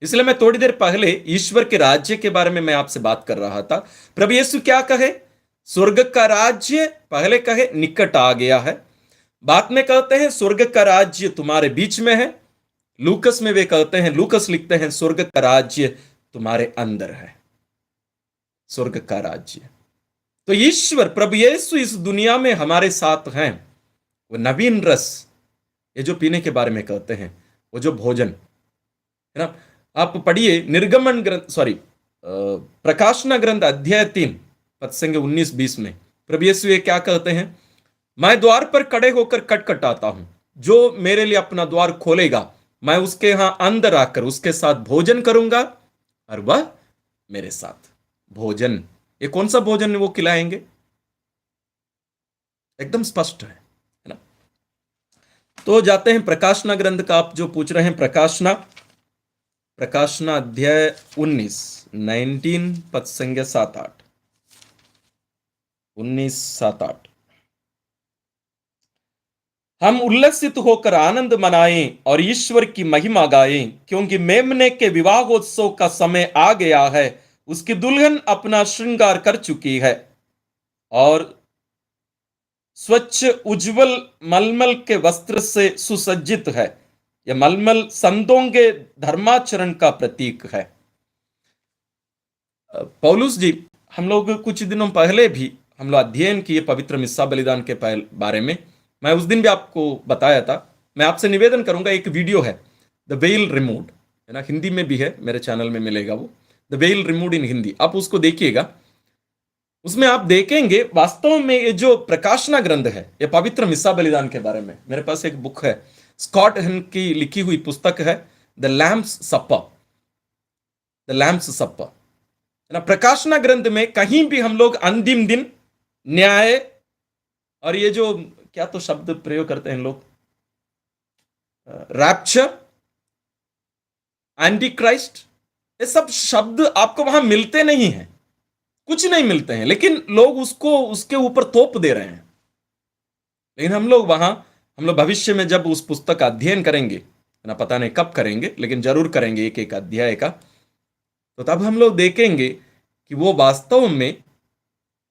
S1: इसलिए मैं थोड़ी देर पहले ईश्वर के राज्य के बारे में मैं आपसे बात कर रहा था। प्रभु यीशु क्या कहे? स्वर्ग का राज्य पहले कहे निकट आ गया है, बाद में कहते हैं स्वर्ग का राज्य तुम्हारे बीच में है। लूकस में वे कहते हैं, लूकस लिखते हैं स्वर्ग का राज्य तुम्हारे अंदर है। स्वर्ग का राज्य तो ईश्वर प्रभु यीशु इस दुनिया में हमारे साथ हैं। वो नवीन रस, ये जो पीने के बारे में कहते हैं, वो जो भोजन है ना, आप पढ़िए निर्गमन ग्रंथ, सॉरी, प्रकाशना ग्रंथ अध्याय 3 पद संख्या 19-20 में प्रभु यीशु ये क्या कहते हैं? मैं द्वार पर खड़े होकर खटखटाता हूं, जो मेरे लिए अपना द्वार खोलेगा मैं उसके यहां अंदर आकर उसके साथ भोजन करूंगा और वह मेरे साथ भोजन। ये कौन सा भोजन वो खिलाएंगे? एकदम स्पष्ट है ना। तो जाते हैं प्रकाशना ग्रंथ का, आप जो पूछ रहे हैं, प्रकाशना अध्याय 19 पद संख्या 7-8, 19:7-8। हम उल्लसित होकर आनंद मनाएं और ईश्वर की महिमा गाएं, क्योंकि मेमने के विवाहोत्सव का समय आ गया है। उसकी दुल्हन अपना श्रृंगार कर चुकी है और स्वच्छ उज्जवल मलमल के वस्त्र से सुसज्जित है। यह मलमल संतों के धर्माचरण का प्रतीक है। पौलुस जी, हम लोग कुछ दिनों पहले भी हम लोग अध्ययन किए पवित्र मिस्सा बलिदान के बारे में। मैं उस दिन भी आपको बताया था। मैं आपसे निवेदन करूंगा, एक वीडियो है द वेल रिमूव्ड, है ना, हिंदी में भी है, मेरे चैनल में मिलेगा वो, the well removed in Hindi, आप उसको देखिएगा। उसमें आप देखेंगे वास्तव में ये जो प्रकाशना ग्रंथ है, ये पवित्र मिस्सा बलिदान के बारे में। मेरे पास एक बुक है, स्कॉट हन की लिखी हुई पुस्तक है, the lamps super, the lamps super, है ना। प्रकाशना ग्रंथ में कहीं भी हम लोग अंतिम दिन, न्याय, और ये जो क्या तो शब्द प्रयोग करते हैं लोग, रैप्चर, एंटी क्राइस्ट, ये सब शब्द आपको वहां मिलते नहीं हैं, कुछ नहीं मिलते हैं, लेकिन लोग उसको उसके ऊपर थोप दे रहे हैं। लेकिन हम लोग वहां, हम लोग भविष्य में जब उस पुस्तक का अध्ययन करेंगे, ना पता नहीं कब करेंगे, लेकिन जरूर करेंगे एक एक अध्याय का, तो तब हम लोग देखेंगे कि वो वास्तव में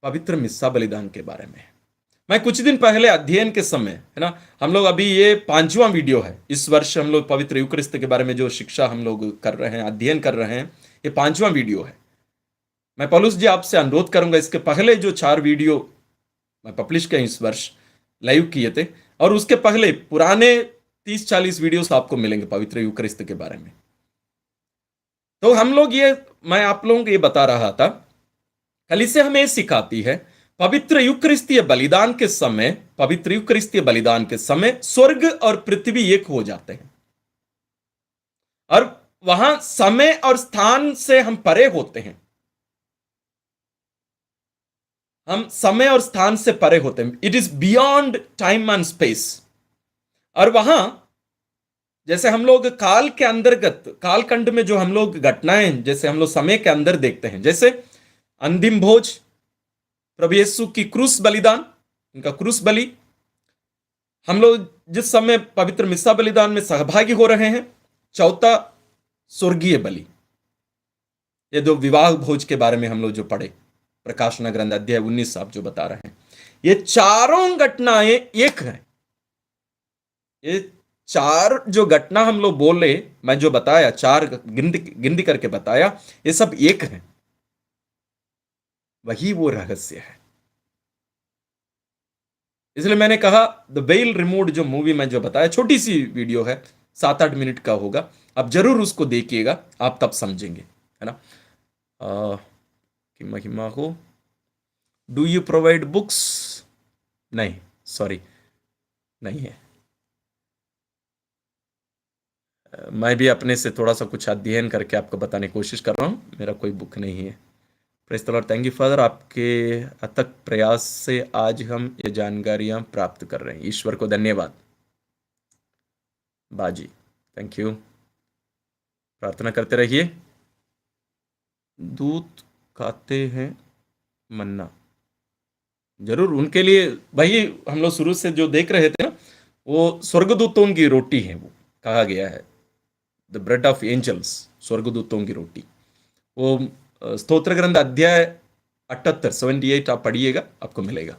S1: पवित्र मिस्सा बलिदान के बारे में है। मैं कुछ दिन पहले अध्ययन के समय, है ना, हम लोग अभी ये 5वां वीडियो है इस वर्ष, हम लोग पवित्र यूकरिस्त के बारे में जो शिक्षा हम लोग कर रहे हैं, अध्ययन कर रहे हैं, ये 5वां वीडियो है। मैं पौलुस जी आपसे अनुरोध करूंगा, इसके पहले जो 4 वीडियो मैं पब्लिश किए इस वर्ष, लाइव किए थे, और उसके पहले पुराने 30-40 वीडियोस आपको मिलेंगे पवित्र यूकरिस्त के बारे में। तो हम लोग ये, मैं आप लोगों को ये बता रहा था, कलीसिया हमें सिखाती है पवित्र यूकरिस्तीय बलिदान के समय, पवित्र यूकरिस्तीय बलिदान के समय स्वर्ग और पृथ्वी एक हो जाते हैं, और वहां समय और स्थान से हम परे होते हैं। हम समय और स्थान से परे होते हैं, it is beyond time and space. और वहां जैसे हम लोग काल के अंतर्गत, कालखंड में जो हम लोग घटनाएं, जैसे हम लोग समय के अंदर देखते हैं, जैसे अंतिम भोज, प्रभु यीशु की क्रूस बलिदान, इनका क्रूस बलि, हम लोग जिस समय पवित्र मिस्सा बलिदान में सहभागी हो रहे हैं, चौथा स्वर्गीय बलि, ये दो विवाह भोज के बारे में हम लोग जो पढ़े, प्रकाशना ग्रंथ अध्याय 19 आप जो बता रहे हैं, ये चारों घटनाएं एक हैं। ये 4 जो घटना हम लोग बोले, मैं जो बताया 4 गिनती करके बताया, ये सब एक हैं। वही वो रहस्य है। इसलिए मैंने कहा द वेल रिमूव्ड जो मूवी मैं जो बताया, छोटी सी वीडियो है, 7-8 मिनट का होगा, आप जरूर उसको देखिएगा, आप तब समझेंगे, है ना। कि महिमा हो। Do you provide books? नहीं, सॉरी, नहीं है। मैं भी अपने से थोड़ा सा कुछ अध्ययन करके आपको बताने की कोशिश कर रहा हूँ, मेरा कोई बुक नहीं है। Praise the Lord, thank you father, आपके अथक प्रयास से आज हम ये जानकारियाँ प्राप्त कर रहे हैं, ईश्वर को धन्यवाद। बाजी, थैंक यू, प्रार्थना करते रहिए। दूत खाते हैं मन्ना, जरूर उनके लिए, भाई हम लोग शुरू से जो देख रहे थे ना, वो स्वर्गदूतों की रोटी है, वो कहा गया है द ब्रेड ऑफ एंजल्स, स्वर्गदूतों की रोटी। वो स्तोत्र ग्रंथ अध्याय 78 आप पढ़िएगा, आपको मिलेगा।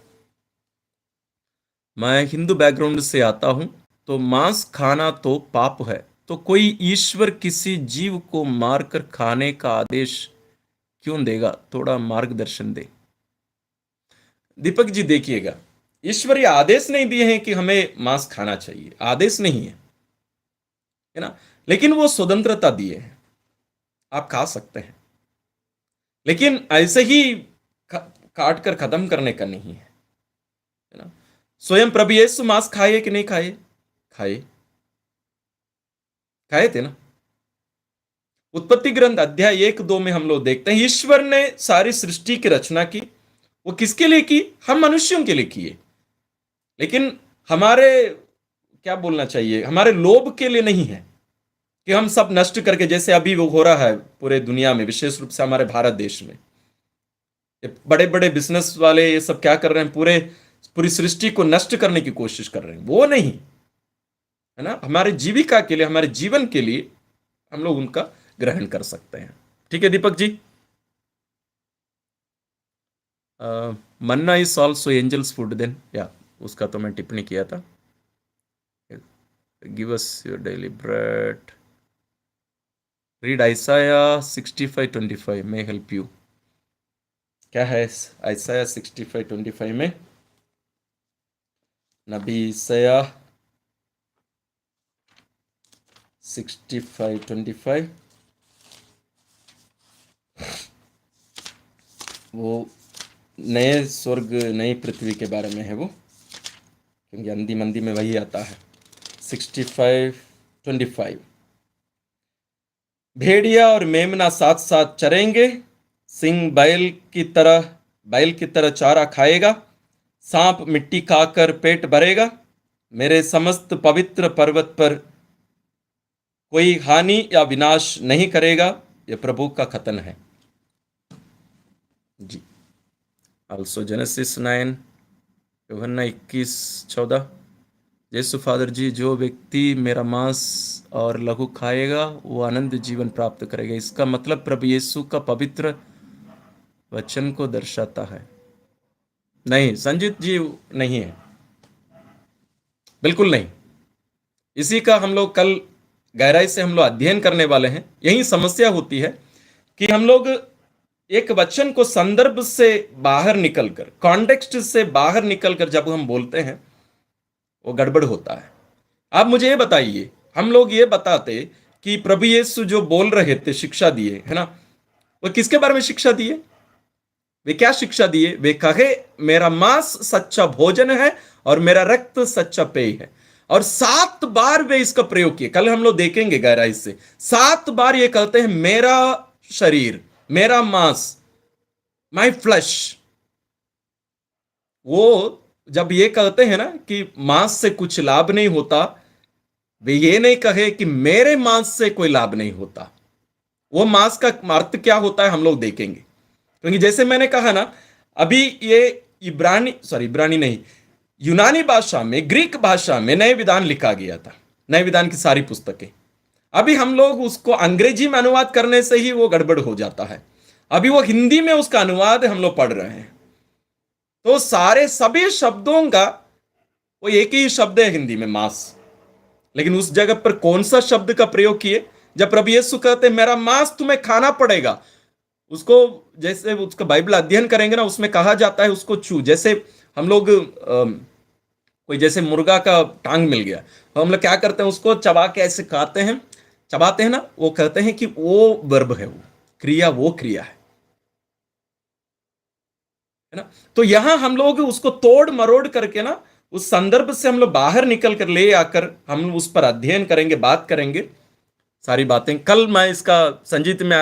S1: मैं हिंदू बैकग्राउंड से आता हूं, तो मांस खाना तो पाप है, तो कोई ईश्वर किसी जीव को मारकर खाने का आदेश क्यों देगा? थोड़ा मार्गदर्शन दे। दीपक जी देखिएगा, ईश्वर ये आदेश नहीं दिए हैं कि हमें मांस खाना चाहिए, आदेश नहीं है ना, लेकिन वो स्वतंत्रता दिए हैं, आप खा सकते हैं, लेकिन ऐसे ही काट कर खत्म करने का नहीं है ना। स्वयं प्रभु यीशु मांस खाए कि नहीं खाए? खाए, खाए थे ना। उत्पत्ति ग्रंथ अध्याय 1-2 में हम लोग देखते हैं, ईश्वर ने सारी सृष्टि की रचना की, वो किसके लिए की? हम मनुष्यों के लिए किए, लेकिन हमारे, क्या बोलना चाहिए, हमारे लोभ के लिए नहीं है कि हम सब नष्ट करके, जैसे अभी वो हो रहा है पूरे दुनिया में, विशेष रूप से हमारे भारत देश में, बड़े बड़े बिजनेस वाले ये सब क्या कर रहे हैं, पूरे पूरी सृष्टि को नष्ट करने की कोशिश कर रहे हैं, वो नहीं, है ना। हमारे जीविका के लिए, हमारे जीवन के लिए हम लोग उनका ग्रहण कर सकते हैं। ठीक है Deepak ji. Manna is also angels food then, या उसका तो मैं टिप्पणी किया था। Give us your daily bread, read Isaiah 65:25 में हेल्प यू। क्या है आइसाया 65:25 में? नबी ईसाया 65:25, वो नए स्वर्ग नई पृथ्वी के बारे में है वो, क्योंकि अंधी मंदी में वही आता है। 65:25, भेड़िया और मेमना साथ साथ चरेंगे, सिंह बैल की तरह चारा खाएगा, सांप मिट्टी खाकर पेट भरेगा, मेरे समस्त पवित्र पर्वत पर कोई हानि या विनाश नहीं करेगा। यह प्रभु का कथन है जी। ऑल्सो जेनेसिस 9, यूहन्ना 21:14, यीशु फादर जी, जो व्यक्ति मेरा मांस और लहू खाएगा वो आनंद जीवन प्राप्त करेगा। इसका मतलब प्रभु यीशु का पवित्र वचन को दर्शाता है? नहीं संजीत जी, नहीं है, बिल्कुल नहीं। इसी का हम लोग कल गहराई से हम लोग अध्ययन करने वाले हैं। यही समस्या होती है कि हम लोग एक वचन को संदर्भ से बाहर निकलकर, कॉन्टेक्स्ट से बाहर निकलकर जब हम बोलते हैं वो गड़बड़ होता है। आप मुझे ये बताइए, हम लोग ये बताते कि प्रभु यीशु जो बोल रहे थे, शिक्षा दिए, है ना, वो किसके बारे में शिक्षा दिए? वे क्या शिक्षा दिए? वे कहे मेरा मांस सच्चा भोजन है और मेरा रक्त सच्चा पेय है। और 7 बार वे इसका प्रयोग किए। कल हम लोग देखेंगे गहराई से, 7 बार ये कहते हैं मेरा शरीर, मेरा मांस, माई फ्लैश। वो जब ये कहते हैं ना कि मांस से कुछ लाभ नहीं होता, वे ये नहीं कहे कि मेरे मांस से कोई लाभ नहीं होता। वो मांस का अर्थ क्या होता है हम लोग देखेंगे। क्योंकि जैसे मैंने कहा ना, अभी ये इब्रानी नहीं, यूनानी भाषा में, ग्रीक भाषा में नए विधान लिखा गया था, नए विधान की सारी पुस्तकें। अभी हम लोग उसको अंग्रेजी में अनुवाद करने से ही वो गड़बड़ हो जाता है। अभी वो हिंदी में उसका अनुवाद हम लोग पढ़ रहे हैं, तो सभी शब्दों का वो एक ही शब्द है हिंदी में, मांस। लेकिन उस जगह पर कौन सा शब्द का प्रयोग किए? जब प्रभु यीशु कहते हैं मेरा मांस तुम्हें खाना पड़ेगा, उसको जैसे उसका बाइबल अध्ययन करेंगे ना, उसमें कहा जाता है उसको चू। जैसे हम लोग कोई जैसे मुर्गा का टांग मिल गया, तो हम लोग क्या करते हैं, उसको चबा के ऐसे खाते हैं, चबाते हैं ना, वो कहते हैं कि वो वर्ब है, वो क्रिया है ना। तो यहां हम लोग उसको तोड़ मरोड़ करके ना, उस संदर्भ से हम लोग बाहर निकल कर ले आकर हम उस पर अध्ययन करेंगे, बात करेंगे, सारी बातें। कल मैं इसका संजीत में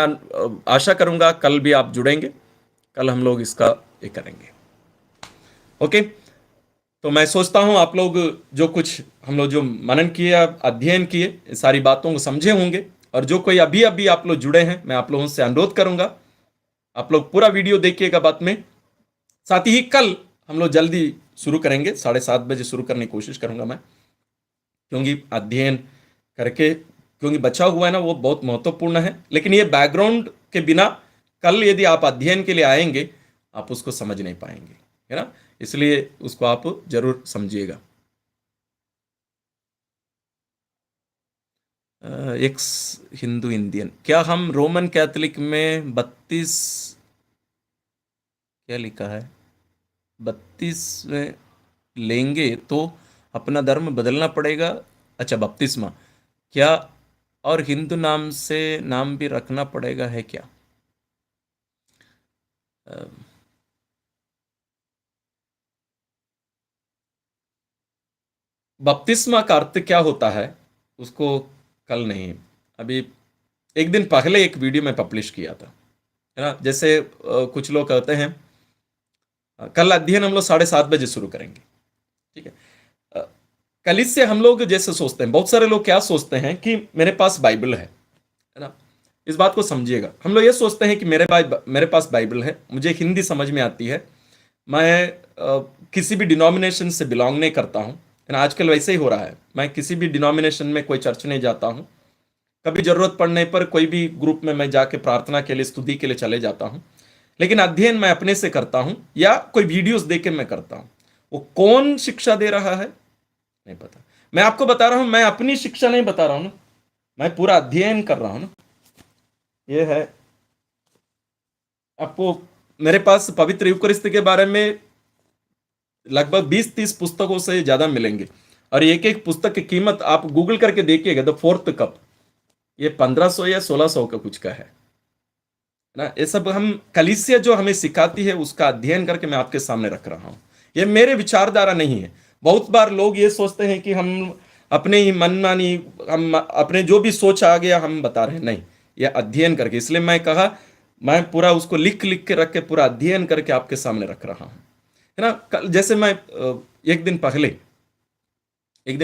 S1: आशा करूंगा कल भी आप जुड़ेंगे, कल हम लोग इसका ये करेंगे। ओके, तो मैं सोचता हूं आप लोग जो कुछ हम लोग जो मनन किए, अध्ययन किए, सारी बातों को समझे होंगे। और जो कोई अभी अभी आप लोग जुड़े हैं, मैं आप लोगों से अनुरोध करूंगा आप लोग पूरा वीडियो देखिएगा बाद में। साथ ही कल हम लोग जल्दी शुरू करेंगे, 7:30 बजे शुरू करने की कोशिश करूंगा मैं, क्योंकि अध्ययन करके, क्योंकि बचा हुआ है ना, वो बहुत महत्वपूर्ण है। लेकिन ये बैकग्राउंड के बिना कल यदि आप अध्ययन के लिए आएंगे, आप उसको समझ नहीं पाएंगे, है ना। इसलिए उसको आप जरूर समझिएगा। एक्स हिंदू इंडियन, क्या हम रोमन कैथोलिक में 32, क्या लिखा है, 32 में लेंगे तो अपना धर्म बदलना पड़ेगा? अच्छा, बपतिस्मा क्या, और हिंदू नाम से नाम भी रखना पड़ेगा है क्या? बपतिस्मा का अर्थ क्या होता है उसको कल नहीं, अभी एक दिन पहले एक वीडियो में पब्लिश किया था, है ना। जैसे कुछ लोग कहते हैं कल अध्ययन हम लोग 7:30 बजे शुरू करेंगे, ठीक है। कल इससे हम लोग जैसे सोचते हैं, बहुत सारे लोग क्या सोचते हैं कि मेरे पास बाइबल है ना। इस बात को समझिएगा, हम लोग ये सोचते हैं कि मेरे पास बाइबल है, मुझे हिंदी समझ में आती है, मैं किसी भी डिनोमिनेशन से बिलोंग नहीं करता हूँ। आजकल वैसे ही हो रहा है, मैं किसी भी डिनोमिनेशन में कोई चर्च नहीं जाता हूँ। कभी जरूरत पड़ने पर कोई भी ग्रुप में मैं जाके प्रार्थना के लिए, स्तुति के लिए चले जाता हूँ। लेकिन अध्ययन मैं अपने से करता हूँ या कोई वीडियोस देख के मैं करता हूँ। वो कौन शिक्षा दे रहा है नहीं पता। मैं आपको बता रहा हूँ, मैं अपनी शिक्षा नहीं बता रहा हूँ ना, मैं पूरा अध्ययन कर रहा हूँ ना। ये है, आपको मेरे पास पवित्र यूकरिस्त के बारे में लगभग 20-30 पुस्तकों से ज्यादा मिलेंगे, और एक एक पुस्तक की कीमत आप गूगल करके देखिएगा। द फोर्थ कप ये 1500 या 1600 का कुछ का है ना। ये सब हम कलीसिया जो हमें सिखाती है उसका अध्ययन करके मैं आपके सामने रख रहा हूं। ये मेरे विचारधारा नहीं है। बहुत बार लोग ये सोचते हैं कि हम अपने ही मनमानी, हम अपने जो भी सोच आ गया हम बता रहे हैं, नहीं, ये अध्ययन करके। इसलिए मैं कहा मैं पूरा उसको लिख लिख के रख के पूरा अध्ययन करके आपके सामने रख रहा हूं, है ना। जैसे मैं एक दिन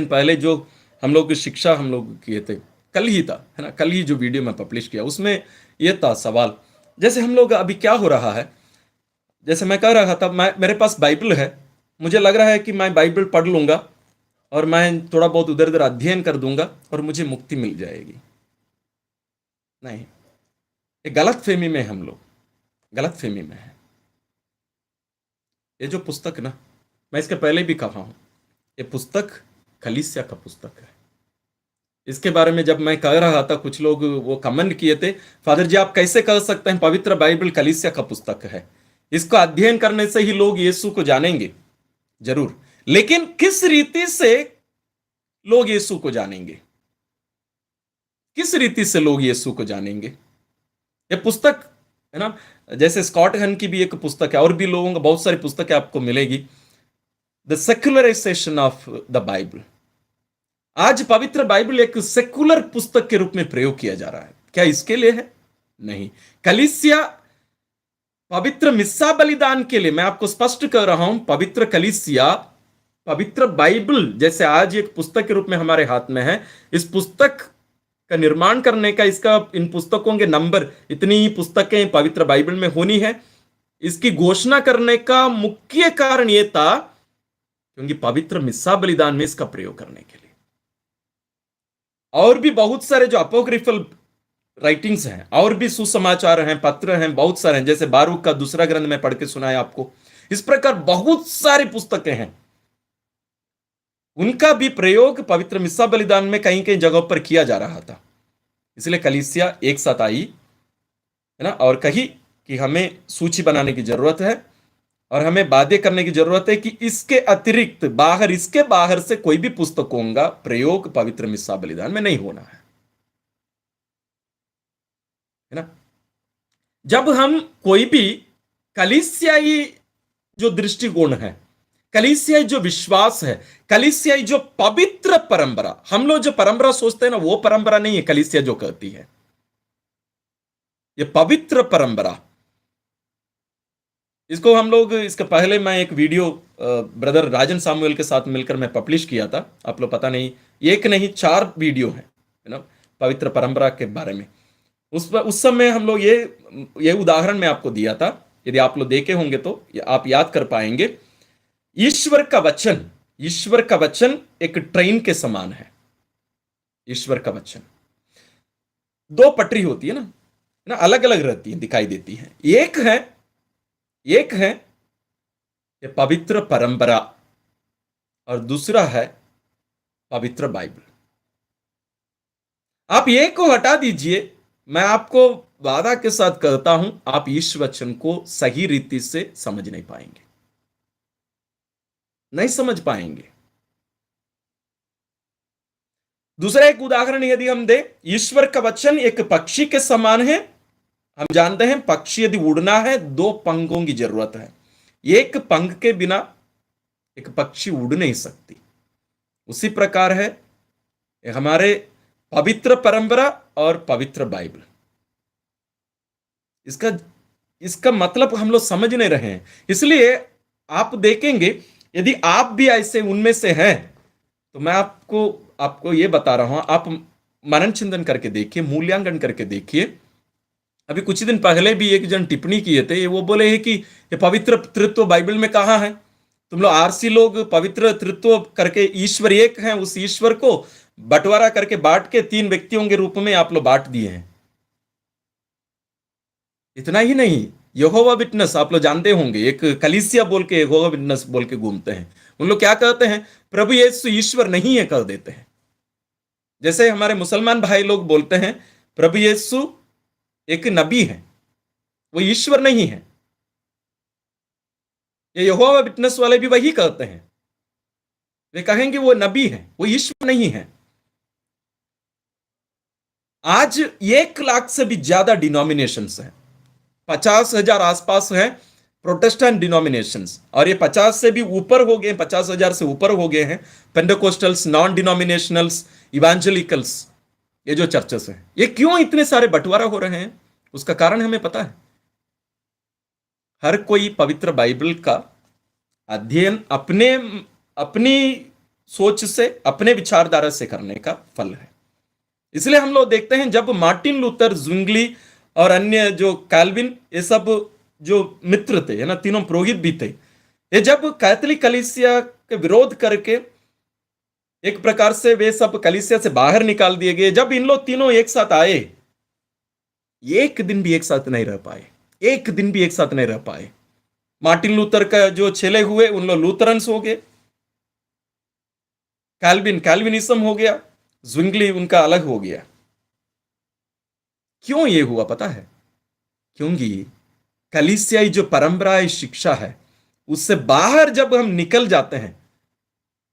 S1: पहले जो हम लोग की शिक्षा हम लोग किए थे, कल ही था, है ना, कल ही जो वीडियो मैं पब्लिश किया उसमें ये था सवाल। जैसे हम लोग अभी क्या हो रहा है, जैसे मैं कह रहा था, मैं मेरे पास बाइबल है, मुझे लग रहा है कि मैं बाइबल पढ़ लूंगा और मैं थोड़ा बहुत उधर उधर अध्ययन कर दूंगा और मुझे मुक्ति मिल जाएगी। नहीं, ये गलत फहमी में हम लोग, गलत फहमी में है। ये जो पुस्तक ना, मैं इसके पहले भी कहा हूं, ये पुस्तक कलीसिया का पुस्तक है। इसके बारे में जब मैं कह रहा था, कुछ लोग वो कमेंट किए थे, फादर जी आप कैसे कह सकते हैं पवित्र बाइबल कलीसिया का पुस्तक है, इसको अध्ययन करने से ही लोग यीशु को जानेंगे। जरूर, लेकिन किस रीति से लोग यीशु को जानेंगे, किस रीति से लोग यीशु को जानेंगे? ये पुस्तक है ना, जैसे स्कॉट हन की भी एक पुस्तक है, और भी लोगों का बहुत सारी पुस्तकें आपको मिलेगी, the secularisation of the Bible. आज पवित्र बाइबल एक सेकुलर पुस्तक के रूप में प्रयोग किया जा रहा है। क्या इसके लिए है? नहीं। कलीसिया पवित्र मिस्सा बलिदान के लिए, मैं आपको स्पष्ट कर रहा हूं, पवित्र कलीसिया पवित्र बाइबल जैसे आज एक पुस्तक के रूप में हमारे हाथ में है, इस पुस्तक का निर्माण करने का, इसका, इन पुस्तकों के नंबर, इतनी पुस्तकें पवित्र बाइबल में होनी है, इसकी घोषणा करने का मुख्य कारण यह था क्योंकि पवित्र मिस्सा बलिदान में इसका प्रयोग करने के लिए। और भी बहुत सारे जो अपोक्रिफल राइटिंग्स हैं, और भी सुसमाचार हैं, पत्र हैं, बहुत सारे हैं, जैसे बारूक का दूसरा ग्रंथ में पढ़ के सुनाया आपको। इस प्रकार बहुत सारी पुस्तकें हैं, उनका भी प्रयोग पवित्र मिस्सा बलिदान में कहीं कहीं जगहों पर किया जा रहा था। इसलिए कलीसिया एक साथ आई, है ना, और कही कि हमें सूची बनाने की जरूरत है और हमें वादे करने की जरूरत है कि इसके अतिरिक्त बाहर, इसके बाहर से कोई भी पुस्तकों का प्रयोग पवित्र मिस्सा बलिदान में नहीं होना है ना। जब हम कोई भी कलीसियाई जो दृष्टिकोण है, कलीसियाई जो विश्वास है, कलीसियाई जो पवित्र परंपरा, हम लोग जो परंपरा सोचते हैं ना, वो परंपरा नहीं है कलीसिया जो कहती है। ये पवित्र परंपरा, इसको हम लोग, इसके पहले मैं एक वीडियो ब्रदर राजन सामुएल के साथ मिलकर मैं पब्लिश किया था। आप लोग पता नहीं, एक नहीं 4 वीडियो है ना पवित्र परंपरा के बारे में। उस समय हम लोग ये उदाहरण मैं आपको दिया था, यदि आप लोग देखे होंगे तो आप याद कर पाएंगे। ईश्वर का वचन एक ट्रेन के समान है। ईश्वर का वचन 2 पटरी होती है ना, अलग अलग रहती है, दिखाई देती है। एक है ये पवित्र परंपरा और दूसरा है पवित्र बाइबल। आप एक को हटा दीजिए, मैं आपको वादा के साथ कहता हूं, आप इस वचन को सही रीति से समझ नहीं पाएंगे, नहीं समझ पाएंगे। दूसरा एक उदाहरण यदि हम दें, ईश्वर का वचन एक पक्षी के समान है। हम जानते हैं पक्षी यदि उड़ना है 2 पंखों की जरूरत है, एक पंख के बिना एक पक्षी उड़ नहीं सकती। उसी प्रकार है हमारे पवित्र परंपरा और पवित्र बाइबल। इसका मतलब हम लोग समझ नहीं रहे हैं। इसलिए आप देखेंगे, यदि आप भी ऐसे उनमें से हैं तो मैं आपको ये बता रहा हूं, आप मनन चिंतन करके देखिए, मूल्यांकन करके देखिए। अभी कुछ दिन पहले भी एक जन टिप्पणी किए थे, वो बोले हैं कि ये पवित्र तृत्व बाइबल में कहां है, तुम लोग आरसी लोग पवित्र तृत्व करके ईश्वर एक हैं, उस ईश्वर को बंटवारा करके बांट के तीन व्यक्तियों के रूप में आप लोग बांट दिए हैं। इतना ही नहीं, यहोवा विटनेस आप लोग जानते होंगे, एक कलीसिया बोल के यहोवा विटनेस बोल के घूमते हैं। उन लोग क्या कहते हैं? प्रभु यीशु ईश्वर नहीं है कर देते हैं। जैसे हमारे मुसलमान भाई लोग बोलते हैं प्रभु यीशु एक नबी है, वो ईश्वर नहीं है। ये यहोवा विटनेस वाले भी वही कहते हैं, वे कहेंगे वो नबी है, वो ईश्वर नहीं है। आज 1 लाख से भी ज्यादा डिनोमिनेशंस हैं, 50,000 आसपास है प्रोटेस्टेंट डिनोमिनेशंस, और ये 50 से भी ऊपर हो गए, 50,000 से ऊपर हो गए हैं पेंटेकोस्टल्स, नॉन डिनोमिनेशनल्स, इवेंजलिकल्स, ये जो चर्चेस हैं। ये क्यों इतने सारे बंटवारा हो रहे हैं? उसका कारण हमें पता है। हर कोई पवित्र बाइबल का अध्ययन अपने अपनी सोच से, अपने विचारधारा से करने का फल है। इसलिए हम लोग देखते हैं जब मार्टिन लूथर, जुंगली और अन्य जो कैल्विन, ये सब जो मित्र थे, है ना, तीनों पुरोहित भी थे, ये जब कैथोलिक कलीसिया के विरोध करके एक प्रकार से वे सब कलीसिया से बाहर निकाल दिए गए, जब इन लोग तीनों एक साथ आए, एक दिन भी एक साथ नहीं रह पाए, एक दिन भी एक साथ नहीं रह पाए। मार्टिन लूथर का जो चेले हुए उन लोग लूथरन्स हो गए, कैल्विनिज्म हो गया, ज्विंगली उनका अलग हो गया। क्यों ये हुआ पता है? क्योंकि कलीसियाई जो परंपराई शिक्षा है उससे बाहर जब हम निकल जाते हैं,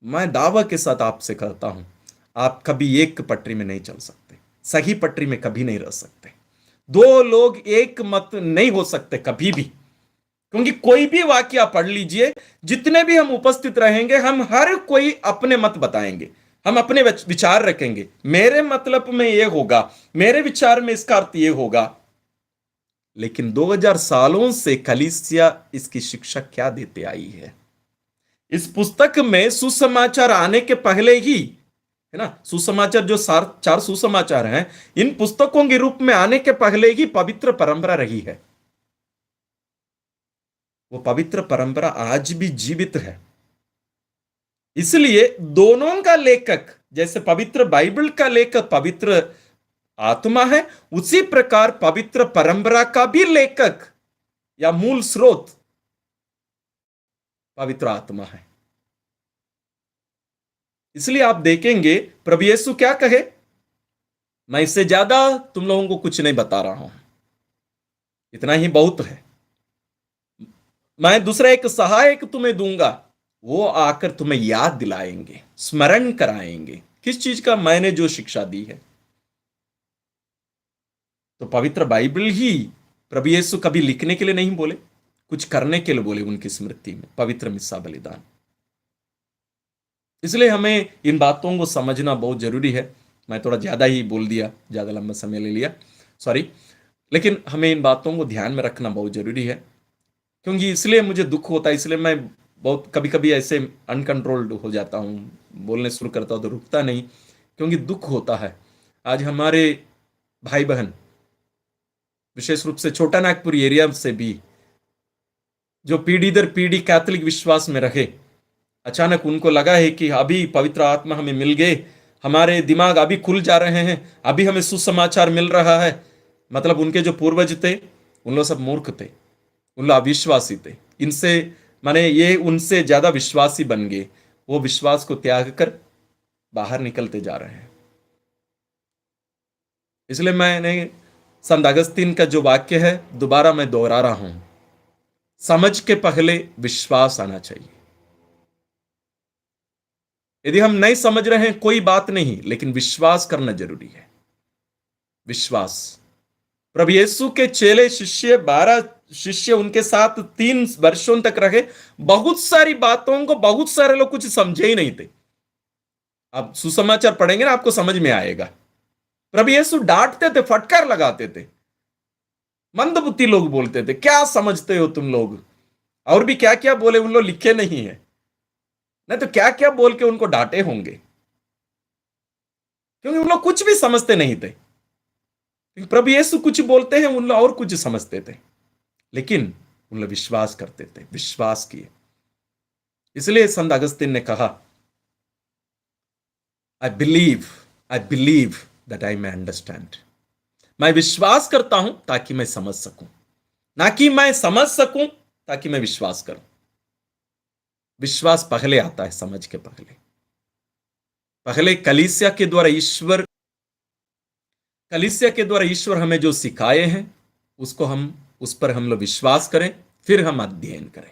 S1: मैं दावा के साथ आपसे कहता हूं, आप कभी एक पटरी में नहीं चल सकते, सही पटरी में कभी नहीं रह सकते। दो लोग एक मत नहीं हो सकते कभी भी, क्योंकि कोई भी वाक्य आप पढ़ लीजिए, जितने भी हम उपस्थित रहेंगे, हम हर कोई अपने मत बताएंगे, हम अपने विचार रखेंगे, मेरे मतलब में ये होगा, मेरे विचार में इसका अर्थ ये होगा। लेकिन 2000 सालों से कलीसिया इसकी शिक्षा क्या देते आई है? इस पुस्तक में सुसमाचार आने के पहले ही, है ना, सुसमाचार जो चार सुसमाचार हैं, इन पुस्तकों के रूप में आने के पहले ही पवित्र परंपरा रही है। वो पवित्र परंपरा आज भी जीवित है। इसलिए दोनों का लेखक, जैसे पवित्र बाइबल का लेखक पवित्र आत्मा है, उसी प्रकार पवित्र परंपरा का भी लेखक या मूल स्रोत पवित्र आत्मा है। इसलिए आप देखेंगे प्रभु यीशु क्या कहे, मैं इससे ज्यादा तुम लोगों को कुछ नहीं बता रहा हूं, इतना ही बहुत है। मैं दूसरा एक सहायक तुम्हें दूंगा, वो आकर तुम्हें याद दिलाएंगे, स्मरण कराएंगे किस चीज का, मैंने जो शिक्षा दी है। तो पवित्र बाइबल ही प्रभु यीशु कभी लिखने के लिए नहीं बोले, कुछ करने के लिए बोले उनकी स्मृति में, पवित्र मिस्सा बलिदान। इसलिए हमें इन बातों को समझना बहुत जरूरी है। मैं थोड़ा ज्यादा ही बोल दिया, ज्यादा लंबा समय ले लिया, सॉरी, लेकिन हमें इन बातों को ध्यान में रखना बहुत जरूरी है। क्योंकि इसलिए मुझे दुख होता है, इसलिए मैं बहुत कभी कभी ऐसे अनकंट्रोल्ड हो जाता हूँ, बोलने शुरू करता हूँ तो रुकता नहीं, क्योंकि दुख होता है। आज हमारे भाई बहन, विशेष रूप से छोटा नागपुर एरिया से भी, जो पीढ़ी दर पीढ़ी कैथोलिक विश्वास में रहे, अचानक उनको लगा है कि अभी पवित्र आत्मा हमें मिल गए, हमारे दिमाग अभी खुल जा रहे हैं, अभी हमें सुसमाचार मिल रहा है। मतलब उनके जो पूर्वज थे उन लोग सब मूर्ख थे, उन लोग अविश्वासी थे। इनसे माने ये उनसे ज्यादा विश्वासी बन गए, वो विश्वास को त्याग कर बाहर निकलते जा रहे हैं। इसलिए मैंने संत अगस्तीन का जो वाक्य है दोबारा मैं दोहरा रहा हूं, समझ के पहले विश्वास आना चाहिए। यदि हम नहीं समझ रहे हैं कोई बात नहीं, लेकिन विश्वास करना जरूरी है। विश्वास। प्रभु यीशु के चेले शिष्य, 12 शिष्य उनके साथ 3 वर्षों तक रहे, बहुत सारी बातों को बहुत सारे लोग कुछ समझे ही नहीं थे। अब सुसमाचार पढ़ेंगे ना, आपको समझ में आएगा। प्रभु यीशु डांटते थे, फटकार लगाते थे, मंदबुद्धि लोग बोलते थे, क्या समझते हो तुम लोग, और भी क्या क्या बोले, उन लोग लिखे नहीं है, नहीं तो क्या क्या बोल के उनको डांटे होंगे, क्योंकि उन लोग कुछ भी समझते नहीं थे। प्रभु यीशु कुछ बोलते हैं, उन लोग और कुछ समझते थे, लेकिन उन लोग विश्वास करते थे, विश्वास किए। इसलिए संत अगस्तीन ने कहा, I believe that I may understand. मैं विश्वास करता हूं ताकि मैं समझ सकूं, ना कि मैं समझ सकूं ताकि मैं विश्वास करूं। विश्वास पहले आता है समझ के पहले। पहले कलीसिया के द्वारा ईश्वर हमें जो सिखाए हैं उसको हम उस पर हम लोग विश्वास करें, फिर हम अध्ययन करें,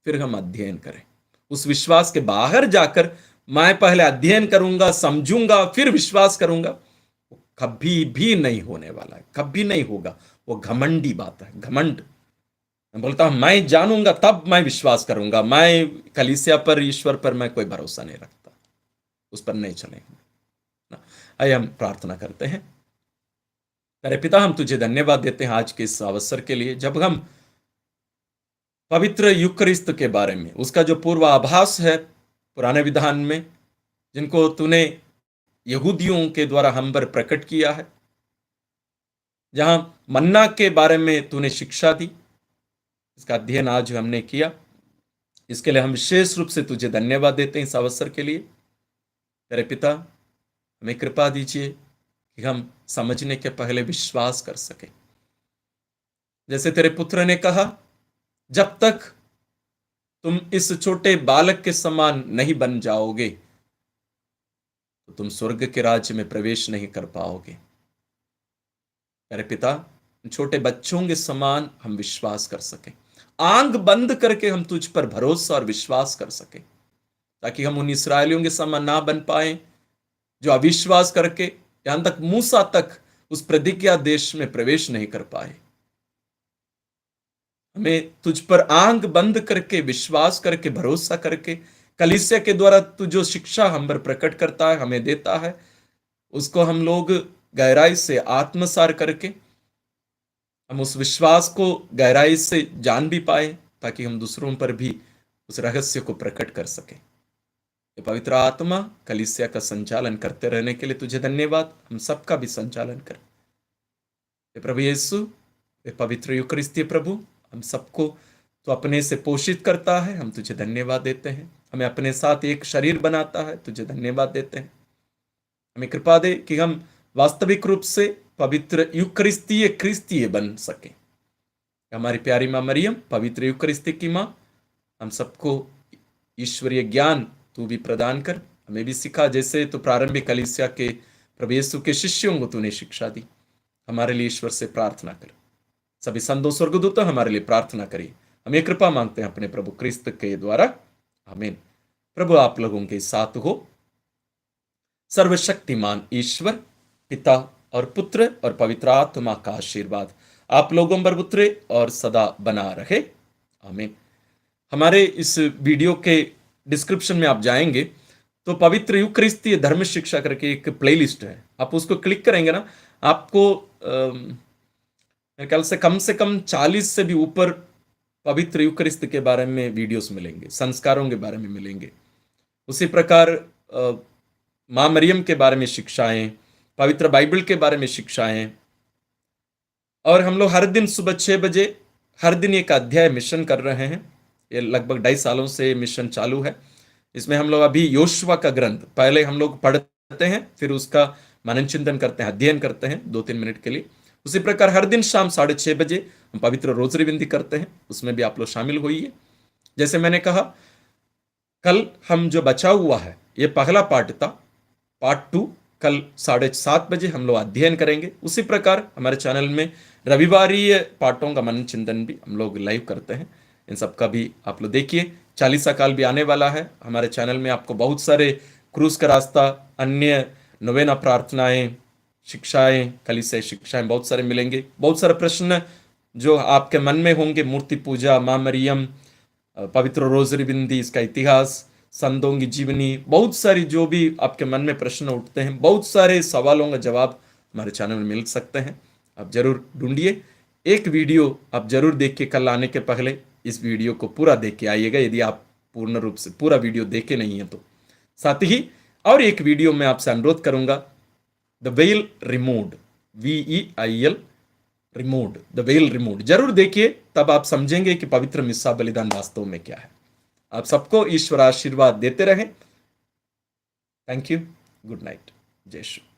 S1: फिर हम अध्ययन करें। उस विश्वास के बाहर जाकर मैं पहले अध्ययन करूंगा, समझूंगा, फिर विश्वास करूंगा, वो कभी भी नहीं होने वाला है, कभी नहीं होगा। वो घमंडी बात है, घमंड। मैं बोलता हूं मैं जानूंगा तब मैं विश्वास करूंगा। मैं कलीसिया पर, ईश्वर पर मैं कोई भरोसा नहीं रखता, उस पर नहीं चलेंगे ना। आइए हम प्रार्थना करते हैं। अरे पिता, हम तुझे धन्यवाद देते हैं आज के इस अवसर के लिए, जब हम पवित्र यूकरिस्त के बारे में, उसका जो पूर्वाभास है पुराने विधान में, जिनको तूने यहूदियों के द्वारा हम पर प्रकट किया है, जहां मन्ना के बारे में तूने शिक्षा दी, इसका अध्ययन आज हमने किया। इसके लिए हम विशेष रूप से तुझे धन्यवाद देते हैं इस अवसर के लिए। तेरे पिता, हमें कृपा दीजिए कि हम समझने के पहले विश्वास कर सके। जैसे तेरे पुत्र ने कहा, जब तक तुम इस छोटे बालक के समान नहीं बन जाओगे तो तुम स्वर्ग के राज्य में प्रवेश नहीं कर पाओगे। मेरे पिता, छोटे बच्चों के समान हम विश्वास कर सके, आंख बंद करके हम तुझ पर भरोसा और विश्वास कर सके, ताकि हम उन इसराइलियों के समान ना बन पाए जो अविश्वास करके यहां तक मूसा तक उस प्रतिज्ञा देश में प्रवेश नहीं कर पाए। हमें तुझ पर आंख बंद करके, विश्वास करके, भरोसा करके, कलीसिया के द्वारा तू जो शिक्षा हम पर प्रकट करता है, हमें देता है, उसको हम लोग गहराई से आत्मसार करके हम उस विश्वास को गहराई से जान भी पाए, ताकि हम दूसरों पर भी उस रहस्य को प्रकट कर सके। ये पवित्र आत्मा कलीसिया का संचालन करते रहने के लिए तुझे धन्यवाद। हम सबका भी संचालन कर। प्रभु यीशु, ये पवित्र यूकरिस्तीय प्रभु, हम सबको तो अपने से पोषित करता है, हम तुझे धन्यवाद देते हैं। हमें अपने साथ एक शरीर बनाता है, तुझे धन्यवाद देते हैं। हमें कृपा दे कि हम वास्तविक रूप से पवित्र यूकरिस्तीय क्रिस्तीय बन सके। हमारी प्यारी मां मरियम, पवित्र यूकरिस्ती की मां, हम सबको ईश्वरीय ज्ञान तू भी प्रदान कर, हमें भी सिखा, जैसे तो प्रारंभिक कलीसिया के प्रभु यीशु के शिष्यों को तूने शिक्षा दी। हमारे लिए ईश्वर से प्रार्थना कर। सभी संतों स्वर्गदूतों हमारे लिए प्रार्थना करिए। हम ये कृपा मांगते हैं अपने प्रभु क्रिस्त के द्वारा, आमीन। प्रभु आप लोगों के साथ हो। सर्वशक्तिमान ईश्वर पिता और पुत्र और पवित्र आत्मा का आशीर्वाद आप लोगों पर उतरे और सदा बना रहे, आमीन। हमारे इस वीडियो के डिस्क्रिप्शन में आप जाएंगे तो पवित्र यूकरिस्तीय धर्म शिक्षा करके एक प्लेलिस्ट है, आप उसको क्लिक करेंगे ना, आपको मेरे ख्याल से कम 40 से भी ऊपर पवित्र यूकरिस्त के बारे में वीडियोस मिलेंगे, संस्कारों के बारे में मिलेंगे। उसी प्रकार मां मरियम के बारे में शिक्षाएं, पवित्र बाइबल के बारे में शिक्षाएं, और हम लोग हर दिन सुबह 6 बजे हर दिन एक अध्याय मिशन कर रहे हैं। ये लगभग 2.5 सालों से मिशन चालू है। इसमें हम लोग अभी योशुआ का ग्रंथ पहले हम लोग पढ़ते हैं, फिर उसका मनन चिंतन करते हैं, अध्ययन करते हैं 2-3 मिनट के लिए। उसी प्रकार हर दिन शाम 6:30 बजे हम पवित्र रोजरी विनती करते हैं, उसमें भी आप लोग शामिल होइए। जैसे मैंने कहा, कल हम जो बचा हुआ है ये पहला पार्ट था, पार्ट 2 कल 7:30 बजे हम लोग अध्ययन करेंगे। उसी प्रकार हमारे चैनल में रविवारीय पाठों का मनन चिंतन भी हम लोग लाइव करते हैं, इन सब का भी आप लोग देखिए। 40 काल भी आने वाला है। हमारे चैनल में आपको बहुत सारे क्रूस का रास्ता, अन्य नोवेना प्रार्थनाएं, शिक्षाएं, कलीसिया शिक्षाएं बहुत सारे मिलेंगे। बहुत सारे प्रश्न जो आपके मन में होंगे, मूर्ति पूजा, मां मरियम, पवित्र रोजरी बिंदी, इसका इतिहास, संतों की जीवनी, बहुत सारी जो भी आपके मन में प्रश्न उठते हैं, बहुत सारे सवालों का जवाब हमारे चैनल में मिल सकते हैं। आप जरूर ढूंढिए। एक वीडियो आप जरूर देखिए, कल आने के पहले इस वीडियो को पूरा देख के आइएगा, यदि आप पूर्ण रूप से पूरा वीडियो देखे नहीं है तो। साथ ही और एक वीडियो में आपसे अनुरोध करूंगा, the well removed, VEIL removed, the well removed, जरूर देखिए, तब आप समझेंगे कि पवित्र मिस्सा बलिदान वास्तव में क्या है। आप सबको ईश्वर आशीर्वाद देते रहे। Thank you. Good night. जय श्री